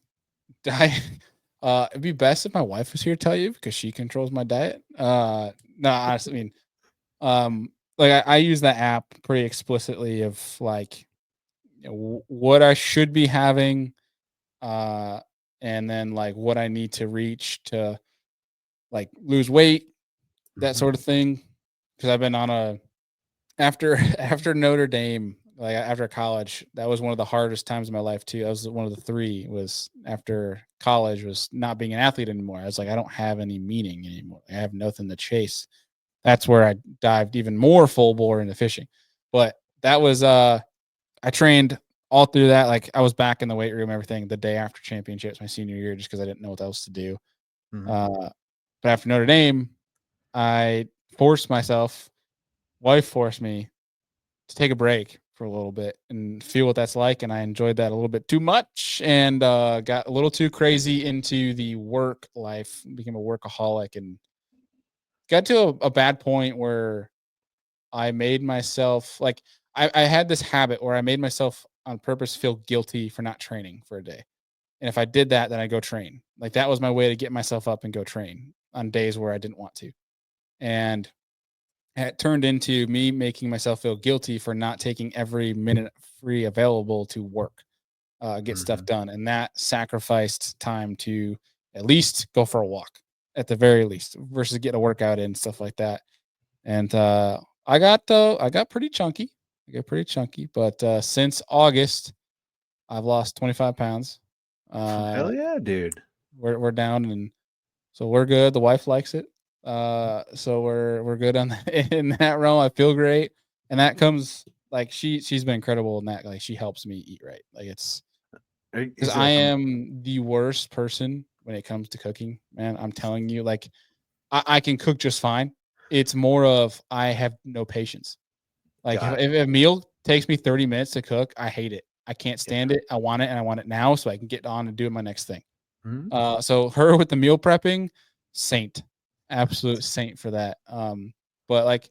It'd be best if my wife was here to tell you, because she controls my diet. No, honestly, like I use that app pretty explicitly of like, what I should be having, and then like what I need to reach to like lose weight, that sort of thing. Because I've been on a after Notre Dame, like after college, that was one of the hardest times of my life too. That was one of the three. Was after college was not being an athlete anymore. I was like, I don't have any meaning anymore. I have nothing to chase. That's where I dived even more full bore into fishing. But that was I trained all through that. Like I was back in the weight room, everything the day after championships, my senior year, just because I didn't know what else to do. But after Notre Dame, I forced myself, wife forced me to take a break for a little bit and feel what that's like. And I enjoyed that a little bit too much and got a little too crazy into the work life, became a workaholic, and got to a bad point where I made myself like I had this habit where I made myself on purpose feel guilty for not training for a day. And if I did that, then I go train. Like that was my way to get myself up and go train on days where I didn't want to. And it turned into me making myself feel guilty for not taking every minute free available to work, get stuff done. And that sacrificed time to at least go for a walk at the very least versus get a workout in, stuff like that. And I got pretty chunky. I got pretty chunky, but since August, I've lost 25 pounds. Hell yeah, dude. We're down, and so we're good. The wife likes it. So we're good on that, in that realm. I feel great, and that comes like she's been incredible in that. Like she helps me eat right. Like it's because I am the worst person when it comes to cooking, man. I'm telling you, like I can cook just fine. It's more of I have no patience. Like if a meal takes me 30 minutes to cook, I hate it. I can't stand it. I want it, and I want it now so I can get on and do my next thing. So her with the meal prepping, saint, absolute saint for that. But like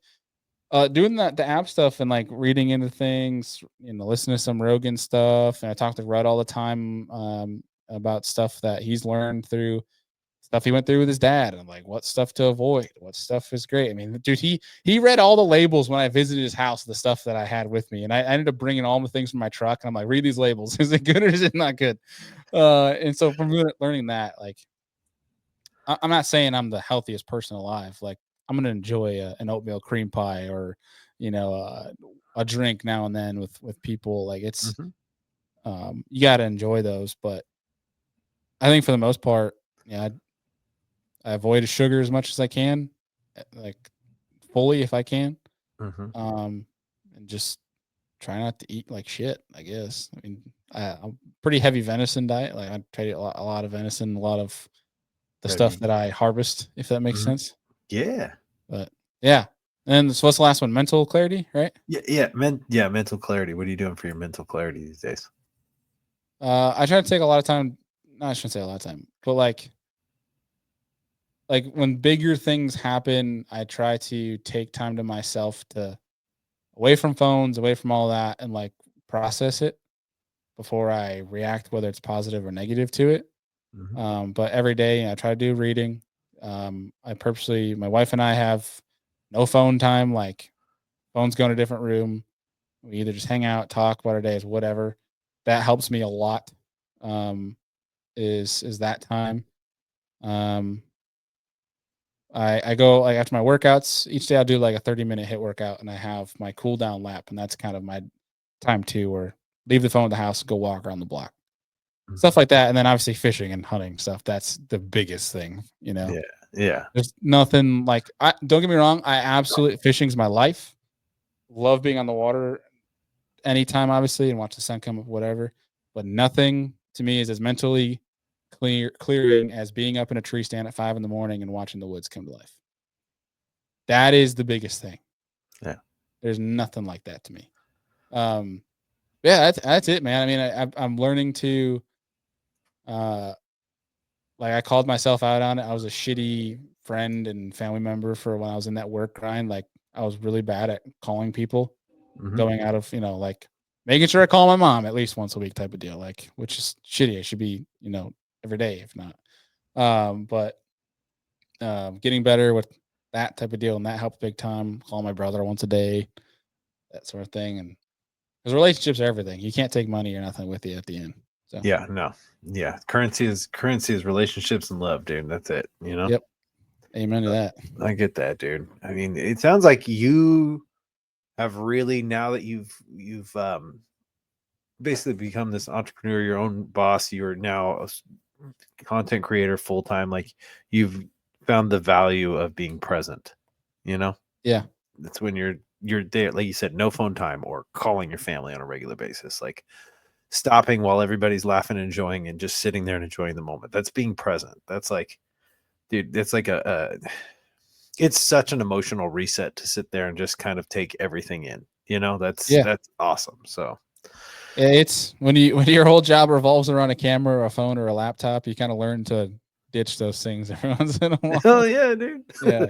doing the app stuff and like reading into things, listening to some Rogan stuff, and I talk to Rudd all the time about stuff that he's learned through stuff he went through with his dad, and like what stuff to avoid, what stuff is great. I mean, dude, he read all the labels when I visited his house, the stuff that I had with me, and I ended up bringing all the things from my truck, and I'm like, read these labels. Is it good or is it not good? And so from learning that, like, I'm not saying I'm the healthiest person alive. Like, I'm gonna enjoy an oatmeal cream pie or a drink now and then with people. Like, it's you got to enjoy those, but I think for the most part, yeah, I avoid sugar as much as I can, like fully if I can. And just try not to eat like shit, I guess. I mean, I'm pretty heavy venison diet. Like I try to eat a lot of venison, a lot of the stuff that I harvest, if that makes sense. Yeah. But yeah. And so what's the last one? Mental clarity, right? Yeah. Mental clarity. What are you doing for your mental clarity these days? I try to take a lot of time. No, I shouldn't say a lot of time, but like when bigger things happen, I try to take time to myself to away from phones, away from all that, and like process it before I react, whether it's positive or negative to it. But every day I try to do reading. My wife and I have no phone time, like phones go in a different room. We either just hang out, talk about our days, whatever. That helps me a lot. Is that time. I go like after my workouts each day. I'll do like a 30-minute hit workout, and I have my cool down lap, and that's kind of my time too. Or leave the phone at the house, go walk around the block, stuff like that. And then obviously fishing and hunting stuff. That's the biggest thing, Yeah. There's nothing like don't get me wrong. I absolutely fishing's my life. Love being on the water anytime, obviously, and watch the sun come up, whatever. But nothing to me is as mentally clearing as being up in a tree stand at 5 a.m. and watching the woods come to life. That is the biggest thing. Yeah. There's nothing like that to me. Yeah, that's it, man. I mean, I'm learning to, like I called myself out on it. I was a shitty friend and family member for when I was in that work grind. Like I was really bad at calling people, going out of, like making sure I call my mom at least once a week type of deal, like, which is shitty. It should be, every day, if not. But getting better with that type of deal, and that helped big time. Call my brother once a day, that sort of thing. And because relationships are everything. You can't take money or nothing with you at the end. So yeah, no. Yeah. Currency is relationships and love, dude. That's it. Yep. Amen to that. I get that, dude. I mean, it sounds like you have really, now that you've basically become this entrepreneur, your own boss, you're now a content creator full time, like you've found the value of being present, you know? Yeah. That's when you're there, like you said, no phone time or calling your family on a regular basis, like stopping while everybody's laughing and enjoying and just sitting there and enjoying the moment. That's being present. That's like, dude, it's like it's such an emotional reset to sit there and just kind of take everything in, you know? That's awesome. So it's when your whole job revolves around a camera or a phone or a laptop, you kind of learn to ditch those things every once in a while. hell yeah, dude. Yeah,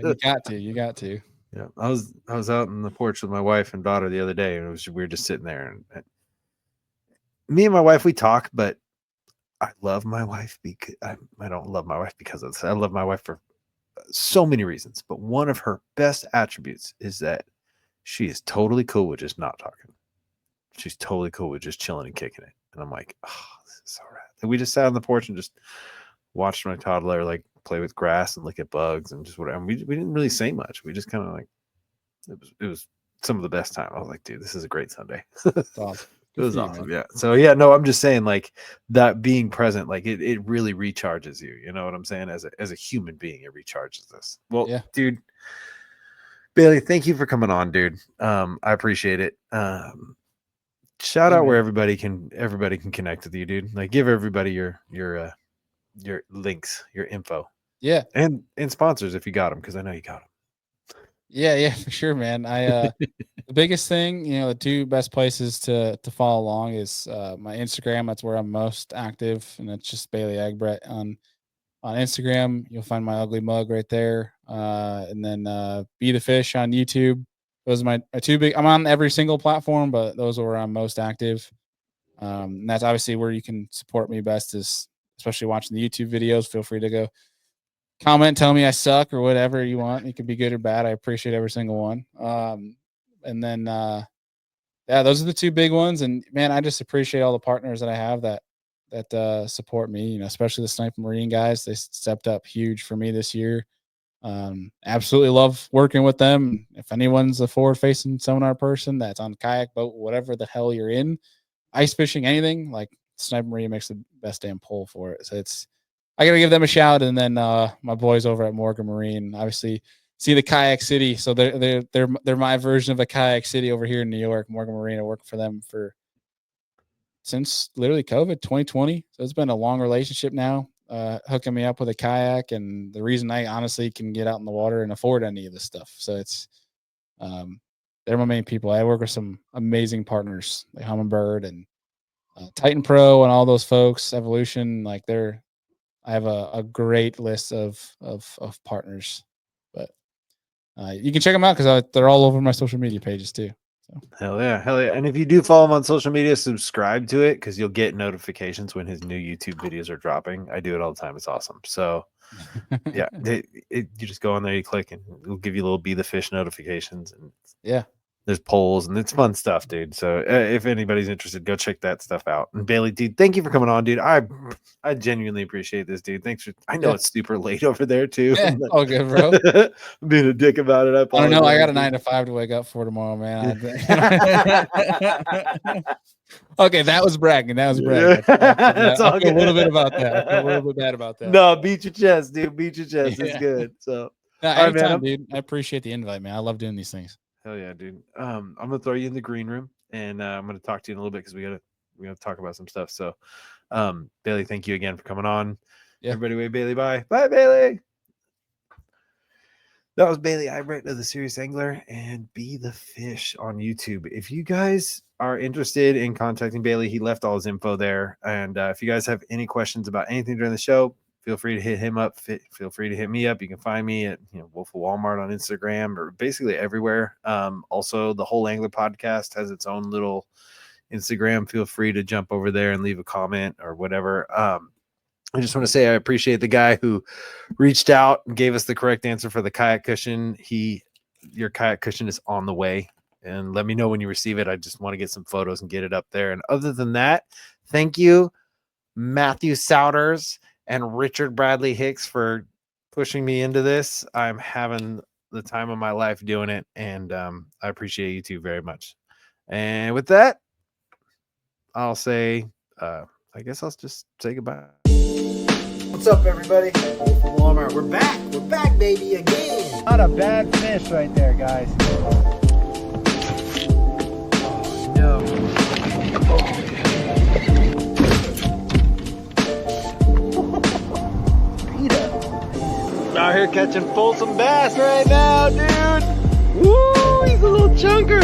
you got to. Yeah, I was out on the porch with my wife and daughter the other day, and we were just sitting there, and me and my wife, we talk, but I love my wife because I don't love my wife because of this. I love my wife for so many reasons, but one of her best attributes is that she is totally cool with just not talking. She's totally cool with just chilling and kicking it, and I'm like, oh, this is so rad. And we just sat on the porch and just watched my toddler like play with grass and look at bugs and just whatever. And we didn't really say much. We just kind of like, it was some of the best time. I was like, dude, this is a great Sunday. It's awesome. It was awesome. Yeah. So yeah, no, I'm just saying, like, that being present, like it really recharges you. You know what I'm saying? As a human being, it recharges us. Well, Yeah. dude, Bailey, thank you for coming on, dude. I appreciate it. Shout out where everybody can connect with you, dude. Like, give everybody your links, your info. Yeah. And sponsors if you got them, because I know you got them. Yeah, for sure, man. The biggest thing, the two best places to follow along is my Instagram. That's where I'm most active, and it's just Bailey Eigbrett on Instagram. You'll find my ugly mug right there. And then Be the Fish on YouTube. Those are my two big. I'm on every single platform, but those are where I'm most active. And that's obviously where you can support me best, is especially watching the YouTube videos. Feel free to go comment, tell me I suck or whatever you want. It could be good or bad. I appreciate every single one. And then those are the two big ones. And man, I just appreciate all the partners that I have that support me, especially the Sniper Marine guys. They stepped up huge for me this year. Absolutely love working with them. If anyone's a forward facing sonar person that's on kayak, boat, whatever the hell you're in, ice fishing, anything, like Sniper Marine makes the best damn pull for it. So I got to give them a shout. And then my boys over at Morgan Marine, obviously see the Kayak City. So they're my version of a Kayak City over here in New York. Morgan Marine, I worked for them since literally COVID 2020. So it's been a long relationship now, hooking me up with a kayak. And the reason I honestly can get out in the water and afford any of this stuff. So it's, they're my main people. I work with some amazing partners like Humminbird and Titan Pro and all those folks, Evolution. Like I have a great list of partners, but you can check them out because they're all over my social media pages too. So. Hell yeah. And if you do follow him on social media, subscribe to it because you'll get notifications when his new YouTube videos are dropping. I do it all the time. It's awesome. So yeah, you just go on there, you click, and it'll give you little Be the Fish notifications. And yeah, there's polls and it's fun stuff, dude. So if anybody's interested, go check that stuff out. And Bailey, dude, thank you for coming on, dude. I genuinely appreciate this, dude. Thanks for. I know it's super late over there too. Yeah, all good, bro. Being a dick about it. I don't know. I got a 9 to 5 to wake up for tomorrow, man. Okay, that was bragging. That's all good. A little bit about that. I feel a little bit bad about that. No, beat your chest, dude. Beat your chest. It's good. So, anytime, man, dude. I appreciate the invite, man. I love doing these things. Hell yeah, dude. I'm gonna throw you in the green room, and I'm gonna talk to you in a little bit because we gotta talk about some stuff. So, Bailey, thank you again for coming on. Yeah. Everybody, wave Bailey bye. Bye, Bailey. That was Bailey Eigbrett of the Serious Angler and Be the Fish on YouTube. If you guys are interested in contacting Bailey, he left all his info there. And if you guys have any questions about anything during the show, feel free to hit him up. Feel free to hit me up. You can find me at Wolf of Walmart on Instagram or basically everywhere. Also, the Whole Angler podcast has its own little Instagram. Feel free to jump over there and leave a comment or whatever. I just want to say I appreciate the guy who reached out and gave us the correct answer for the kayak cushion. Your kayak cushion is on the way, and let me know when you receive it. I just want to get some photos and get it up there. And other than that, thank you, Matthew Souders and Richard Bradley Hicks, for pushing me into this. I'm having the time of my life doing it, and I appreciate you two very much. And with that, I'll say, I guess I'll just say goodbye. What's up, everybody? Wolf of Walmart. We're back. We're back, baby, again. Not a bad fish right there, guys. No. Out here catching Folsom bass right now, dude. Woo, he's a little chunker.